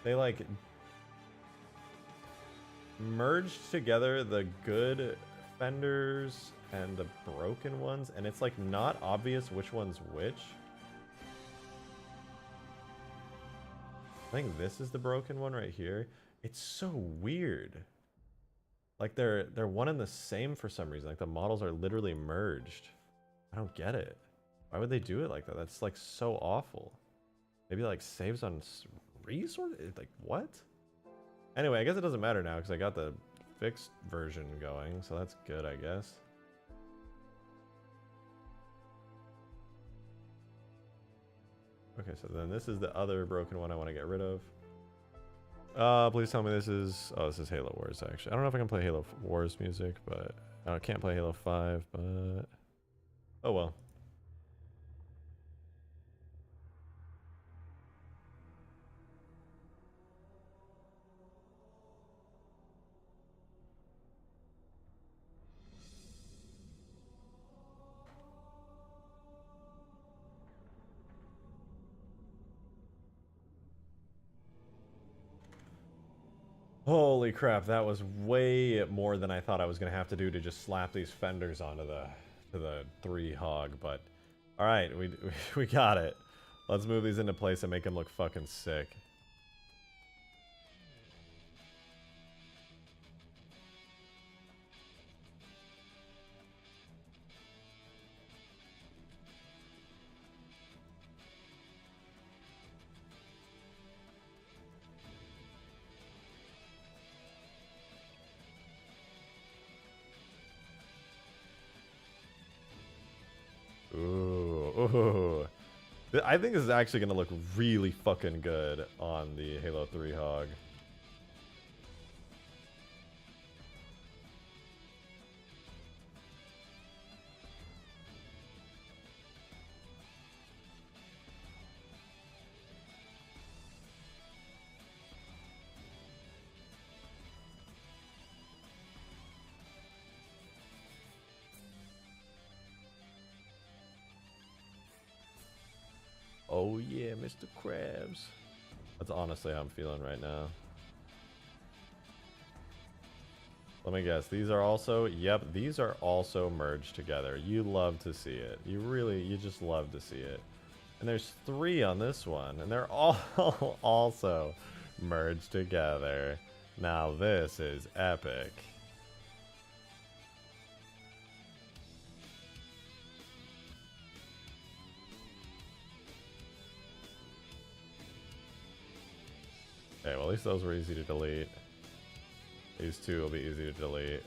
they like merged together the good fenders and the broken ones, and it's like not obvious which one's which. I think this is the broken one right here. It's so weird. Like they're one and the same for some reason. Like the models are literally merged. I don't get it. Why would they do it like that? That's like so awful. Maybe like saves on resources? Like what? Anyway, I guess it doesn't matter now because I got the fixed version going, so that's good, I guess. Okay, so then this is the other broken one I want to get rid of. Please tell me this is... Oh, this is Halo Wars, actually. I don't know if I can play Halo Wars music, but... I can't play Halo 5, but... Oh, well. Holy crap, that was way more than I thought I was going to have to do to just slap these fenders onto the 3 hog, but alright, we got it. Let's move these into place and make them look fucking sick. Ooh. I think this is actually going to look really fucking good on the Halo 3 hog. Oh yeah, Mr. Krabs. That's honestly how I'm feeling right now. Let me guess. These are also, yep, these are also merged together. You love to see it. You just love to see it. And there's 3 on this one, and they're all also merged together. Now this is epic. Okay, well at least those were easy to delete. These 2 will be easy to delete.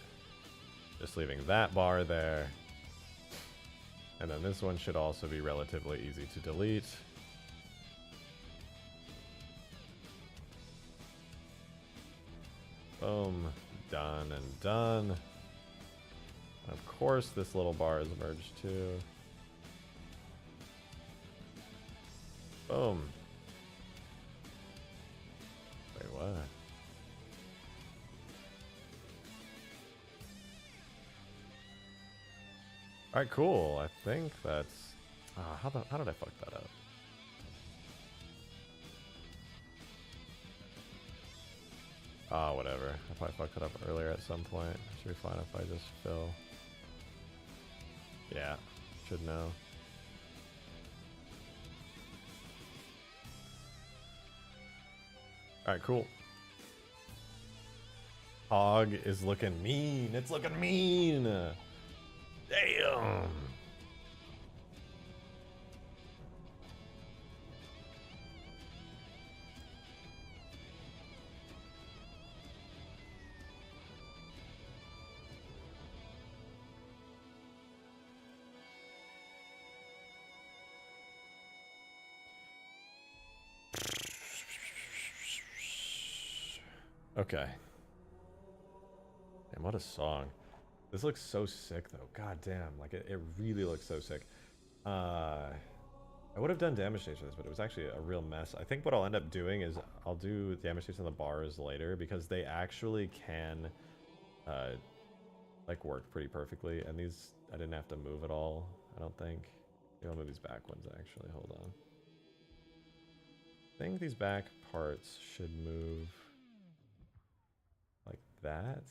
Just leaving that bar there. And then this one should also be relatively easy to delete. Boom. Done and done. And of course, this little bar is merged too. Boom. Wait, what? Alright, cool. I think that's... how did I fuck that up? Whatever. I probably fucked it up earlier at some point. Should be fine if I just fill. Yeah, should know. Alright, cool. HOG is looking mean. It's looking mean. Damn. Okay. And what a song. This looks so sick though. God damn. Like it really looks so sick. I would have done damage stations for this, but it was actually a real mess. I think what I'll end up doing is I'll do damage stations on the bars later because they actually can like work pretty perfectly. And these I didn't have to move at all, I don't think. Maybe I'll move these back ones actually. Hold on. I think these back parts should move like that.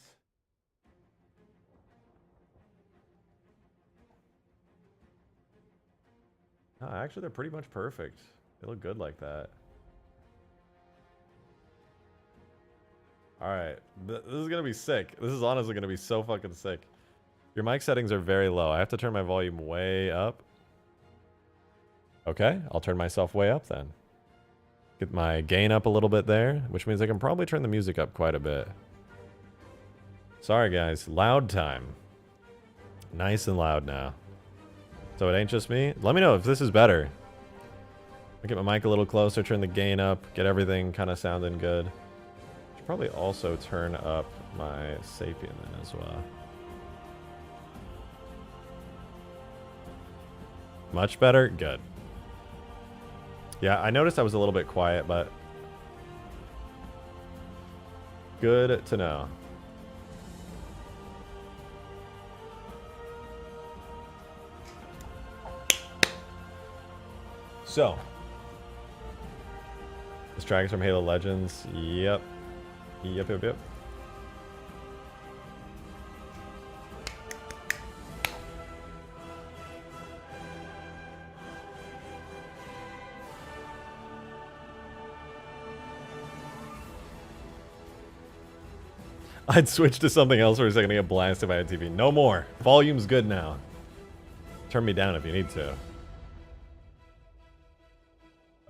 No, actually, they're pretty much perfect. They look good like that. Alright, this is gonna be sick. This is honestly gonna be so fucking sick. Your mic settings are very low. I have to turn my volume way up. Okay, I'll turn myself way up then. Get my gain up a little bit there, which means I can probably turn the music up quite a bit. Sorry guys, loud time. Nice and loud now. So it ain't just me? Let me know if this is better. I'll get my mic a little closer, turn the gain up, get everything kind of sounding good. Should probably also turn up my Sapien then as well. Much better? Good. Yeah, I noticed I was a little bit quiet, but good to know. So, this track is from Halo Legends. Yep. Yep. I'd switch to something else for a second to get blasted by a TV. No more. Volume's good now. Turn me down if you need to.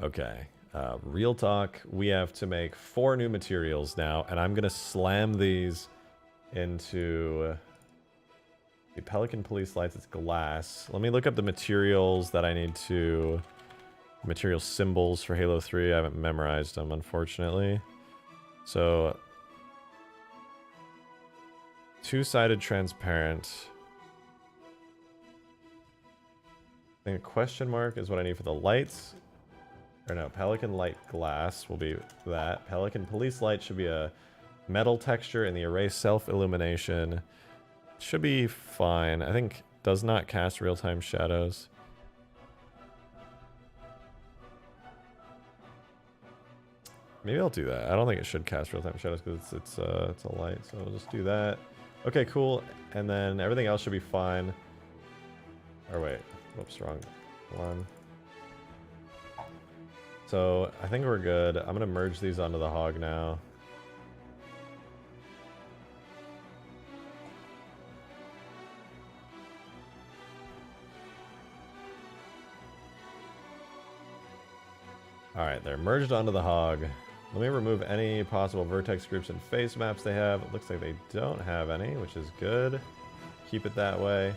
Okay. Real talk. We have to make 4 new materials now, and I'm going to slam these into the Pelican Police Lights. It's glass. Let me look up the materials that I need to... Material symbols for Halo 3. I haven't memorized them, unfortunately. So... Two-sided transparent. I think a question mark is what I need for the lights. Or no, Pelican Light Glass will be that. Pelican Police Light should be a metal texture, and the array self-illumination should be fine. I think does not cast real-time shadows. Maybe I'll do that. I don't think it should cast real-time shadows because it's a light, so I'll just do that. Okay, cool. And then everything else should be fine. Or wait, whoops, wrong one. So I think we're good. I'm gonna merge these onto the HOG now. All right, they're merged onto the HOG. Let me remove any possible vertex groups and face maps they have. It looks like they don't have any, which is good. Keep it that way.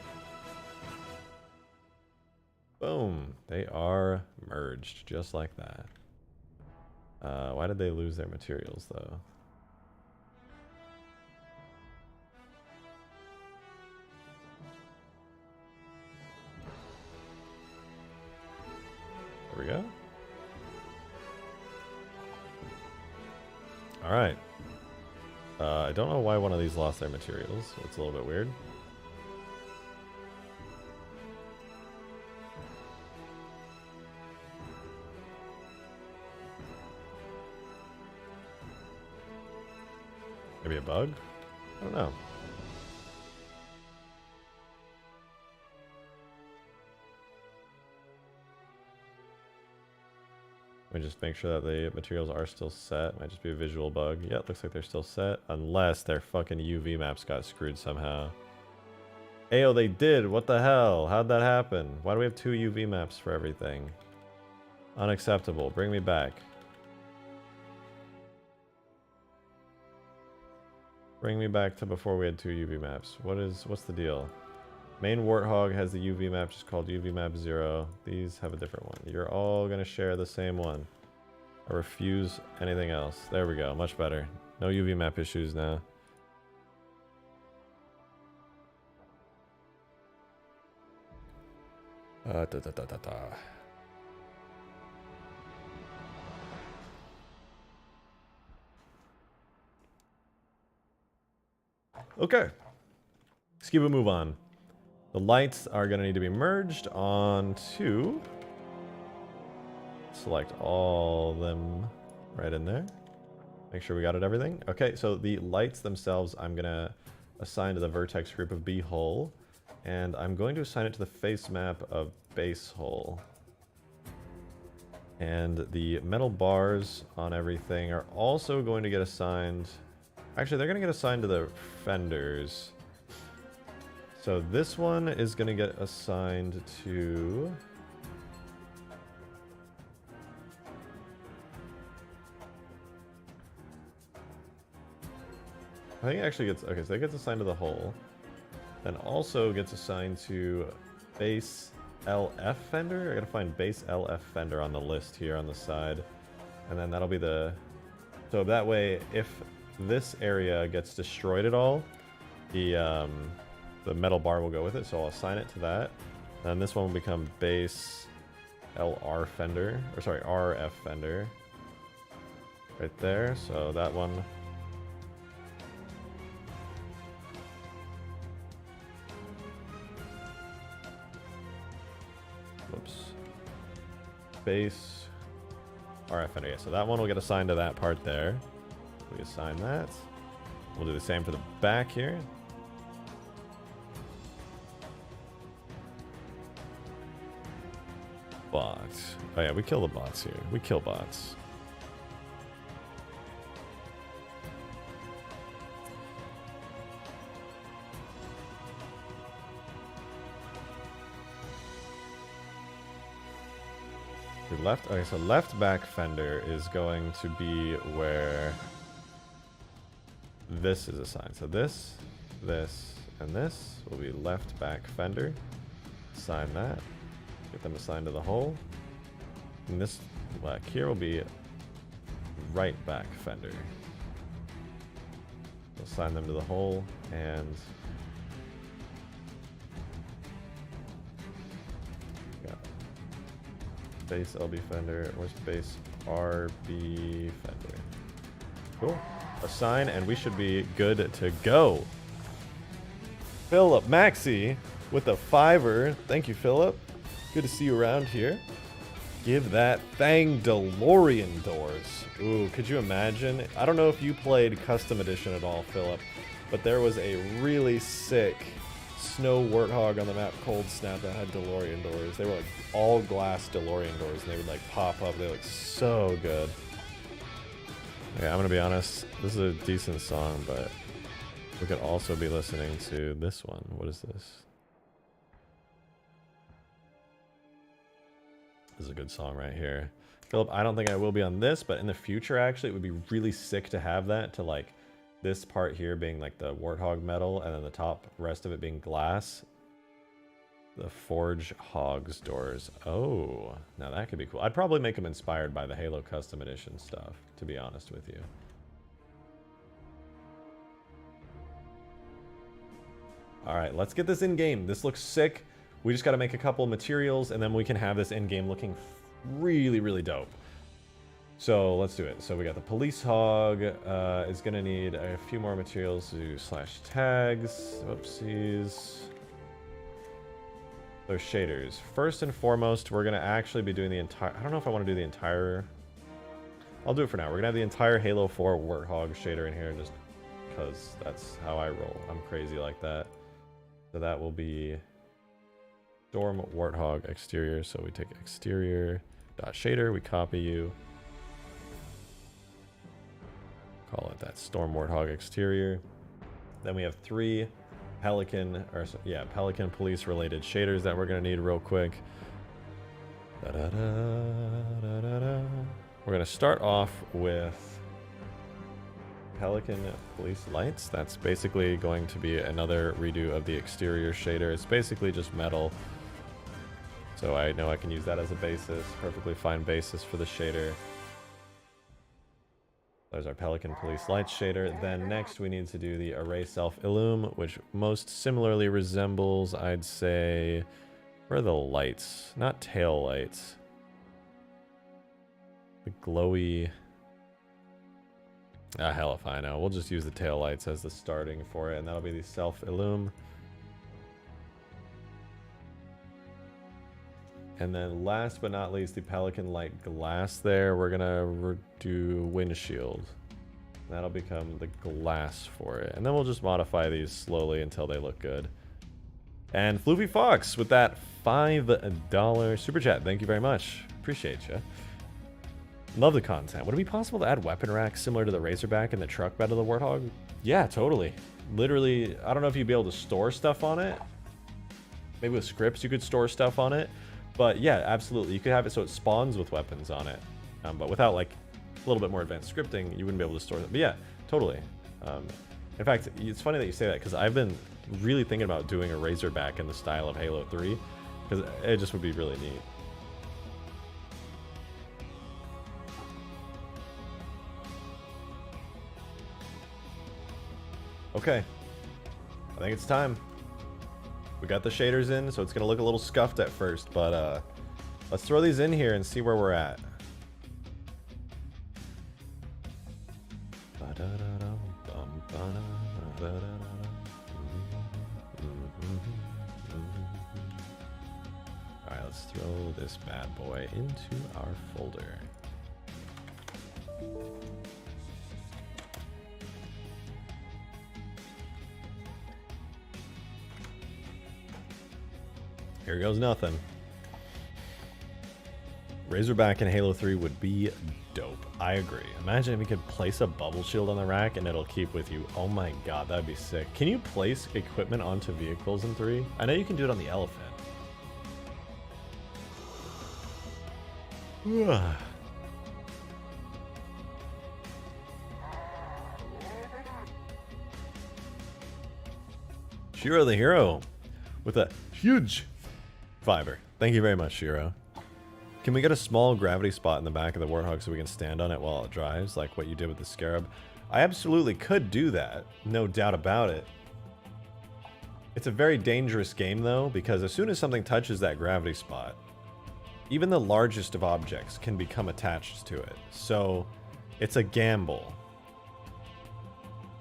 Boom. They are merged, just like that. Why did they lose their materials, though? There we go. Alright. I don't know why one of these lost their materials. It's a little bit weird. Maybe a bug? I don't know. Let me just make sure that the materials are still set. Might just be a visual bug. Yeah, it looks like they're still set. Unless their fucking UV maps got screwed somehow. Ayo, they did! What the hell? How'd that happen? Why do we have 2 UV maps for everything? Unacceptable. Bring me back. Bring me back to before we had 2 UV maps. What's the deal? Main Warthog has the UV map just called UV map 0. These have a different one. You're all gonna share the same one. I refuse anything else. There we go, much better. No UV map issues now. Okay. Let's keep a move on. The lights are going to need to be merged onto... Select all of them right in there. Make sure we got it everything. Okay, so the lights themselves I'm going to assign to the vertex group of B hole. And I'm going to assign it to the face map of base hole. And the metal bars on everything are also going to get assigned... Actually, they're going to get assigned to the fenders. So this one is going to get assigned to... I think it actually gets... Okay, so it gets assigned to the hole. Then also gets assigned to base LF fender. I gotta find base LF fender on the list here on the side. And then that'll be the... So that way, if this area gets destroyed at all, the metal bar will go with it, so I'll assign it to that. And this one will become base LR fender, or sorry, RF fender. Right there, so that one. Whoops. Base RF fender, yeah, so that one will get assigned to that part there. We assign that. We'll do the same for the back here. Bots. Oh yeah, we kill the bots here. We kill bots. The left, okay, so left back fender is going to be where this is assigned. So this, and this will be left back fender. Assign that. Get them assigned to the hole. And this black here will be right back fender. We'll assign them to the hole and base LB fender. Where's base RB fender? Cool. Assign, and we should be good to go. Philip Maxi with a $5. Thank you, Philip. Good to see you around here. Give that thing DeLorean doors. Ooh, could you imagine? I don't know if you played Custom Edition at all, Philip, but there was a really sick snow warthog on the map, Cold Snap, that had DeLorean doors. They were like all glass DeLorean doors, and they would like pop up. They look so good. Okay, I'm gonna be honest, this is a decent song, but we could also be listening to this one. What is this? This is a good song right here. Philip, I don't think I will be on this, but in the future, actually, it would be really sick to have that, to like this part here being like the warthog metal, and then the top rest of it being glass. The Forge Hogs doors. Oh, now that could be cool. I'd probably make them inspired by the Halo Custom Edition stuff, to be honest with you. All right, let's get this in game. This looks sick. We just got to make a couple materials, and then we can have this in game looking really, really dope. So let's do it. So we got the police hog. It's gonna need a few more materials to do slash tags. Whoopsies. Those shaders. First and foremost, we're gonna actually be doing the entire. I don't know if I want to do the entire. I'll do it for now. We're gonna have the entire Halo 4 Warthog shader in here, just because that's how I roll. I'm crazy like that. So that will be Storm Warthog exterior. So we take exterior dot shader. We copy you. Call it that Storm Warthog exterior. Then we have 3 Pelican, or yeah, Pelican police related shaders that we're gonna need real quick. We're gonna start off with Pelican police lights. That's basically going to be another redo of the exterior shader. It's basically just metal. So I know I can use that as a basis. Perfectly fine basis for the shader. There's our Pelican Police Lights shader. Then next we need to do the Array Self Illum, which most similarly resembles, I'd say, where are the lights? Not tail lights. The glowy... Ah, hell if I know. We'll just use the tail lights as the starting for it, and that'll be the Self Illum. And then last but not least, the Pelican Light glass there. We're gonna do windshield. That'll become the glass for it. And then we'll just modify these slowly until they look good. And Floofy Fox with that $5 super chat. Thank you very much. Appreciate you. Love the content. Would it be possible to add weapon racks similar to the Razorback in the truck bed of the Warthog? Yeah, totally. Literally, I don't know if you'd be able to store stuff on it. Maybe with scripts you could store stuff on it. But yeah, absolutely. You could have it so it spawns with weapons on it. But without like a little bit more advanced scripting, you wouldn't be able to store them. But yeah, totally. In fact, it's funny that you say that, because I've been really thinking about doing a Razorback in the style of Halo 3, because it just would be really neat. Okay, I think it's time. We got the shaders in, so it's gonna look a little scuffed at first, but let's throw these in here and see where we're at. Alright, let's throw this bad boy into our folder. Here goes nothing. Razorback in Halo 3 would be dope. I agree. Imagine if we could place a bubble shield on the rack and it'll keep with you. Oh my god, that'd be sick. Can you place equipment onto vehicles in 3? I know you can do it on the Elephant. Shiro the hero with a huge fiber. Thank you very much, Shiro. Can we get a small gravity spot in the back of the Warthog so we can stand on it while it drives, like what you did with the Scarab? I absolutely could do that, no doubt about it. It's a very dangerous game though, because as soon as something touches that gravity spot, even the largest of objects can become attached to it. So it's a gamble.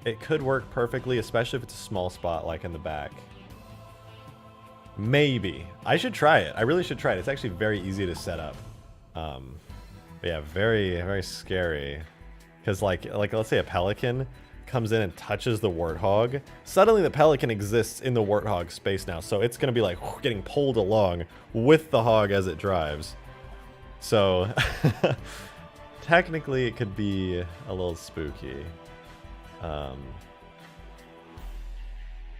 It could work perfectly, especially if it's a small spot like in the back. Maybe. I should try it. I really should try it. It's actually very easy to set up. But yeah, very, very scary. Because like let's say a Pelican, comes in and touches the warthog, suddenly the pelican exists in the warthog space now. So it's going to be like getting pulled along with the hog as it drives. So technically it could be a little spooky.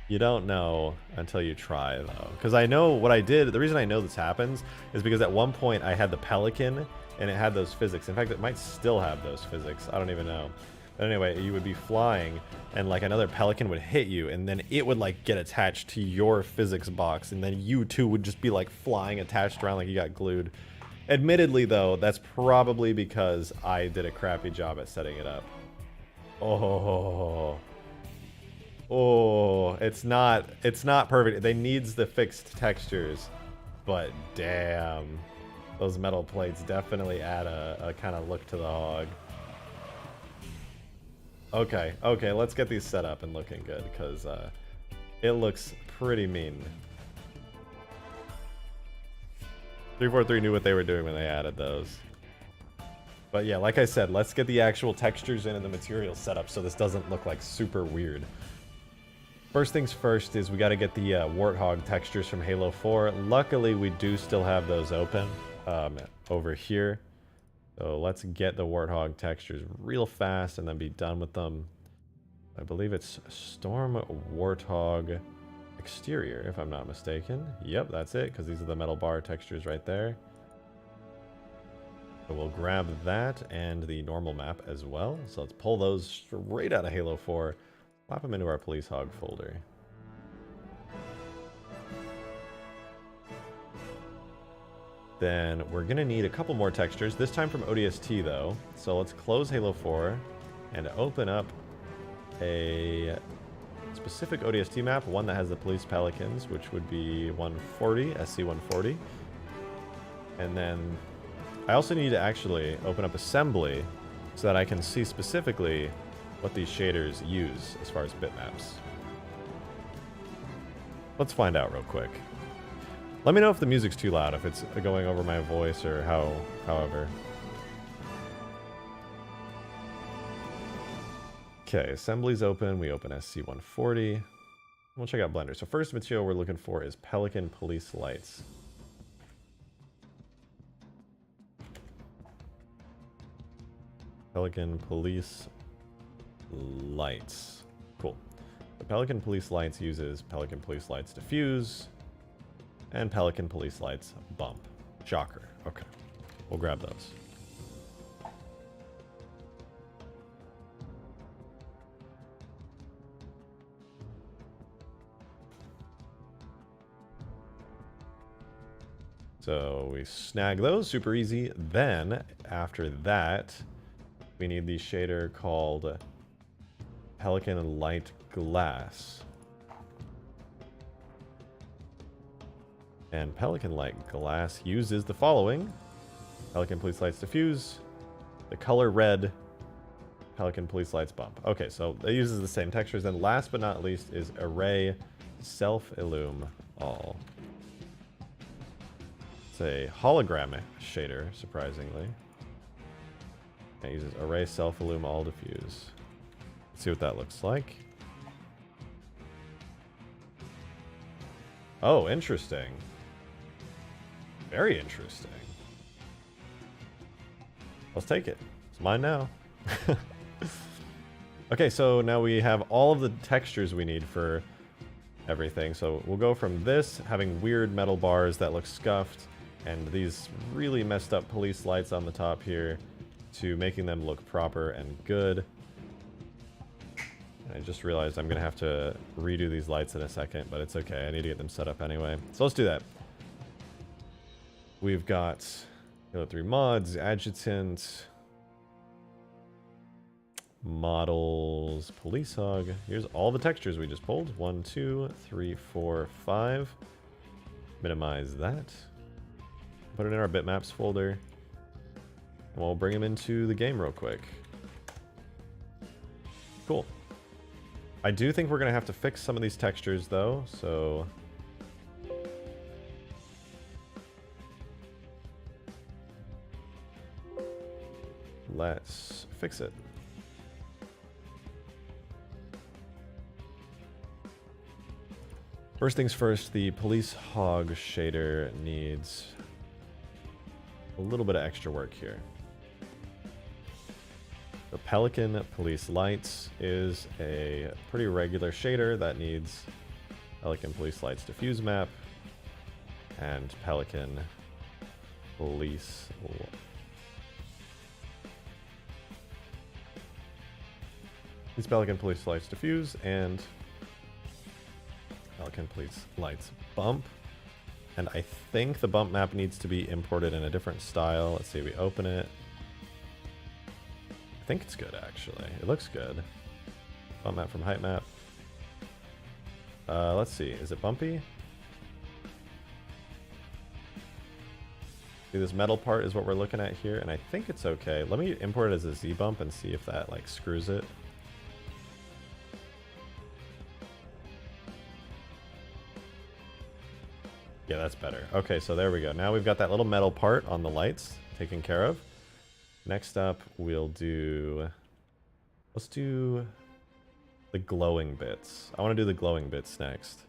You don't know until you try, though. Because I know what I did, the reason I know this happens is because at one point I had the pelican and it had those physics. In fact, it might still have those physics. I don't even know. But anyway, you would be flying and like another pelican would hit you and then it would like get attached to your physics box and then you too would just be like flying attached around like you got glued. Admittedly, though, that's probably because I did a crappy job at setting it up. Oh, it's not perfect. They needs the fixed textures, but damn, those metal plates definitely add a kind of look to the hog. Okay, let's get these set up and looking good, because it looks pretty mean. 343 knew what they were doing when they added those. But yeah, like I said, let's get the actual textures in and the materials set up so this doesn't look like super weird. First things first is we got to get the warthog textures from Halo 4. Luckily, we do still have those open over here. So let's get the warthog textures real fast and then be done with them. I believe it's Storm Warthog Exterior, if I'm not mistaken. Yep, that's it, because these are the metal bar textures right there. So we'll grab that and the normal map as well. So let's pull those straight out of Halo 4. Pop them into our police hog folder. Then we're going to need a couple more textures, this time from ODST though. So let's close Halo 4 and open up a specific ODST map, one that has the police pelicans, which would be 140, SC140. And then I also need to actually open up assembly so that I can see specifically what these shaders use as far as bitmaps. Let's find out real quick. Let me know if the music's too loud, if it's going over my voice or however. Okay, assembly's open. We open SC140. We'll check out Blender. So first material we're looking for is Pelican Police Lights. Pelican Police Lights. Cool. The Pelican Police Lights uses Pelican Police Lights Diffuse and Pelican Police Lights Bump. Shocker. Okay. We'll grab those. So we snag those, super easy. Then, after that, we need the shader called Pelican Light Glass. And Pelican Light Glass uses the following. Pelican Police Lights Diffuse, the color red, Pelican Police Lights Bump. Okay, so it uses the same textures. And last but not least is Array Self-Illume All. It's a hologramic shader, surprisingly. It uses Array Self-Illume All Diffuse. Let's see what that looks like. Oh, interesting. Very interesting. Let's take it. It's mine now. Okay, so now we have all of the textures we need for everything. So we'll go from this, having weird metal bars that look scuffed, and these really messed up police lights on the top here, to making them look proper and good. I just realized I'm going to have to redo these lights in a second, but it's okay. I need to get them set up anyway. So let's do that. We've got Halo 3 mods, adjutant, models, police hog. Here's all the textures we just pulled. 1, 2, 3, 4, 5. Minimize that. Put it in our bitmaps folder. And we'll bring them into the game real quick. Cool. I do think we're going to have to fix some of these textures though, so let's fix it. First things first, the police HOG shader needs a little bit of extra work here. The Pelican Police Lights is a pretty regular shader that needs Pelican Police Lights diffuse map and Pelican Police these Pelican Police Lights diffuse and Pelican Police Lights bump. And I think the bump map needs to be imported in a different style. Let's see, we open it. I think it's good, actually. It looks good. Bump map from height map. Let's see, is it bumpy? See, this metal part is what we're looking at here, and I think it's okay. Let me import it as a Z bump and see if that like screws it. Yeah, that's better. Okay, so there we go. Now we've got that little metal part on the lights taken care of. Next up, we'll do... Let's do the glowing bits. I want to do the glowing bits next.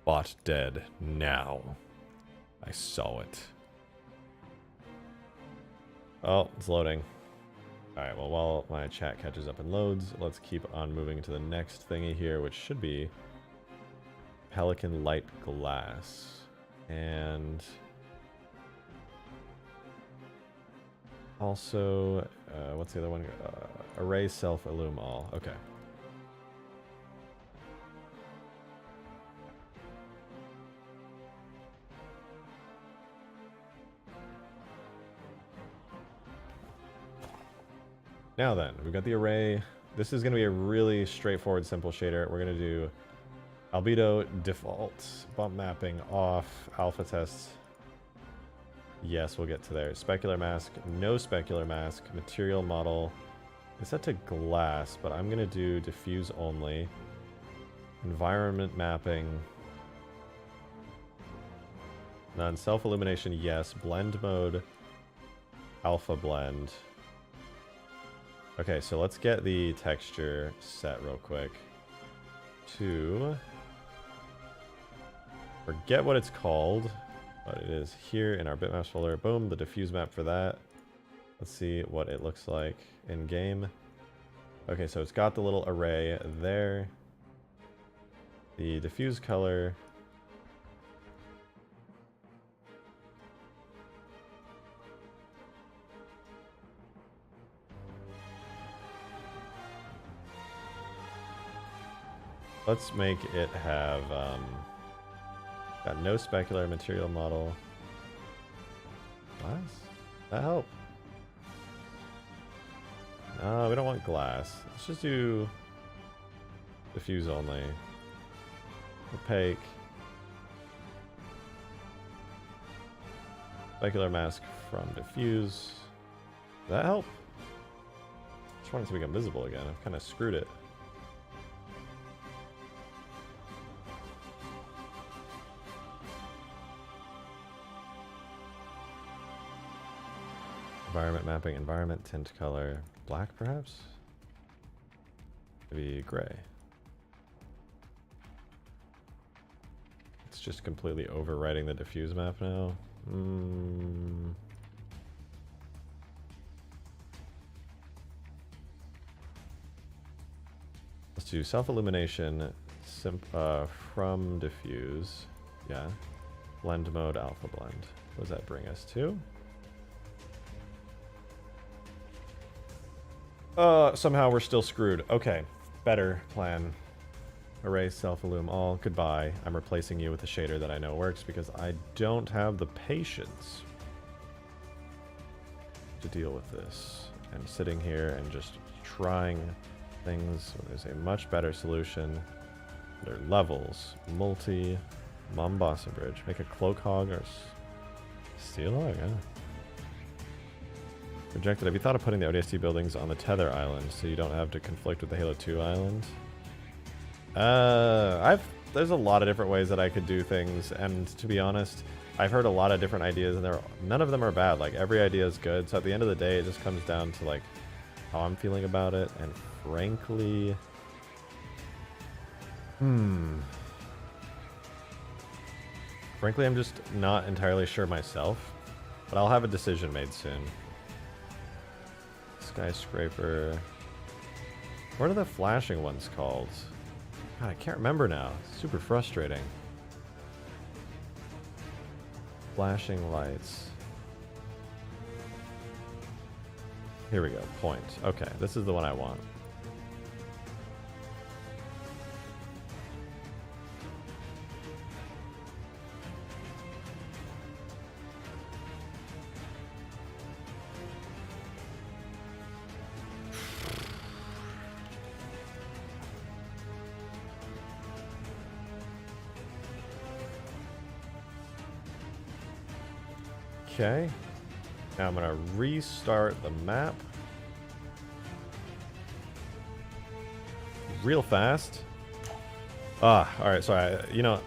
Bot dead now. I saw it. Oh, it's loading. Alright, well, while my chat catches up and loads, let's keep on moving to the next thingy here, which should be Pelican Light Glass. And also, what's the other one? Array Self Illum All. Okay. Now then, we've got the array. This is going to be a really straightforward, simple shader. We're going to do albedo default, bump mapping off, alpha test. Yes, we'll get to there. Specular mask, no specular mask, material model. It's set to glass, but I'm going to do diffuse only. Environment mapping. None. Self-illumination, yes. Blend mode, alpha blend. Okay, so let's get the texture set real quick. To... forget what it's called, but it is here in our bitmaps folder. Boom, the diffuse map for that. Let's see what it looks like in game. Okay, so it's got the little array there. The diffuse color. Let's make it have, got no specular material model. Glass? That help? No, we don't want glass. Let's just do diffuse only. Opaque. Specular mask from diffuse. Does that help? I just want it to become visible again. I've kind of screwed it. Environment mapping, environment tint color, black perhaps? Maybe gray. It's just completely overwriting the diffuse map now. Let's do self-illumination from diffuse. Yeah. Blend mode, alpha blend. What does that bring us to? Somehow we're still screwed. Okay, better plan. Array self-illum all. Goodbye. I'm replacing you with a shader that I know works because I don't have the patience to deal with this. And sitting here and just trying things when there's a much better solution. There are levels. Multi. Mombasa Bridge. Make a cloak hog or steel hog, yeah. Rejected. Have you thought of putting the ODST buildings on the Tether Island so you don't have to conflict with the Halo 2 island? There's a lot of different ways that I could do things, and to be honest, I've heard a lot of different ideas, and none of them are bad. Like, every idea is good, so at the end of the day, it just comes down to, like, how I'm feeling about it, and frankly... Frankly, I'm just not entirely sure myself, but I'll have a decision made soon. Skyscraper. What are the flashing ones called? God, I can't remember now. It's super frustrating. Flashing lights. Here we go. Point. Okay, this is the one I want. Okay. Now I'm going to restart the map. Real fast. Alright, sorry. You know,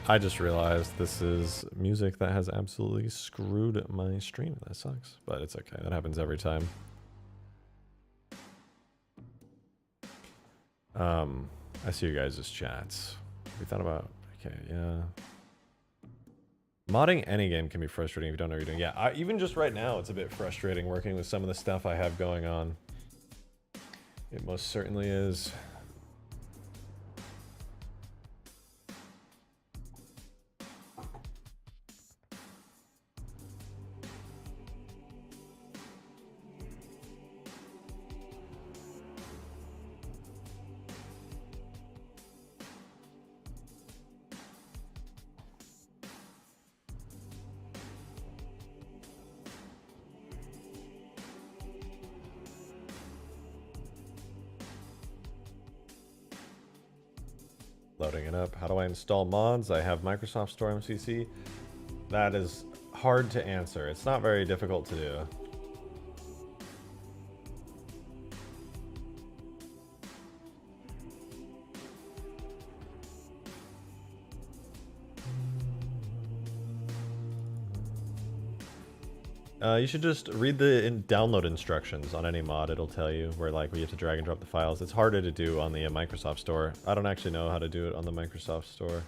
I just realized this is music that has absolutely screwed my stream. That sucks, but it's okay. That happens every time. I see you guys' chats. We thought about... Okay, yeah. Modding any game can be frustrating if you don't know what you're doing. Yeah, even just right now, it's a bit frustrating working with some of the stuff I have going on. It most certainly is. Loading it up. How do I install mods? I have Microsoft Store MCC. That is hard to answer. It's not very difficult to do. You should just read the download instructions on any mod. It'll tell you where like we have to drag and drop the files. It's harder to do on the Microsoft Store. I don't actually know how to do it on the Microsoft Store.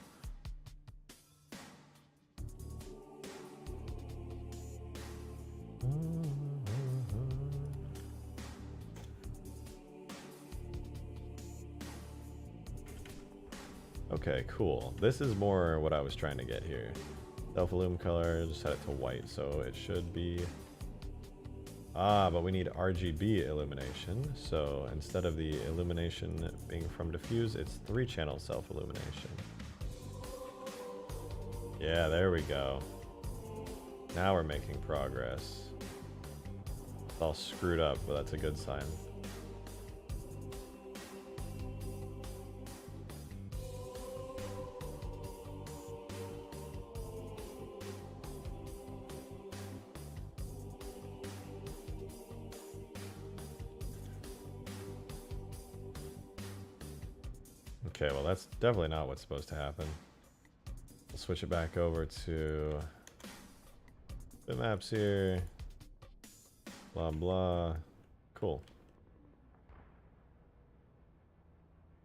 Okay, cool. This is more what I was trying to get here. Self-illum color, just set it to white, so it should be... but we need RGB illumination, so instead of the illumination being from diffuse, it's 3-channel self-illumination. Yeah, there we go. Now we're making progress. It's all screwed up, but that's a good sign. Okay, well that's definitely not what's supposed to happen. We'll switch it back over to bitmaps here. Blah blah. Cool.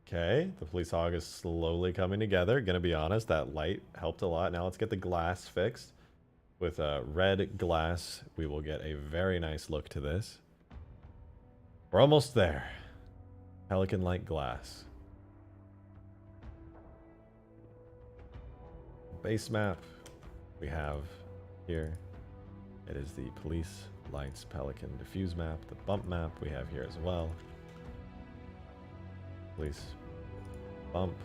Okay, the police hog is slowly coming together. Gonna be honest, that light helped a lot. Now let's get the glass fixed. With red glass, we will get a very nice look to this. We're almost there. Pelican light glass. Base map we have here. It is the police lights pelican diffuse map. The bump map we have here as well. Police bump.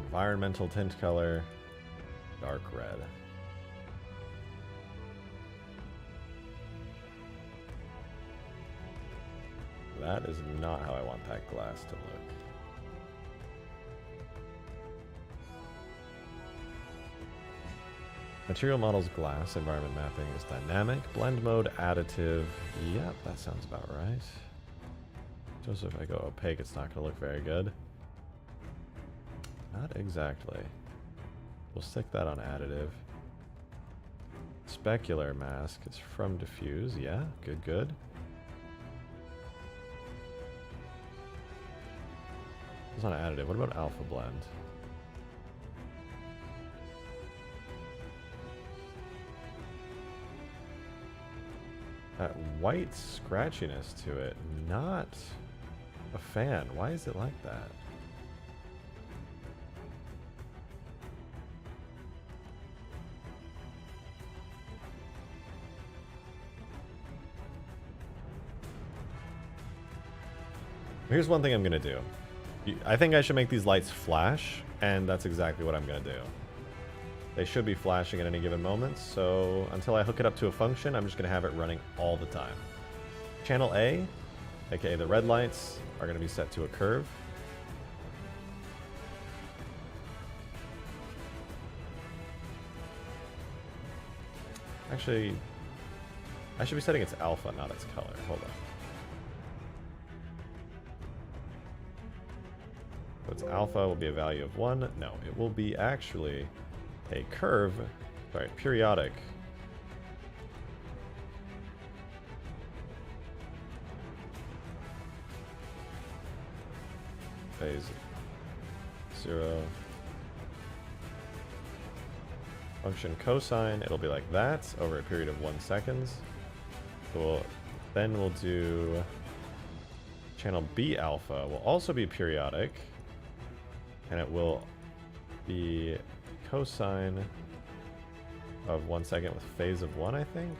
Environmental tint color. Dark red. That is not how I want that glass to look. Material models glass environment mapping is dynamic. Blend mode additive. Yep, that sounds about right. Just if I go opaque, it's not going to look very good. Not exactly. We'll stick that on additive. Specular mask is from diffuse. Yeah, good, good. It's on additive. What about alpha blend? That white scratchiness to it, not a fan. Why is it like that? Here's one thing I'm gonna do. I think I should make these lights flash, and that's exactly what I'm gonna do. They should be flashing at any given moment, so until I hook it up to a function, I'm just gonna have it running all the time. Channel A, aka the red lights, are gonna be set to a curve. Actually, I should be setting its alpha, not its color. Hold on. So its alpha will be a value of 1. No, it will be actually a curve, sorry, periodic. Phase 0. Function cosine, it'll be like that over a period of 1 second. So then we'll do channel B alpha will also be periodic, and it will be cosine of 1 second with phase of 1, I think.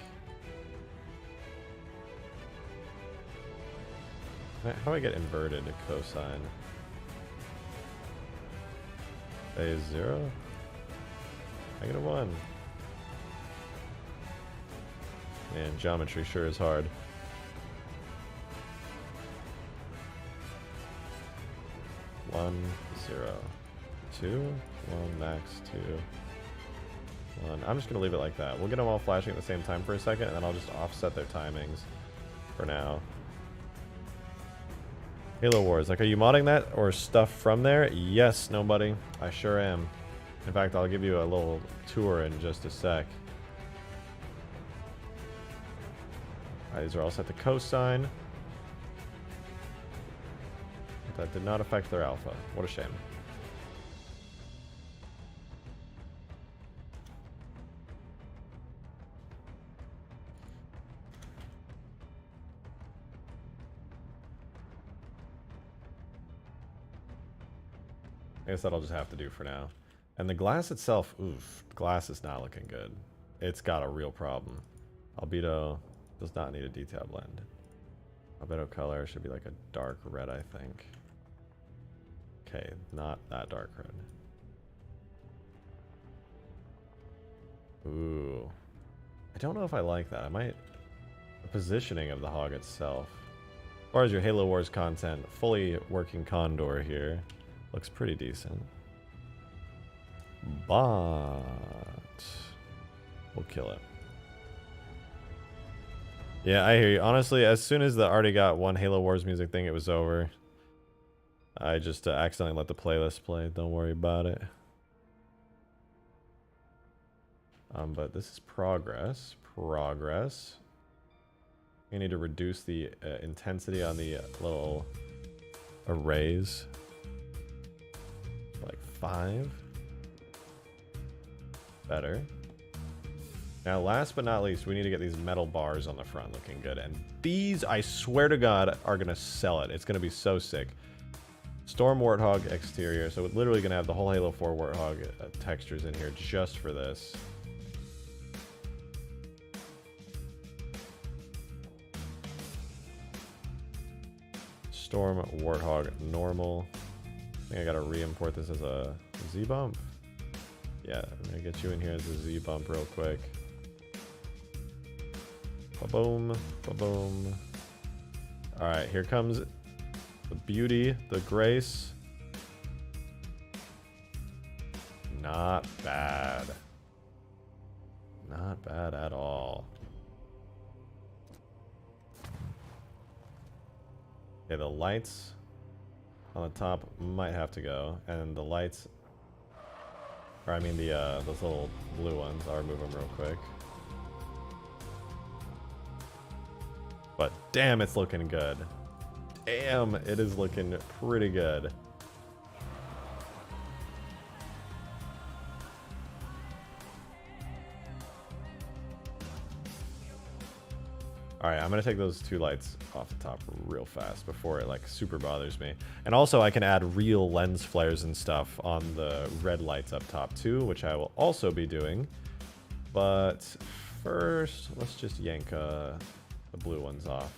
How do I get inverted cosine? Phase 0? -1. Man, geometry sure is hard. 1, 0, 2, 1, max, 2, 1. I'm just gonna leave it like that. We'll get them all flashing at the same time for a second, and then I'll just offset their timings for now. Halo Wars, like, are you modding that or stuff from there? Yes, nobody. I sure am. In fact, I'll give you a little tour in just a sec. These are all set to cosine. That did not affect their alpha. What a shame. I guess that'll just have to do for now. And the glass itself, oof, the glass is not looking good. It's got a real problem. Albedo does not need a detail blend. Albedo color should be like a dark red, I think. Okay, not that dark red. Ooh. I don't know if I like that. I might... The positioning of the HOG itself. As far as your Halo Wars content, fully working Condor here. Looks pretty decent. But... we'll kill it. Yeah, I hear you. Honestly, as soon as the already got one Halo Wars music thing, it was over. I just accidentally let the playlist play. Don't worry about it. But this is progress. Progress. You need to reduce the intensity on the little arrays. Like 5. Better. Now, last but not least, we need to get these metal bars on the front looking good. And these, I swear to God, are going to sell it. It's going to be so sick. Storm Warthog exterior. So we're literally going to have the whole Halo 4 Warthog textures in here just for this. Storm Warthog normal. I think I got to re-import this as a Z-bump. Yeah, I'm going to get you in here as a Z-bump real quick. Ba-boom, ba-boom. Alright, here comes the beauty, the grace. Not bad. Not bad at all. Okay, the lights on the top might have to go, and the lights, or I mean the those little blue ones, I'll remove them real quick. But damn, it's looking good. Damn, it is looking pretty good. All right, I'm gonna take those 2 lights off the top real fast before it like super bothers me. And also I can add real lens flares and stuff on the red lights up top too, which I will also be doing. But first, let's just yank the blue ones off.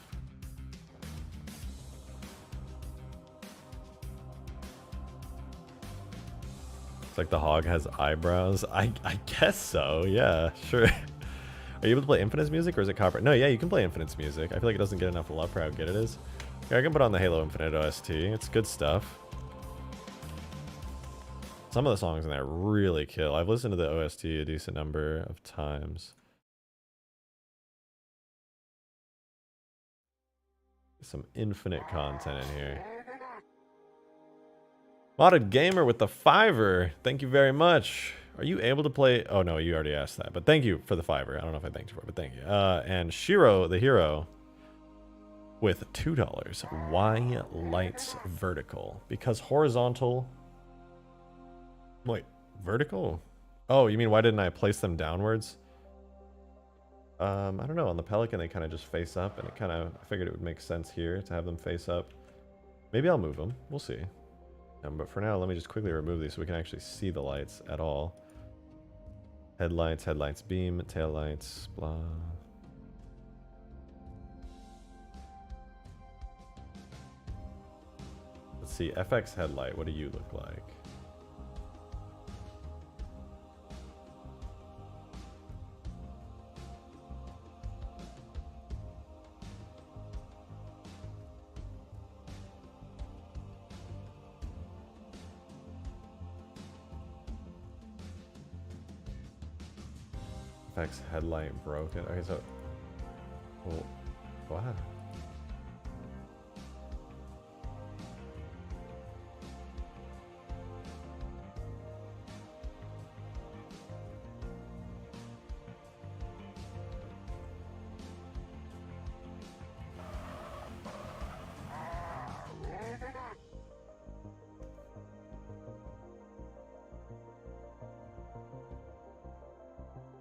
It's like the HOG has eyebrows. I guess so, yeah, sure. Are you able to play Infinite's music, or is it copyright? No, yeah, you can play Infinite's music. I feel like it doesn't get enough love for how good it is. Yeah, I can put on the Halo Infinite OST. It's good stuff. Some of the songs in there really kill. I've listened to the OST a decent number of times. Some Infinite content in here. Modded Gamer with the $5. Thank you very much. Are you able to play? Oh no, you already asked that, but thank you for the $5. I don't know if I thanked you for it, but thank you. And Shiro the Hero with $2. Why lights vertical? Because horizontal. Wait, vertical? Oh, you mean why didn't I place them downwards? I don't know. On the Pelican, they kind of just face up, and I figured it would make sense here to have them face up. Maybe I'll move them. We'll see. But for now, let me just quickly remove these so we can actually see the lights at all. Headlights, headlights, beam, tail lights, blah. Let's see, FX headlight, what do you look like? FX headlight broken. Okay, so what?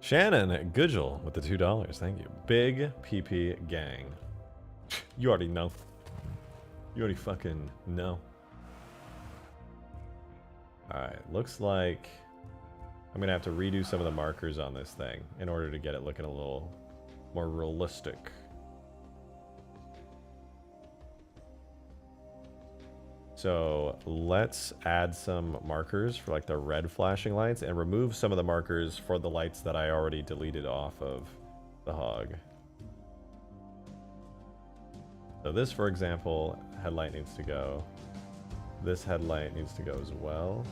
Shannon Gudgel with the $2. Thank you. Big PP gang. You already know. You already fucking know. Alright, looks like I'm gonna have to redo some of the markers on this thing in order to get it looking a little more realistic. So let's add some markers for like the red flashing lights and remove some of the markers for the lights that I already deleted off of the HOG. So this, for example, headlight needs to go. This headlight needs to go as well.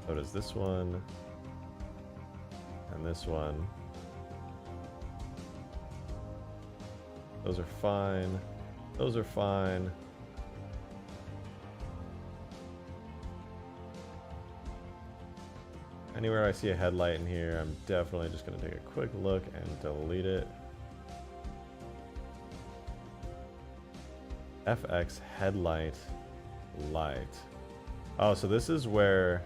So does this one. And this one. Those are fine. Those are fine. Anywhere I see a headlight in here, I'm definitely just going to take a quick look and delete it. FX headlight light. Oh, so this is where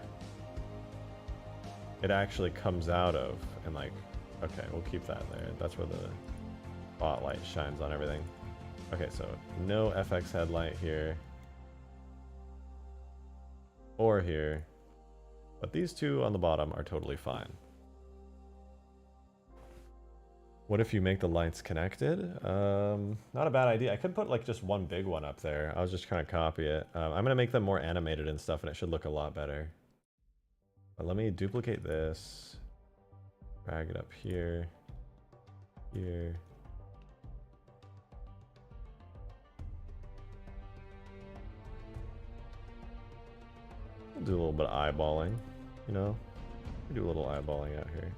it actually comes out of. And like, okay, we'll keep that there. That's where the spotlight shines on everything. Okay, so no FX headlight here or here, but these two on the bottom are totally fine. What if you make the lights connected? Not a bad idea. I could put like just one big one up there. I was just trying to copy it. I'm gonna make them more animated and stuff, and it should look a lot better. But let me duplicate this, drag it up here, here. Do a little bit of eyeballing, you know? Do a little eyeballing out here.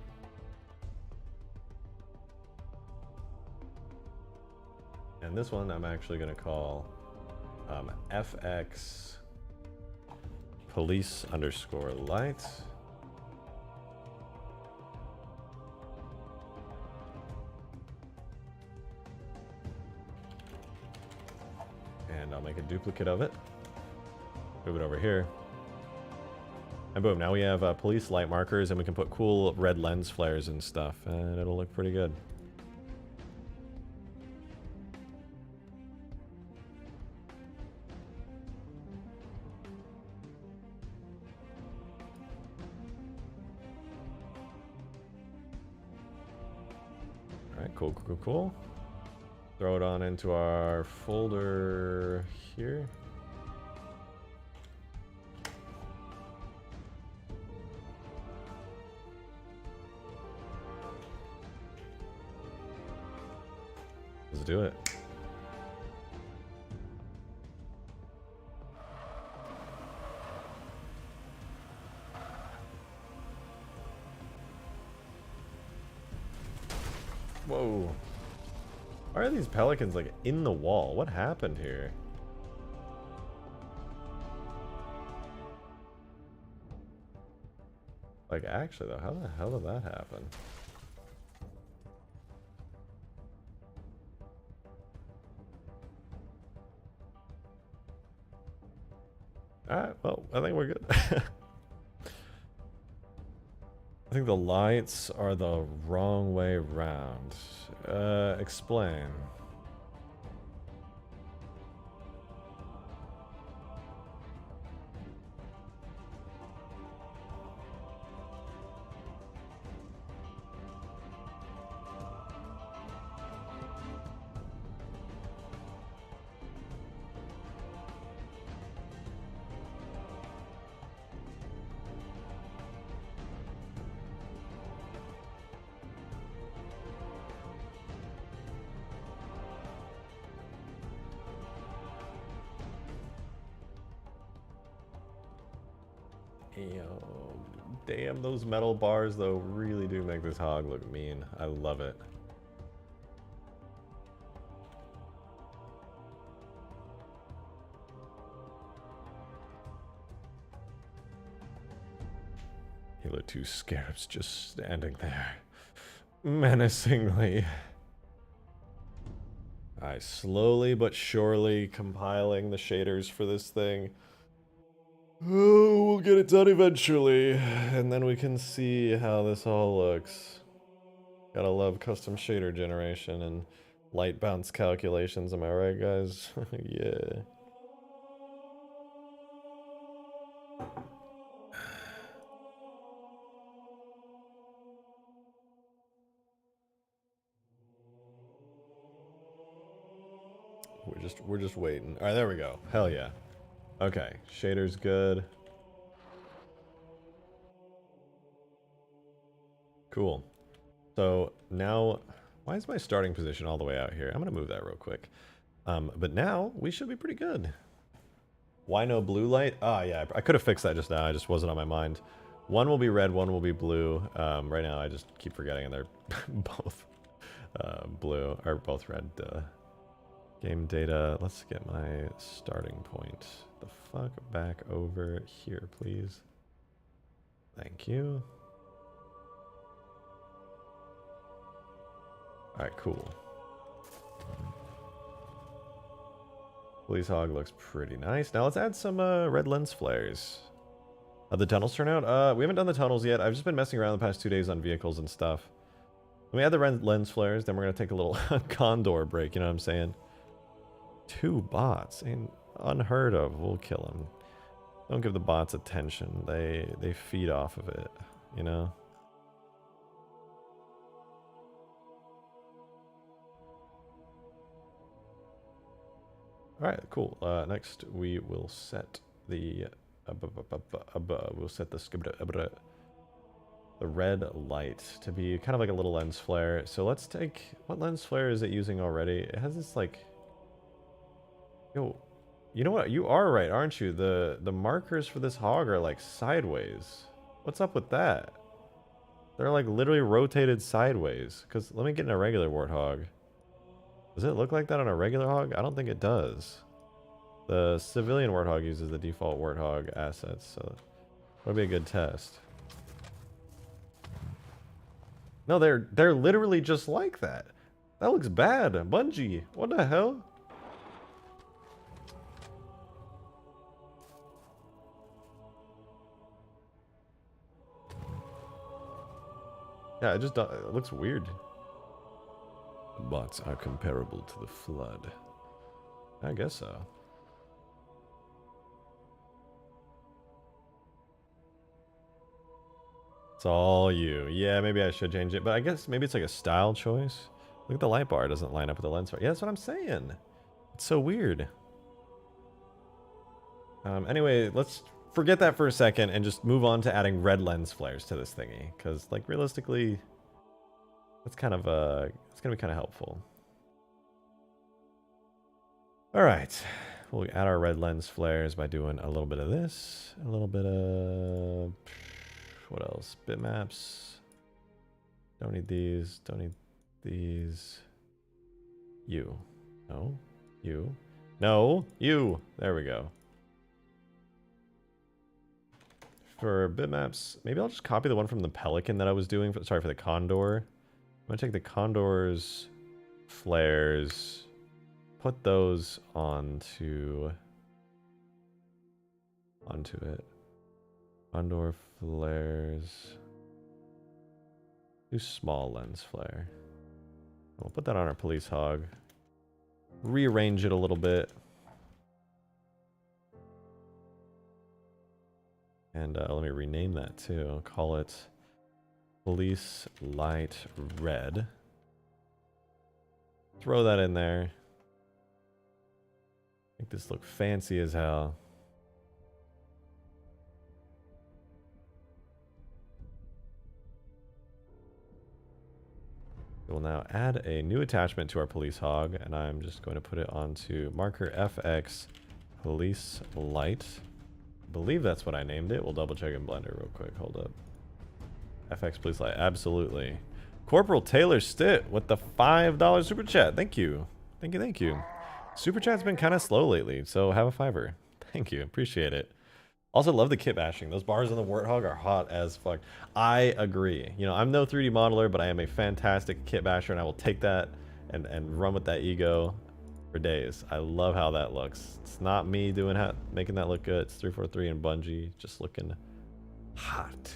And this one I'm actually going to call FX police underscore light. And I'll make a duplicate of it. Move it over here. And boom, now we have police light markers, and we can put cool red lens flares and stuff, and it'll look pretty good. Alright, cool, cool, cool, cool. Throw it on into our folder here. Let's do it. Whoa. Why are these pelicans like in the wall? What happened here? Like actually though, how the hell did that happen? Alright, well, I think we're good. I think the lights are the wrong way round. Explain. Yo, damn, those metal bars though really do make this hog look mean. I love it. Halo 2 scarabs just standing there, menacingly. Alright, slowly but surely compiling the shaders for this thing. Oh, we'll get it done eventually, and then we can see how this all looks. Gotta love custom shader generation and light bounce calculations, am I right, guys? Yeah. We're just waiting. Alright, there we go. Hell yeah. Okay, shader's good. Cool. So now, why is my starting position all the way out here? I'm gonna move that real quick. But now we should be pretty good. Why no blue light? Ah, yeah, I could have fixed that just now. I just wasn't on my mind. One will be red, one will be blue. Right now I just keep forgetting, and they're both blue, or both red. Game data. Let's get my starting point. The fuck back over here, please. Thank you. Alright, cool. Police hog looks pretty nice. Now let's add some red lens flares. How'd the tunnels turn out? We haven't done the tunnels yet. I've just been messing around the past 2 days on vehicles and stuff. Let me add the red lens flares, then we're going to take a little Condor break, you know what I'm saying? 2 bots, ain't unheard of. We'll kill them. Don't give the bots attention. They feed off of it, you know? Alright, cool. Next we will set the the red light to be kind of like a little lens flare. So let's take, what lens flare is it using already? It has this like, yo, you know what? You are right, aren't you? The markers for this hog are like sideways. What's up with that? They're like literally rotated sideways. Cause let me get in a regular warthog. Does it look like that on a regular hog? I don't think it does. The civilian warthog uses the default warthog assets, so that'll be a good test. No, they're literally just like that. That looks bad. Bungie, what the hell? Yeah, it looks weird. Bots are comparable to the flood. I guess so. It's all you. Yeah, maybe I should change it, but I guess maybe it's like a style choice. Look at the light bar. It doesn't line up with the lens bar. Yeah, that's what I'm saying. It's so weird. Anyway, let's forget that for a second and just move on to adding red lens flares to this thingy. Because, like, realistically, that's kind of, it's going to be kind of helpful. All right. We'll add our red lens flares by doing a little bit of this, a little bit of, what else? Bitmaps. Don't need these, don't need these. You. No. You. No. You. There we go. For bitmaps, maybe I'll just copy the one from the Pelican that I was doing. Sorry, for the Condor. I'm going to take the Condor's flares, put those onto it. Condor flares. Do small lens flare. We'll put that on our police hog. Rearrange it a little bit. And let me rename that too. I'll call it Police Light Red. Throw that in there. Make this look fancy as hell. We'll now add a new attachment to our police hog, and I'm just going to put it onto marker FX Police Light. I believe that's what I named it. We'll double check in Blender real quick. Hold up. FX Police Light. Absolutely. Corporal Taylor Stitt with the $5 super chat. Thank you. Thank you. Thank you. Super chat's been kind of slow lately, so have a $5. Thank you. Appreciate it. Also love the kit bashing. Those bars on the Warthog are hot as fuck. I agree. You know, I'm no 3D modeler, but I am a fantastic kit basher, and I will take that and run with that ego for days. I love how that looks. It's not me making that look good. It's 343 and Bungie just looking hot.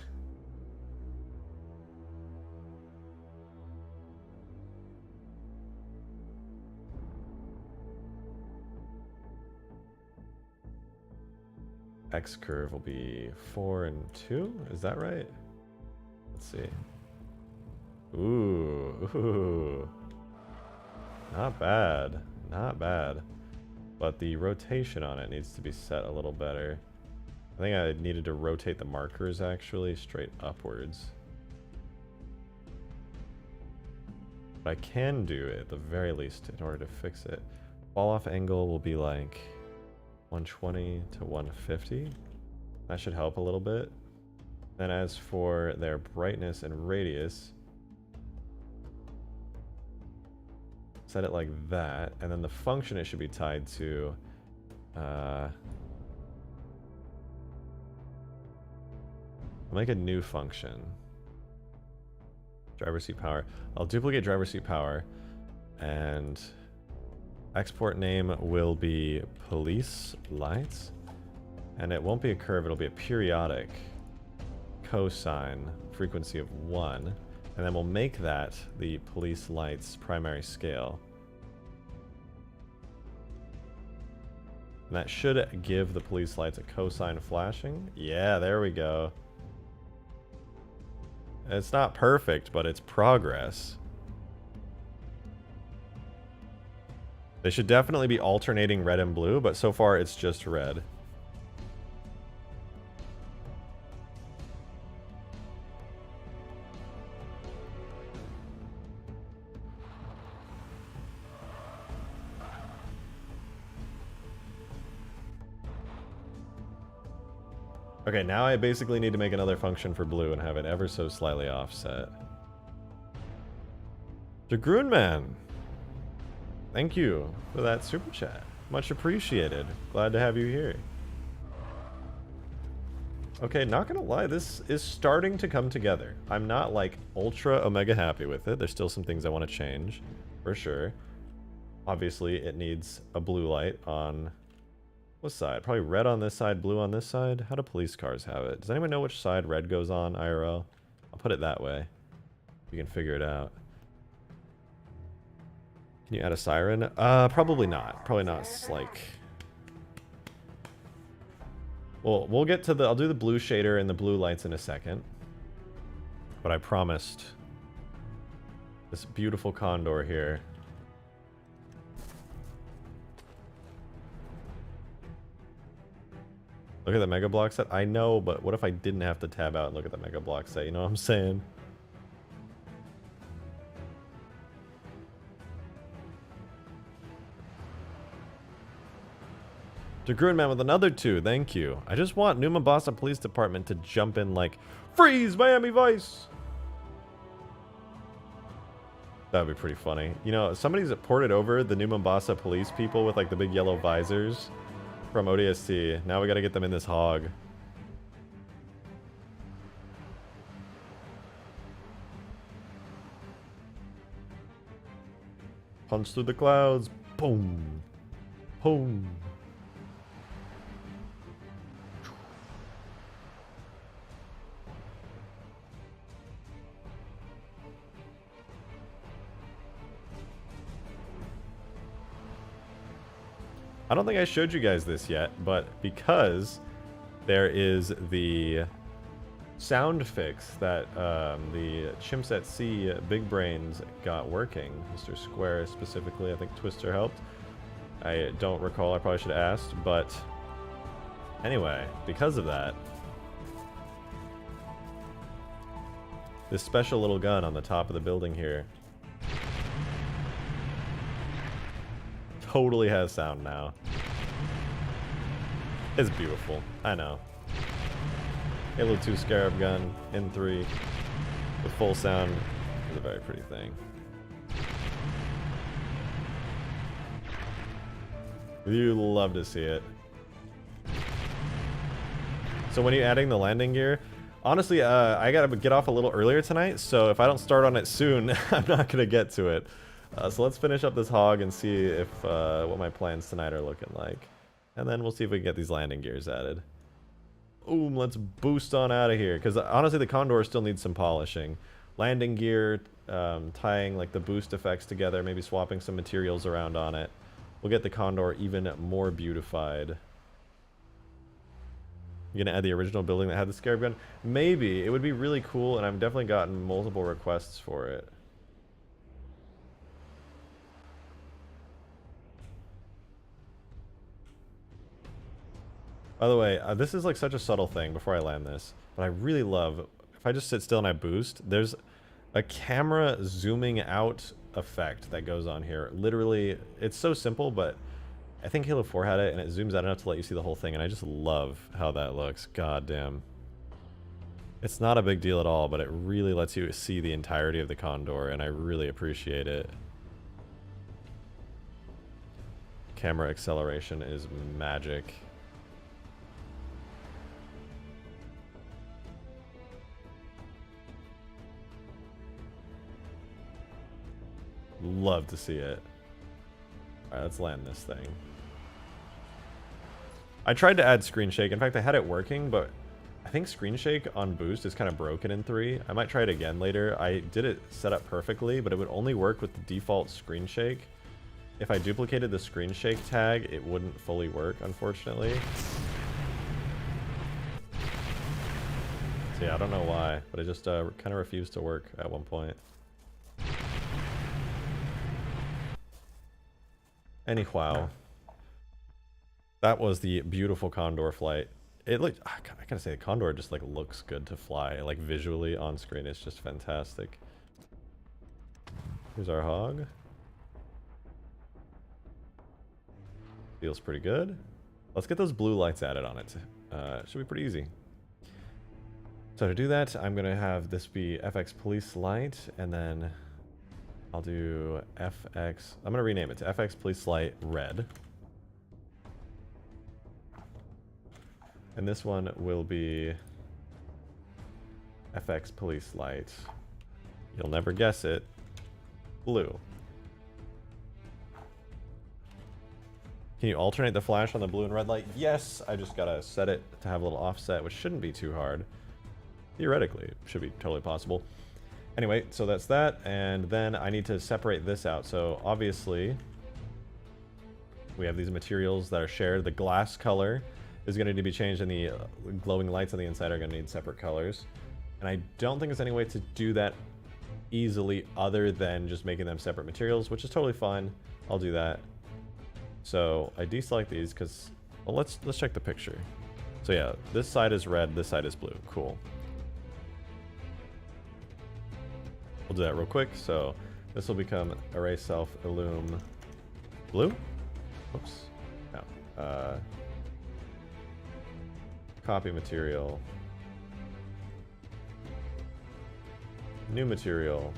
X curve will be 4 and 2. Is that right? Let's see. Ooh. Not bad. Not bad. But the rotation on it needs to be set a little better. I think I needed to rotate the markers actually straight upwards. But I can do it at the very least in order to fix it. Fall off angle will be like 120 to 150. That should help a little bit. And as for their brightness and radius, set it like that, and then the function it should be tied to I'll make a new function. Driver seat power. I'll duplicate driver seat power, and export name will be police lights, and it won't be a curve, it'll be a periodic cosine frequency of 1, and then we'll make that the police lights primary scale. And that should give the police lights a cosine flashing. Yeah, there we go. It's not perfect, but it's progress. They should definitely be alternating red and blue, but so far it's just red. Okay, now I basically need to make another function for blue and have it ever so slightly offset. Jagroonman, thank you for that super chat. Much appreciated. Glad to have you here. Okay, not gonna lie, this is starting to come together. I'm not like ultra omega happy with it. There's still some things I want to change, for sure. Obviously, it needs a blue light on what side? Probably red on this side, blue on this side. How do police cars have it? Does anyone know which side red goes on IRL? I'll put it that way. You can figure it out. Can you add a siren? Probably not. Probably not. Like, well, we'll get to the. I'll do the blue shader and the blue lights in a second. But I promised This beautiful Condor here. Look at the Mega Block set. I know, but what if I didn't have to tab out and look at the Mega Block set? You know what I'm saying? DeGruinman with another 2. Thank you. I just want New Mombasa Police Department to jump in like, freeze Miami Vice! That would be pretty funny. You know, somebody's ported over the New Mombasa police people with like the big yellow visors from ODST. Now we gotta get them in this HOG. Punch through the clouds. Boom. Boom. I don't think I showed you guys this yet, but because there is the sound fix that the Chimps at Sea Big Brains got working, Mr. Square specifically, I think Twister helped. I don't recall, I probably should have asked, but anyway, because of that, this special little gun on the top of the building here totally has sound now. It's beautiful, I know. Halo 2 Scarab gun in 3 with full sound is a very pretty thing. You love to see it. So when are you adding the landing gear? Honestly, I gotta get off a little earlier tonight, so if I don't start on it soon, I'm not gonna get to it. So let's finish up this HOG and see if what my plans tonight are looking like. And then we'll see if we can get these landing gears added. Boom, let's boost on out of here. Because honestly, the Condor still needs some polishing. Landing gear, tying like the boost effects together, maybe swapping some materials around on it. We'll get the Condor even more beautified. You gonna add the original building that had the Scarab gun? Maybe. It would be really cool, and I've definitely gotten multiple requests for it. By the way, this is like such a subtle thing before I land this, but I really love, if I just sit still and I boost, there's a camera zooming out effect that goes on here. Literally, it's so simple, but I think Halo 4 had it, and it zooms out enough to let you see the whole thing, and I just love how that looks. God damn. It's not a big deal at all, but it really lets you see the entirety of the Condor, and I really appreciate it. Camera acceleration is magic. Love to see it. Alright, let's land this thing. I tried to add screen shake. In fact, I had it working, but I think screen shake on boost is kind of broken in 3. I might try it again later. I did it set up perfectly, but it would only work with the default screen shake. If I duplicated the screen shake tag, it wouldn't fully work, unfortunately. So yeah, I don't know why, but it just kind of refused to work at one point. Anyhow, that was the beautiful Condor flight. It looked, I gotta say, the Condor just like looks good to fly. Like visually on screen, it's just fantastic. Here's our HOG. Feels pretty good. Let's get those blue lights added on it. It should be pretty easy. So to do that, I'm gonna have this be FX Police Light, and then I'll do FX, I'm going to rename it to FX Police Light Red. And this one will be FX Police Light, you'll never guess it, blue. Can you alternate the flash on the blue and red light? Yes, I just got to set it to have a little offset, which shouldn't be too hard. Theoretically, it should be totally possible. Anyway, so that's that, and then I need to separate this out. So obviously, we have these materials that are shared. The glass color is going to need to be changed, and the glowing lights on the inside are going to need separate colors. And I don't think there's any way to do that easily other than just making them separate materials, which is totally fine. I'll do that. So I deselect these because, well, let's check the picture. So yeah, this side is red, this side is blue. Cool. We'll do that real quick. So this will become array self illum blue. Oops. No. Copy material. New material.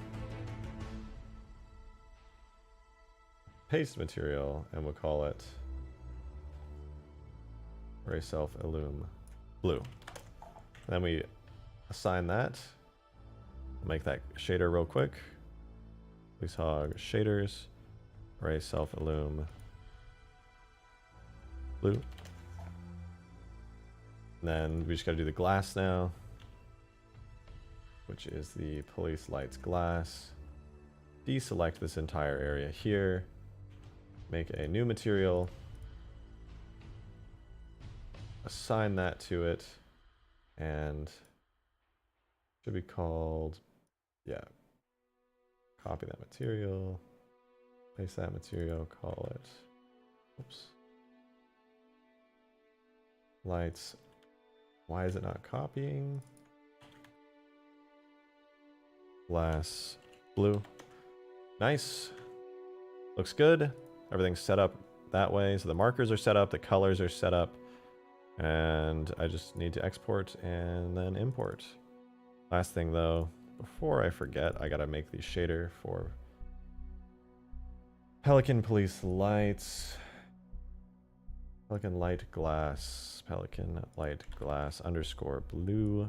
Paste material, and we'll call it array self illum blue. Then we assign that. Make that shader real quick. Please hog shaders. Array self illum blue. And then we just gotta do the glass now, which is the police lights glass. Deselect this entire area here. Make a new material. Assign that to it. And should be called, yeah. Copy that material. Paste that material, call it, oops. Lights. Why is it not copying? Glass blue. Nice. Looks good. Everything's set up that way. So the markers are set up, the colors are set up, and I just need to export and then import. Last thing though, before I forget, I gotta make the shader for Pelican Police Lights. Pelican Light Glass. Pelican Light Glass underscore blue.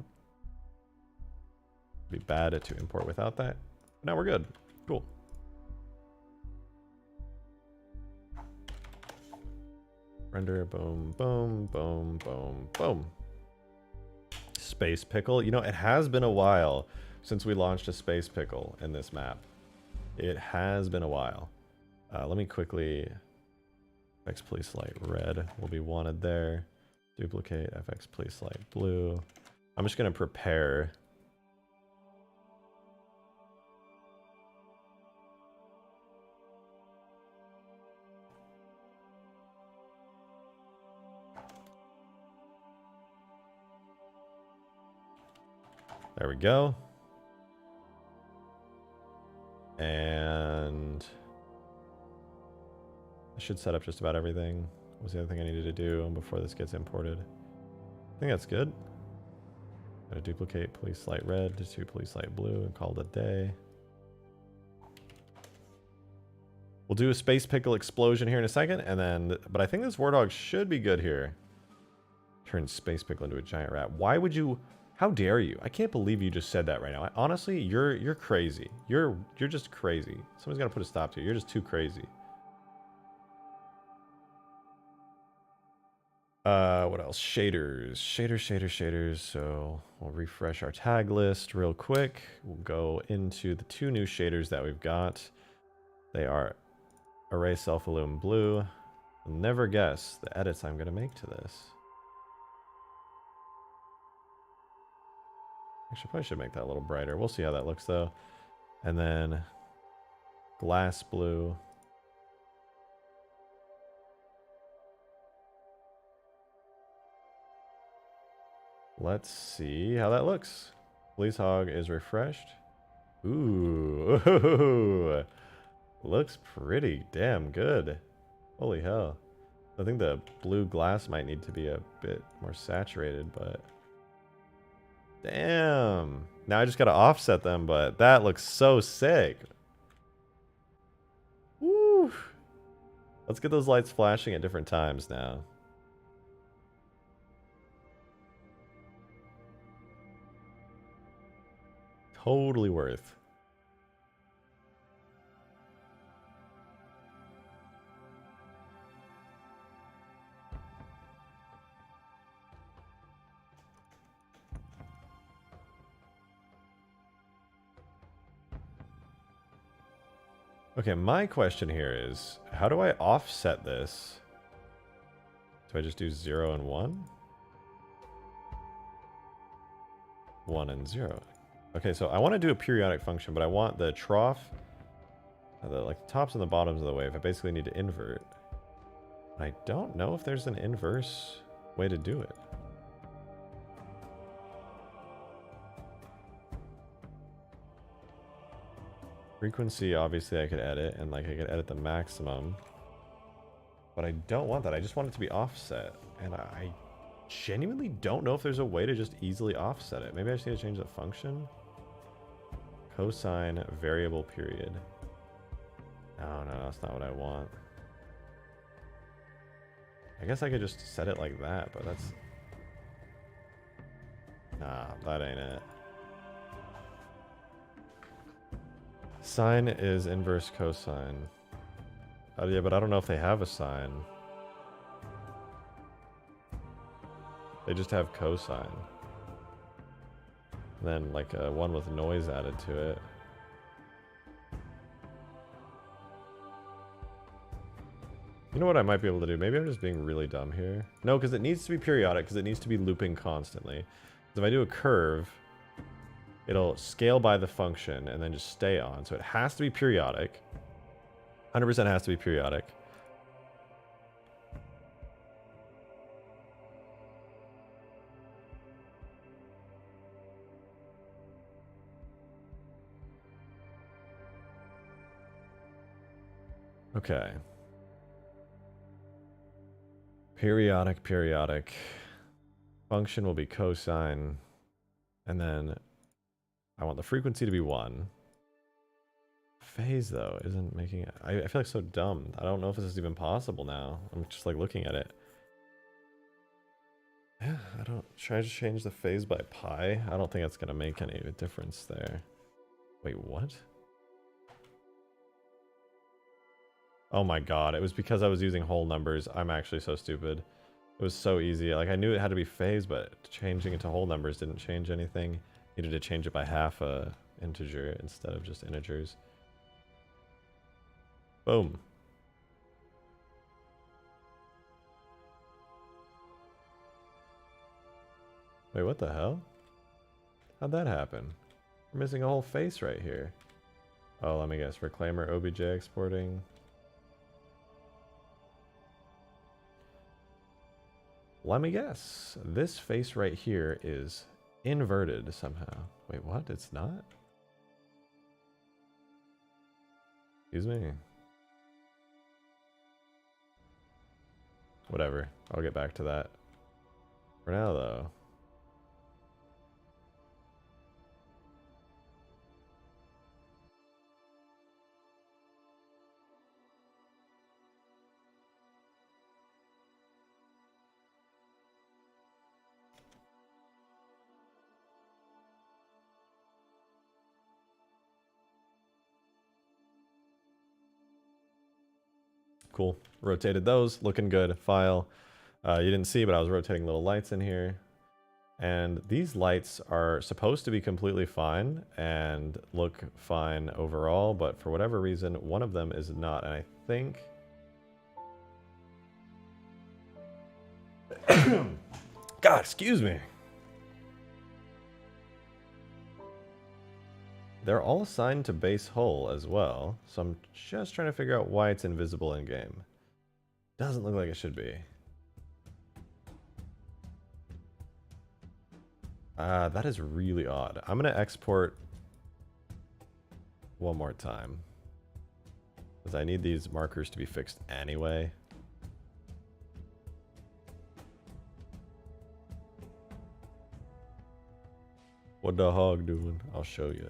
Be bad to import without that. Now we're good. Cool. Render, boom, boom, boom, boom, boom. Space Pickle. You know, it has been a while since we launched a Space Pickle in this map. It has been a while. Let me quickly... FX Police Light Red will be wanted there. Duplicate FX Police Light Blue. I'm just going to prepare... There we go. And I should set up just about everything. What was the other thing I needed to do before this gets imported? I think that's good. Gotta duplicate police light red to police light blue and call it a day. We'll do a space pickle explosion here in a second, and then, but I think this warthog should be good here. Turn space pickle into a giant rat. Why would you? How dare you? I can't believe you just said that right now. Honestly, you're crazy. You're just crazy. Somebody's gotta put a stop to you. You're just too crazy. What else? Shaders. Shaders. So we'll refresh our tag list real quick. We'll go into the two new shaders that we've got. They are array self illum blue. You'll never guess the edits I'm gonna make to this. Actually, probably should make that a little brighter. We'll see how that looks though. And then glass blue. Let's see how that looks. Police hog is refreshed. Ooh, looks pretty damn good. Holy hell. I think the blue glass might need to be a bit more saturated, but damn. Now I just gotta offset them, but that looks so sick. Woo. Let's get those lights flashing at different times now. Totally worth. Okay, my question here is, how do I offset this? Do I just do 0 and 1? 1 and 0. Okay, so I want to do a periodic function, but I want the trough, like the tops and the bottoms of the wave. I basically need to invert. I don't know if there's an inverse way to do it. Frequency, obviously I could edit, and like I could edit the maximum. But I don't want that. I just want it to be offset. And I genuinely don't know if there's a way to just easily offset it. Maybe I just need to change the function. Cosine variable period. No, that's not what I want. I guess I could just set it like that, but that's... Nah, that ain't it. Sine is inverse cosine. Oh yeah, but I don't know if they have a sine. They just have cosine. And then like one with noise added to it. You know what I might be able to do? Maybe I'm just being really dumb here. No, because it needs to be periodic, because it needs to be looping constantly. If I do a curve, it'll scale by the function and then just stay on. So it has to be periodic. 100% has to be periodic. Okay. Periodic. Function will be cosine. And then I want the frequency to be 1. Phase, though, isn't making it... I feel like so dumb. I don't know if this is even possible now. I'm just, like, looking at it. Yeah, I don't... Should I just change the phase by pi? I don't think that's going to make any difference there. Wait, what? Oh my god, it was because I was using whole numbers. I'm actually so stupid. It was so easy. Like, I knew it had to be phase, but changing it to whole numbers didn't change anything. Needed to change it by half a integer instead of just integers. Boom. Wait, what the hell? How'd that happen? We're missing a whole face right here. Oh, let me guess. Reclaimer OBJ exporting. Let me guess. This face right here is inverted somehow. Wait, what? It's not? Excuse me. Whatever. I'll get back to that. For now, though. Cool. Rotated those. Looking good. File. You didn't see, but I was rotating little lights in here. And these lights are supposed to be completely fine and look fine overall, but for whatever reason, one of them is not. And I think... God, excuse me. They're all assigned to base hull as well, so I'm just trying to figure out why it's invisible in game. Doesn't look like it should be. That is really odd. I'm gonna export one more time, because I need these markers to be fixed anyway. What the HOG doing? I'll show you.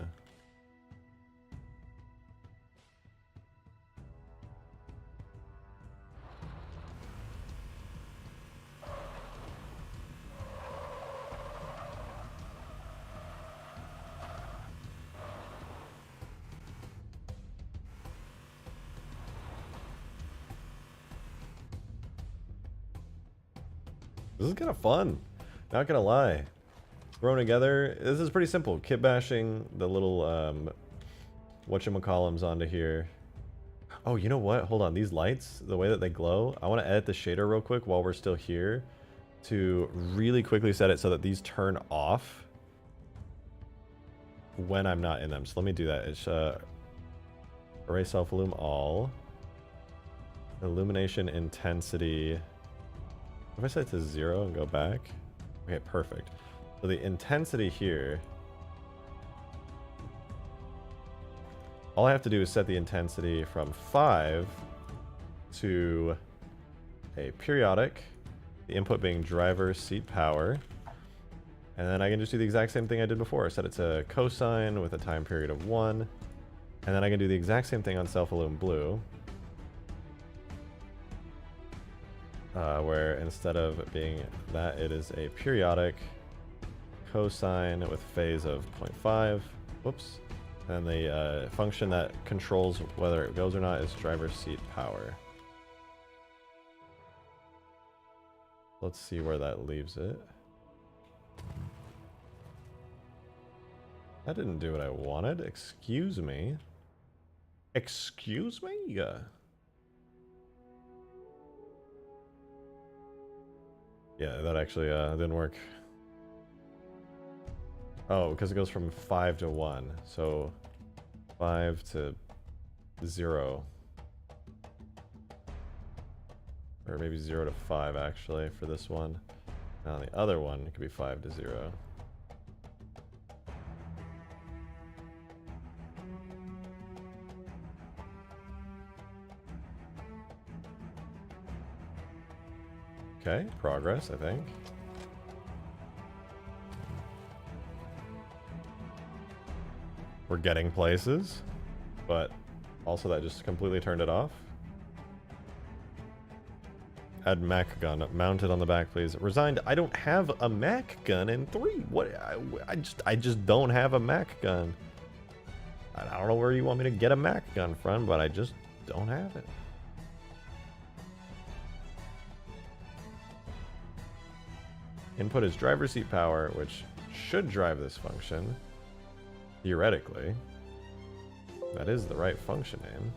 This is kind of fun, not gonna lie. Thrown together, this is pretty simple. Kit bashing the little whatchamacallums onto here. Oh, you know what? Hold on, these lights, the way that they glow, I want to edit the shader real quick while we're still here to really quickly set it so that these turn off. when I'm not in them. So let me do that. It's array self-illum all. Illumination intensity. If I set it to 0 and go back. Okay, perfect. So the intensity here. All I have to do is set the intensity from 5 to a periodic, the input being driver seat power. And then I can just do the exact same thing I did before. Set it to cosine with a time period of 1. And then I can do the exact same thing on self-illum blue. Where instead of being that, it is a periodic cosine with phase of 0.5. Whoops. And the function that controls whether it goes or not is driver seat power. Let's see where that leaves it. That didn't do what I wanted. Excuse me. Excuse me? Yeah. Yeah, that actually didn't work. Oh, because it goes from 5 to 1. So 5 to 0. Or maybe 0 to 5 actually for this one. And on the other one, it could be 5 to 0. Okay, progress, I think. We're getting places, but also that just completely turned it off. Add Mac gun mounted on the back, please. Resigned. I don't have a Mac gun in 3. What? I just don't have a Mac gun. I don't know where you want me to get a Mac gun from, but I just don't have it. Input is driver seat power, which should drive this function. Theoretically. That is the right function name.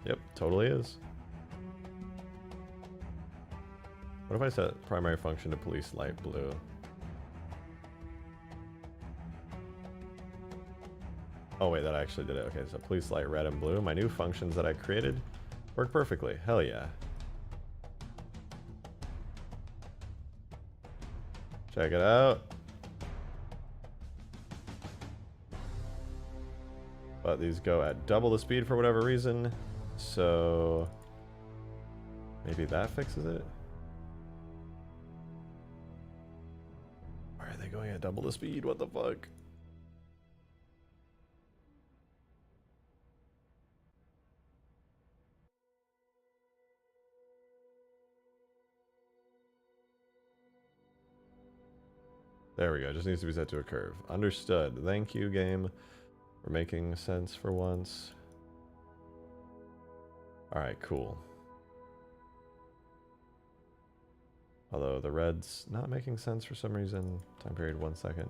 Yep, totally is. What if I set primary function to police light blue? Oh wait, that actually did it. Okay, so police light red and blue. My new functions that I created work perfectly. Hell yeah. Check it out. But these go at double the speed for whatever reason. So maybe that fixes it. Why are they going at double the speed? What the fuck? There we go. Just needs to be set to a curve. Understood. Thank you, game, for making sense for once. Alright, cool. Although the red's not making sense for some reason. Time period 1 second.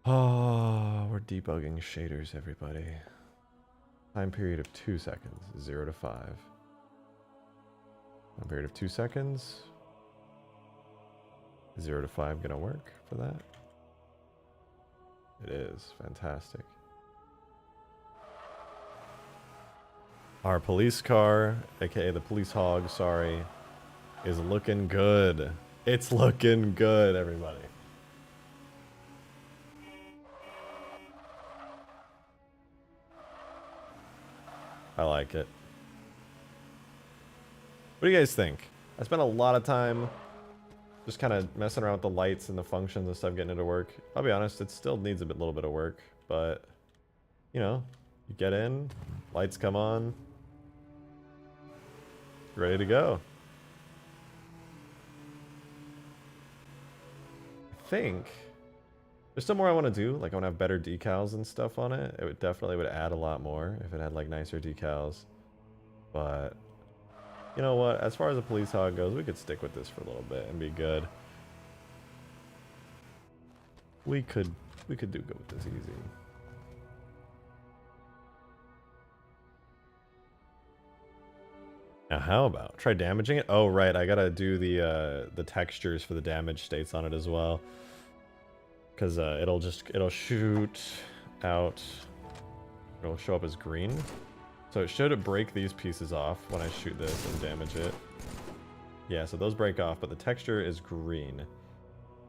Oh, we're debugging shaders, everybody. Time period of 2 seconds. 0 to 5. Time period of 2 seconds. 0 to 5 gonna work for that? It is. Fantastic. Our police car, aka the police hog, sorry, is looking good. It's looking good, everybody. I like it. What do you guys think? I spent a lot of time just kind of messing around with the lights and the functions and stuff, getting it to work. I'll be honest, it still needs a little bit of work, but you know, you get in, lights come on, ready to go. I think there's still more I want to do. Like I want to have better decals and stuff on it. It would definitely add a lot more if it had like nicer decals. But you know what? As far as the police hog goes, we could stick with this for a little bit and be good. We could do good with this easy. Now how about try damaging it? Oh right, I gotta do the textures for the damage states on it as well, because it'll shoot out. It'll show up as green, so it should break these pieces off when I shoot this and damage it. Yeah, so those break off, but the texture is green.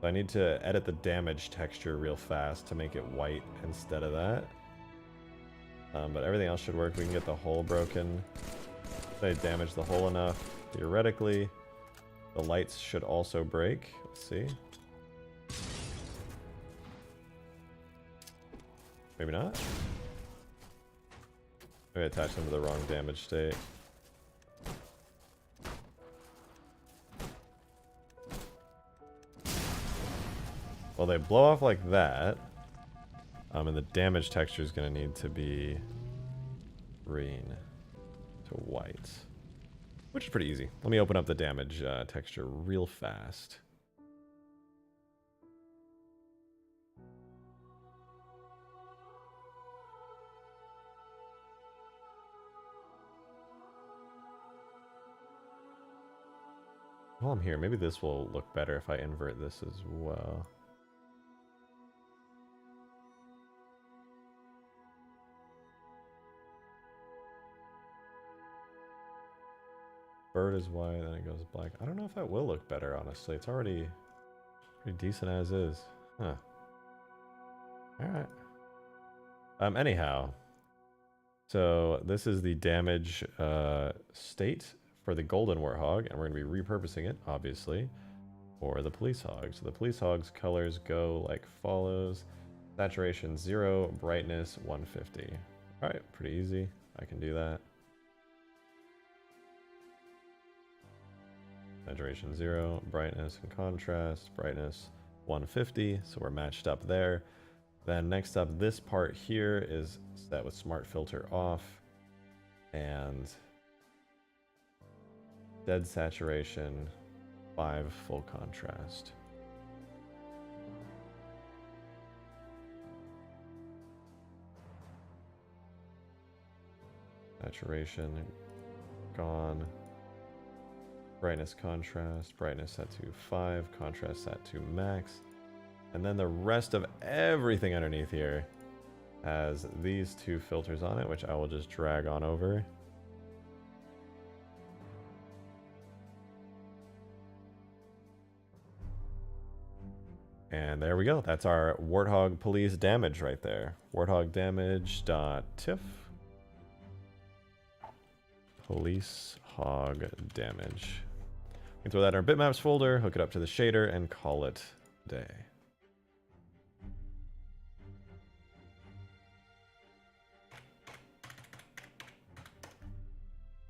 So I need to edit the damage texture real fast to make it white instead of that. But everything else should work. We can get the hole broken. If I damage the hole enough, theoretically, the lights should also break. Let's see. Maybe not. Maybe I attached them to the wrong damage state. Well, they blow off like that. And the damage texture is going to need to be green to white, which is pretty easy. Let me open up the damage texture real fast. While I'm here, maybe this will look better if I invert this as well. Bird is white, then it goes black. I don't know if that will look better, honestly. It's already pretty decent as is. Huh. Alright. Anyhow. So this is the damage state for the golden warthog, and we're going to be repurposing it, obviously, for the police hog. So the police hog's colors go like follows. Saturation 0, brightness 150. Alright, pretty easy. I can do that. Saturation 0, brightness and contrast, brightness 150, so we're matched up there. Then next up, this part here is set with smart filter off, and dead saturation 5 full contrast. Saturation gone. Brightness contrast, brightness set to 5, contrast set to max. And then the rest of everything underneath here has these two filters on it, which I will just drag on over. And there we go. That's our Warthog police damage right there. Warthog damage .tiff. Police hog damage. We can throw that in our bitmaps folder, hook it up to the shader, and call it day.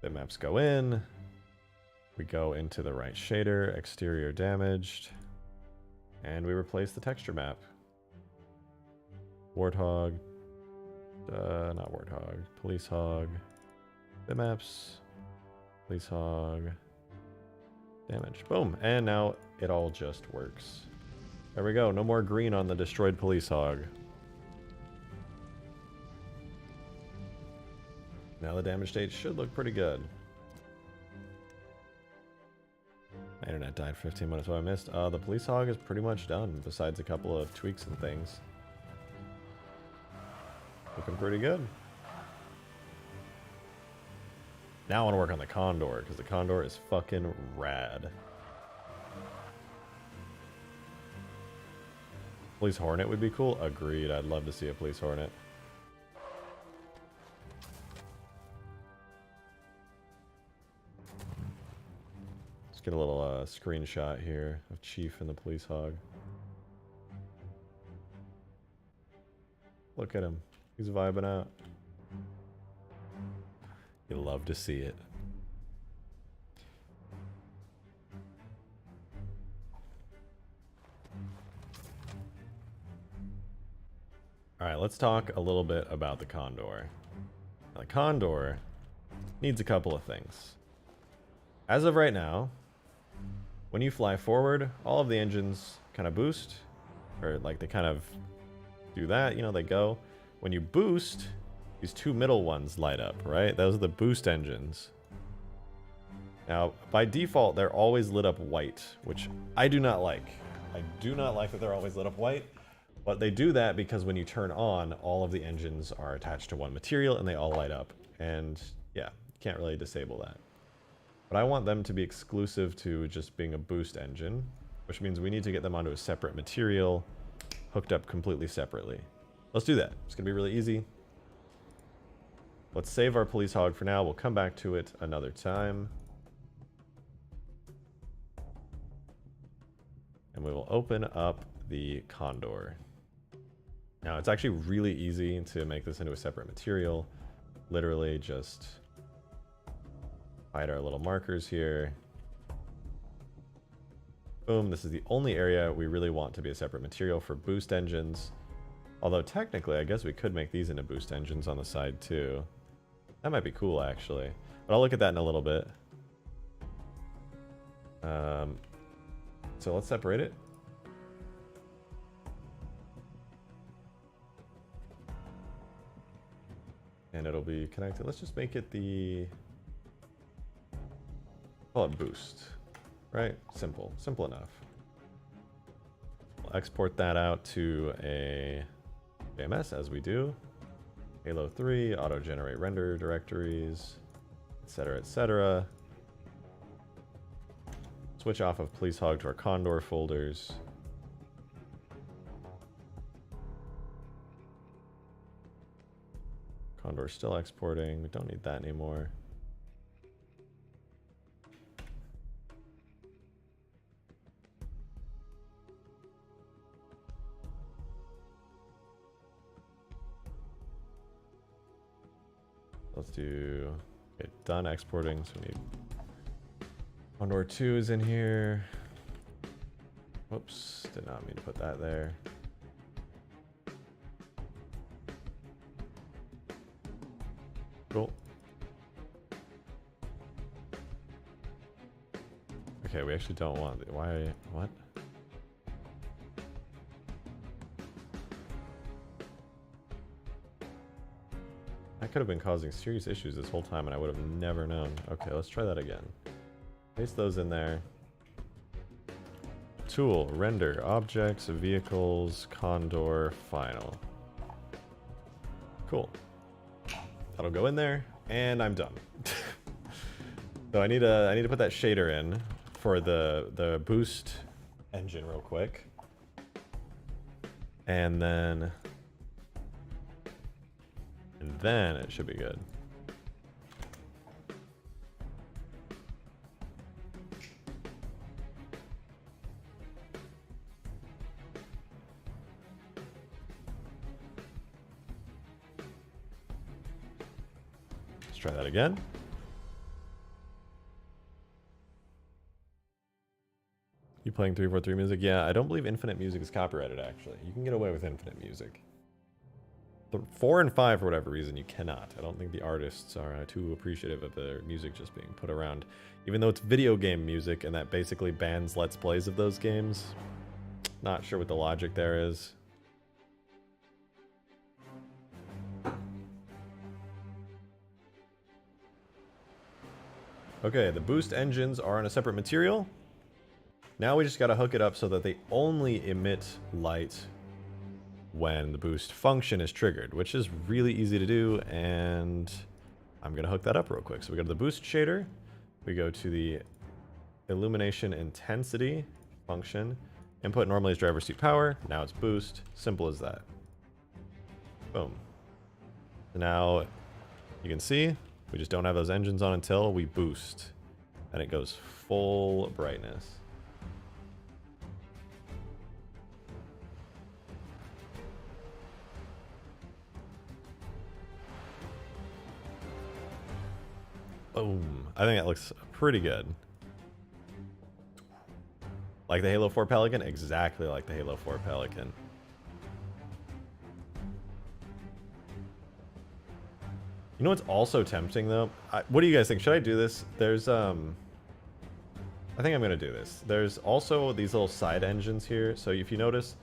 Bitmaps go in. We go into the right shader, exterior damaged, and we replace the texture map. Warthog, not Warthog, police hog, bitmaps, police hog, damage. Boom. And now it all just works. There we go. No more green on the destroyed police hog. Now the damage state should look pretty good. My internet died 15 minutes ago. I missed. The police hog is pretty much done, besides a couple of tweaks and things. Looking pretty good. Now I want to work on the Condor, because the Condor is fucking rad. Police Hornet would be cool. Agreed. I'd love to see a Police Hornet. Let's get a little screenshot here of Chief and the Police Hog. Look at him. He's vibing out. You love to see it. Alright, let's talk a little bit about the Condor. Now, the Condor needs a couple of things. As of right now, when you fly forward, all of the engines kind of boost, or like they kind of do that, you know, they go. When you boost, these two middle ones light up, right? Those are the boost engines. Now, by default, they're always lit up white, which I do not like. I do not like that they're always lit up white, but they do that because when you turn on, all of the engines are attached to one material and they all light up. And yeah, you can't really disable that. But I want them to be exclusive to just being a boost engine, which means we need to get them onto a separate material, hooked up completely separately. Let's do that. It's gonna be really easy. Let's save our police hog for now. We'll come back to it another time. And we will open up the Condor. Now, it's actually really easy to make this into a separate material. Literally just hide our little markers here. Boom, this is the only area we really want to be a separate material for boost engines. Although technically, I guess we could make these into boost engines on the side too. That might be cool, actually. But I'll look at that in a little bit. So let's separate it. And it'll be connected. Let's just make it the... call it boost. Right? Simple. Simple enough. We'll export that out to a JMS as we do. Halo 3, auto-generate render directories, etc., etc. Switch off of Police Hog to our Condor folders. Condor's still exporting. We don't need that anymore. Let's do, okay, done exporting, so we need Condor 2 is in here. Whoops, did not mean to put that there. Cool. Okay, we actually don't want the, why, what? That could have been causing serious issues this whole time and I would have never known. Okay, let's try that again. Paste those in there. Tool, render, objects, vehicles, Condor, final. Cool. That'll go in there, and I'm done. So I need to put that shader in for the boost engine real quick. And then it should be good. Let's try that again. You playing 343 music? Yeah, I don't believe infinite music is copyrighted, actually. You can get away with infinite music. The 4 and 5, for whatever reason, you cannot. I don't think the artists are too appreciative of their music just being put around. Even though it's video game music, and that basically bans Let's Plays of those games. Not sure what the logic there is. Okay, the boost engines are on a separate material. Now we just gotta hook it up so that they only emit light when the boost function is triggered, which is really easy to do, and I'm gonna hook that up real quick. So we go to the boost shader, we go to the illumination intensity function, input normally is driver seat power, now it's boost, simple as that. Boom. So now you can see we just don't have those engines on until we boost, and it goes full brightness. Boom. I think that looks pretty good. Like the Halo 4 Pelican? Exactly like the Halo 4 Pelican. You know what's also tempting though? What do you guys think? Should I do this? There's I think I'm gonna do this. There's also these little side engines here. So if you notice,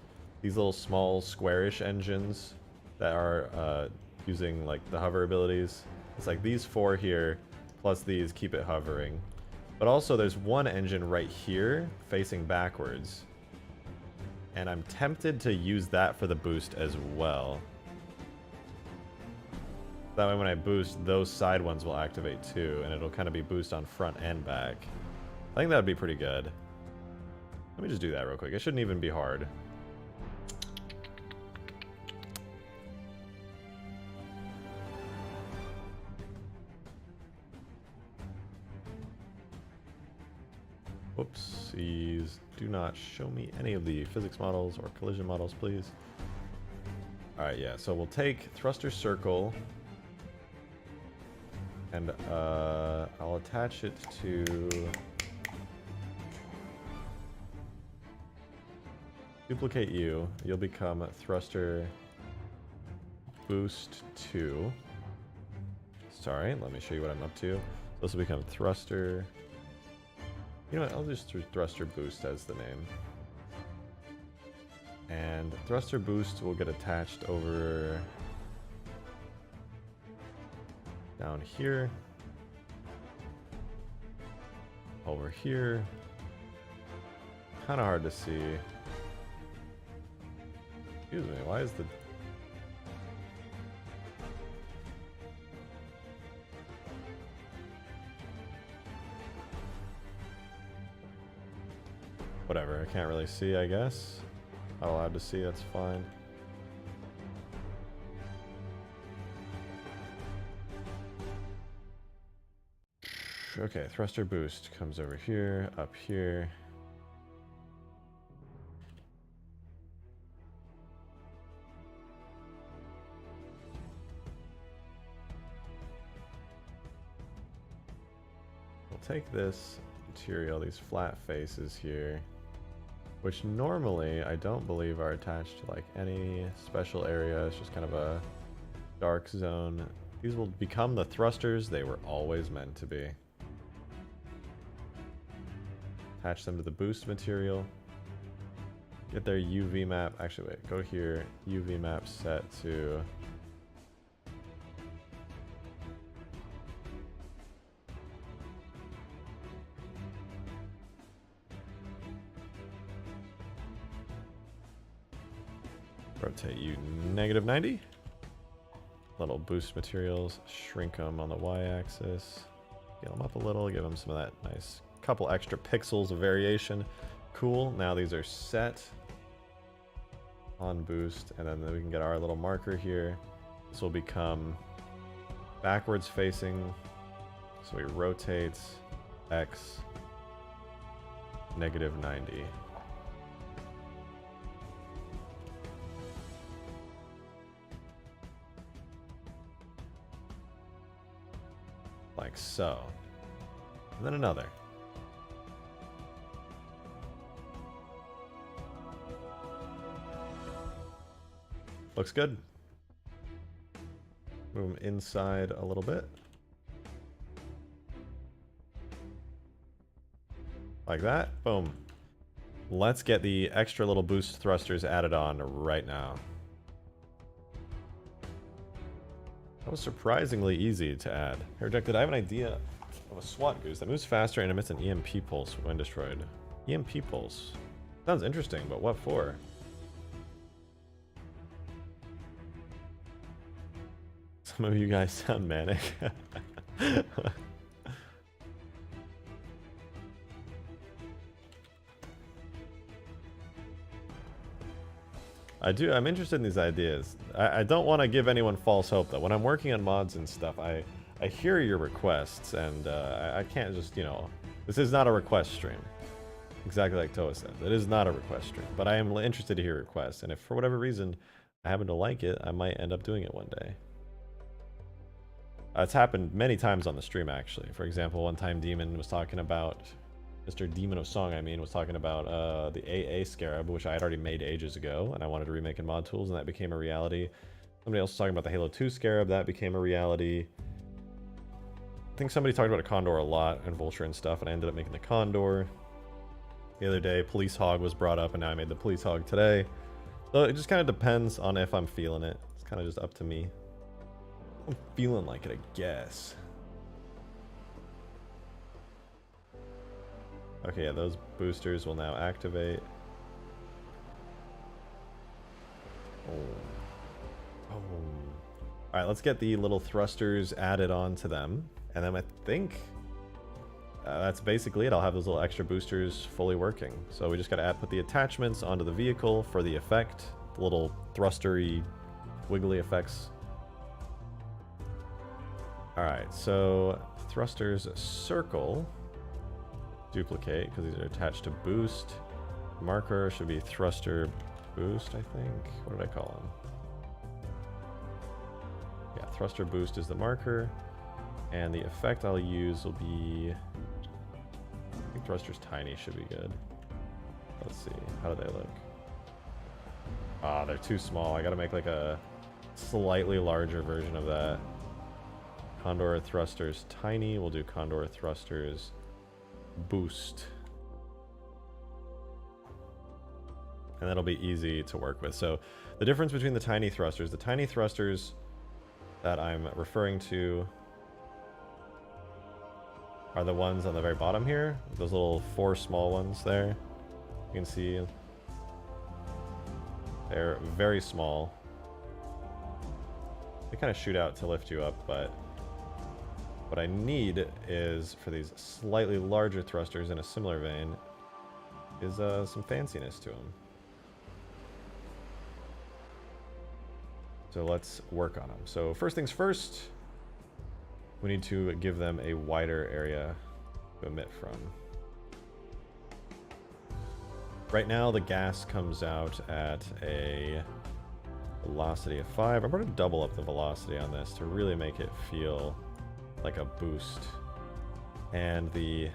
these little small squarish engines that are using like the hover abilities. It's like these 4 here, plus these keep it hovering. But also there's one engine right here facing backwards. And I'm tempted to use that for the boost as well. That way when I boost, those side ones will activate too, and it'll kind of be boost on front and back. I think that would be pretty good. Let me just do that real quick. It shouldn't even be hard. Whoopsies. Do not show me any of the physics models or collision models, please. Alright, yeah, so we'll take thruster circle and I'll attach it to duplicate you. You'll become thruster boost 2. Sorry, let me show you what I'm up to. This will become thruster. You know what, I'll just do thruster boost as the name. And thruster boost will get attached over down here, over here. Kind of hard to see. Excuse me, why is the... Whatever, I can't really see, I guess. Not allowed to see, that's fine. Okay, thruster boost comes over here, up here. We'll take this material, these flat faces here, which normally I don't believe are attached to like any special area. It's just kind of a dark zone. These will become the thrusters they were always meant to be. Attach them to the boost material. Get their UV map. Actually, wait, go here. UV map set to... rotate you -90. Little boost materials, shrink them on the y-axis, scale them up a little, give them some of that nice couple extra pixels of variation. Cool, now these are set on boost, and then we can get our little marker here. This will become backwards facing, so we rotate X -90. Like so. And then another. Looks good. Move them inside a little bit. Like that. Boom. Let's get the extra little boost thrusters added on right now. That was surprisingly easy to add. Hey, Rejected, I have an idea of a SWAT goose that moves faster and emits an EMP pulse when destroyed. EMP pulse. Sounds interesting, but what for? Some of you guys sound manic. I'm interested in these ideas. I don't want to give anyone false hope though. When I'm working on mods and stuff, I hear your requests, and I can't just, you know, this is not a request stream. Exactly like Toa said, it is not a request stream, but I am interested to hear requests, and if for whatever reason I happen to like it, I might end up doing it one day. It's happened many times on the stream, actually. For example, one time Demon was talking about, Mr. Demon of Song, I mean, was talking about the AA Scarab, which I had already made ages ago, and I wanted to remake in mod tools, and that became a reality. Somebody else was talking about the Halo 2 Scarab, that became a reality. I think somebody talked about a Condor a lot, and Vulture and stuff, and I ended up making the Condor. The other day, Police Hog was brought up, and now I made the Police Hog today. So it just kind of depends on if I'm feeling it. It's kind of just up to me. I'm feeling like it, I guess. Okay, yeah, those boosters will now activate. Oh. Alright, let's get the little thrusters added on to them. And then I think that's basically it. I'll have those little extra boosters fully working. So we just gotta put the attachments onto the vehicle for the effect. The little thrustery, wiggly effects. Alright, so thrusters circle. Duplicate, because these are attached to boost. Marker should be thruster boost, I think. What did I call them? Yeah, thruster boost is the marker. And the effect I'll use will be... I think thruster's tiny should be good. Let's see. How do they look? Ah, they're too small. I gotta make like a slightly larger version of that. Condor thrusters tiny. We'll do Condor thrusters boost. And that'll be easy to work with. So the difference between the tiny thrusters that I'm referring to are the ones on the very bottom here. Those little 4 small ones there. You can see they're very small. They kind of shoot out to lift you up, but what I need is, for these slightly larger thrusters in a similar vein, is some fanciness to them. So let's work on them. So first things first, we need to give them a wider area to emit from. Right now the gas comes out at a velocity of 5. I'm going to double up the velocity on this to really make it feel like a boost. And the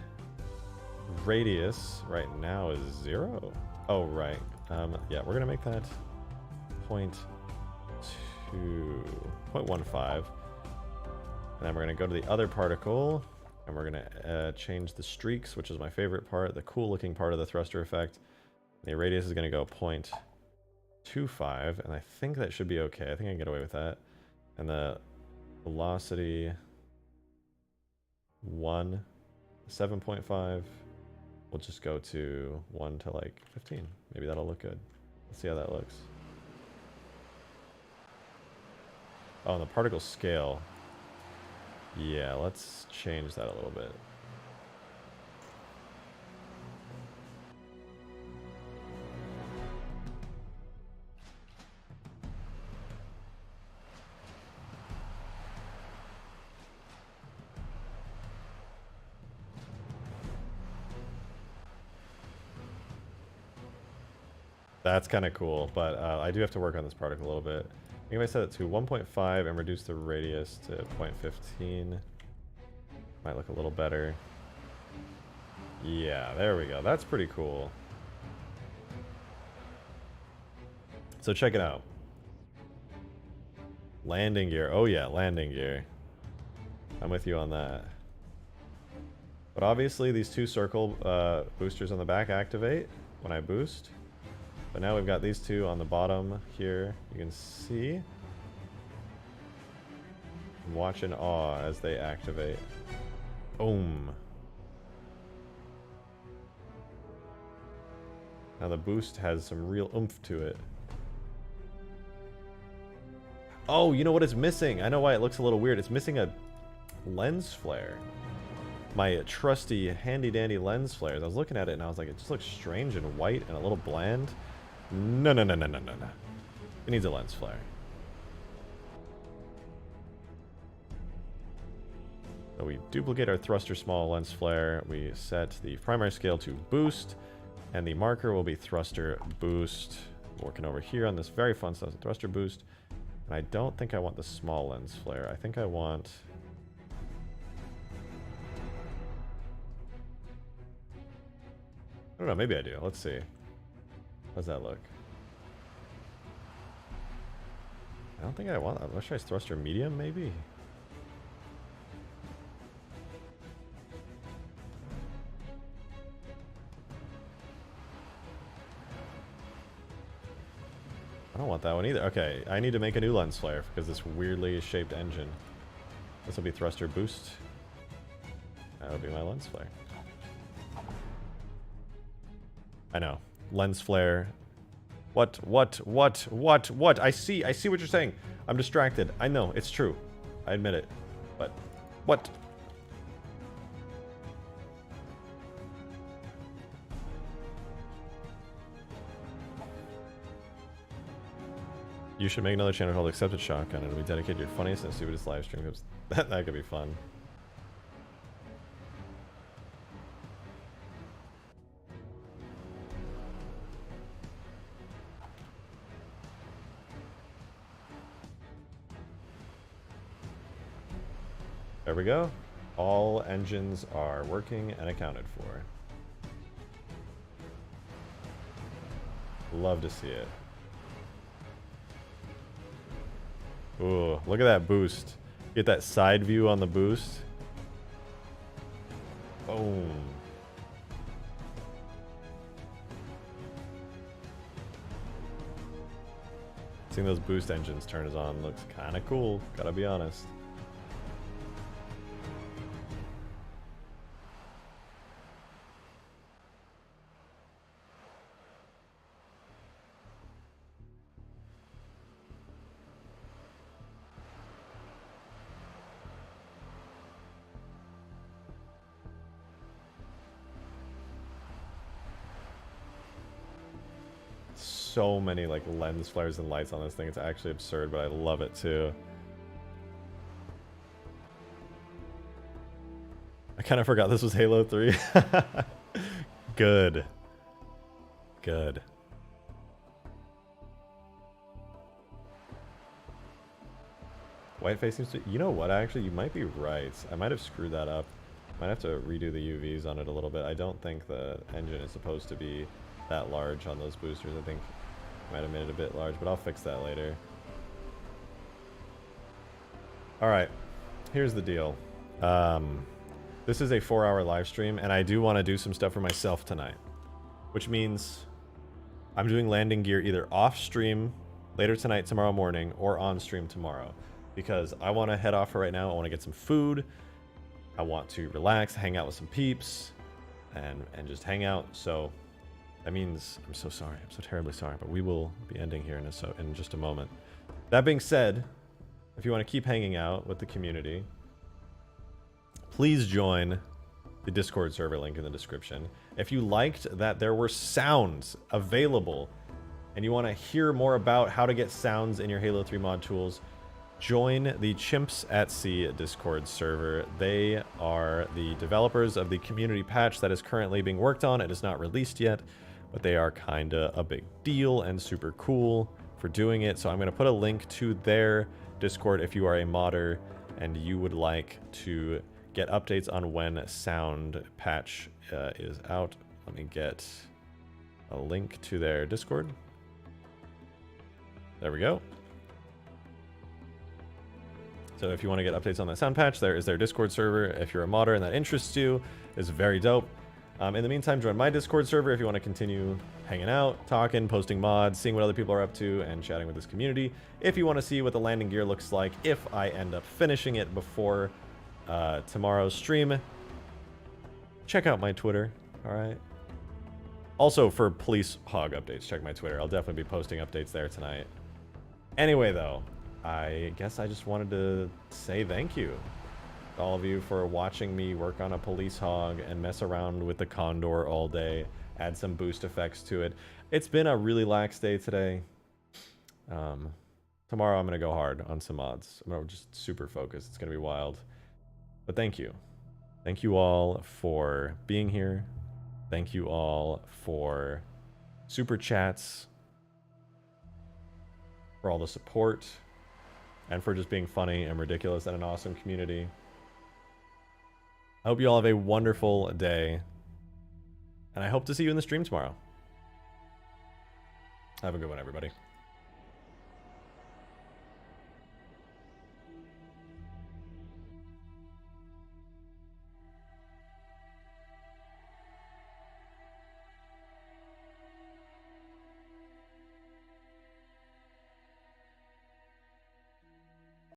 radius right now is 0. Oh, right. Yeah, we're going to make that 0.15. And then we're going to go to the other particle, and we're going to change the streaks, which is my favorite part, the cool looking part of the thruster effect. The radius is going to go 0.25, and I think that should be okay. I think I can get away with that. And the velocity 7.5. We'll just go to 1 to like 15. Maybe that'll look good. Let's see how that looks. Oh, and the particle scale. Yeah, let's change that a little bit. That's kind of cool, but I do have to work on this particle a little bit. I think if I set it to 1.5 and reduce the radius to 0.15, might look a little better. Yeah, there we go. That's pretty cool. So check it out. Landing gear. Oh yeah, landing gear. I'm with you on that. But obviously these 2 circle boosters on the back activate when I boost. But now we've got these 2 on the bottom here. You can see. Watch in awe as they activate. Boom. Now the boost has some real oomph to it. Oh, you know what it's missing? I know why it looks a little weird. It's missing a lens flare. My trusty handy dandy lens flares. I was looking at it and I was like, it just looks strange and white and a little bland. No. It needs a lens flare. So we duplicate our thruster small lens flare. We set the primary scale to boost, and the marker will be thruster boost. Working over here on this very fun stuff, thruster boost. And I don't think I want the small lens flare. I think I want... I don't know, maybe I do. Let's see. How's that look? I don't think I want that. Let's try thruster medium, maybe? I don't want that one either. Okay, I need to make a new lens flare because this weirdly shaped engine. This will be thruster boost. That'll be my lens flare. I know. Lens flare. What? I see what you're saying. I'm distracted. I know, it's true. I admit it. But, what? You should make another channel called Accepted Shotgun, and we dedicate your funniest and stupidest live stream clips. That could be fun. There we go. All engines are working and accounted for. Love to see it. Ooh, look at that boost. Get that side view on the boost. Boom. Seeing those boost engines turn on looks kind of cool, gotta be honest. So many like lens flares and lights on this thing. It's actually absurd, but I love it too. I kind of forgot this was Halo 3. Good. Good. Whiteface seems to... You know what, actually? You might be right. I might have screwed that up. Might have to redo the UVs on it a little bit. I don't think the engine is supposed to be that large on those boosters. I think I might have made it a bit large, but I'll fix that later. Alright, here's the deal. This is a 4-hour live stream, and I do want to do some stuff for myself tonight. Which means I'm doing landing gear either off stream later tonight, tomorrow morning, or on stream tomorrow. Because I want to head off for right now. I want to get some food. I want to relax, hang out with some peeps, and just hang out. So that means I'm so sorry. I'm so terribly sorry, but we will be ending here in just a moment. That being said, if you want to keep hanging out with the community, please join the Discord server link in the description. If you liked that there were sounds available and you want to hear more about how to get sounds in your Halo 3 mod tools, join the Chimps at Sea Discord server. They are the developers of the community patch that is currently being worked on. It is not released yet, but they are kinda a big deal and super cool for doing it. So I'm gonna put a link to their Discord if you are a modder and you would like to get updates on when sound patch is out. Let me get a link to their Discord. There we go. So if you want to get updates on that sound patch, there is their Discord server. If you're a modder and that interests you, it's very dope. In the meantime, join my Discord server if you want to continue hanging out, talking, posting mods, seeing what other people are up to, and chatting with this community. If you want to see what the landing gear looks like, if I end up finishing it before tomorrow's stream, check out my Twitter, all right? Also, for police HOG updates, check my Twitter. I'll definitely be posting updates there tonight. Anyway, though, I guess I just wanted to say thank you to all of you for watching me work on a police hog and mess around with the Condor all day, add some boost effects to it. It's been a really lax day today. Tomorrow I'm going to go hard on some mods. I'm going to just super focus. It's going to be wild. But thank you. Thank you all for being here. Thank you all for super chats, for all the support, and for just being funny and ridiculous and an awesome community. I hope you all have a wonderful day, and I hope to see you in the stream tomorrow. Have a good one, everybody.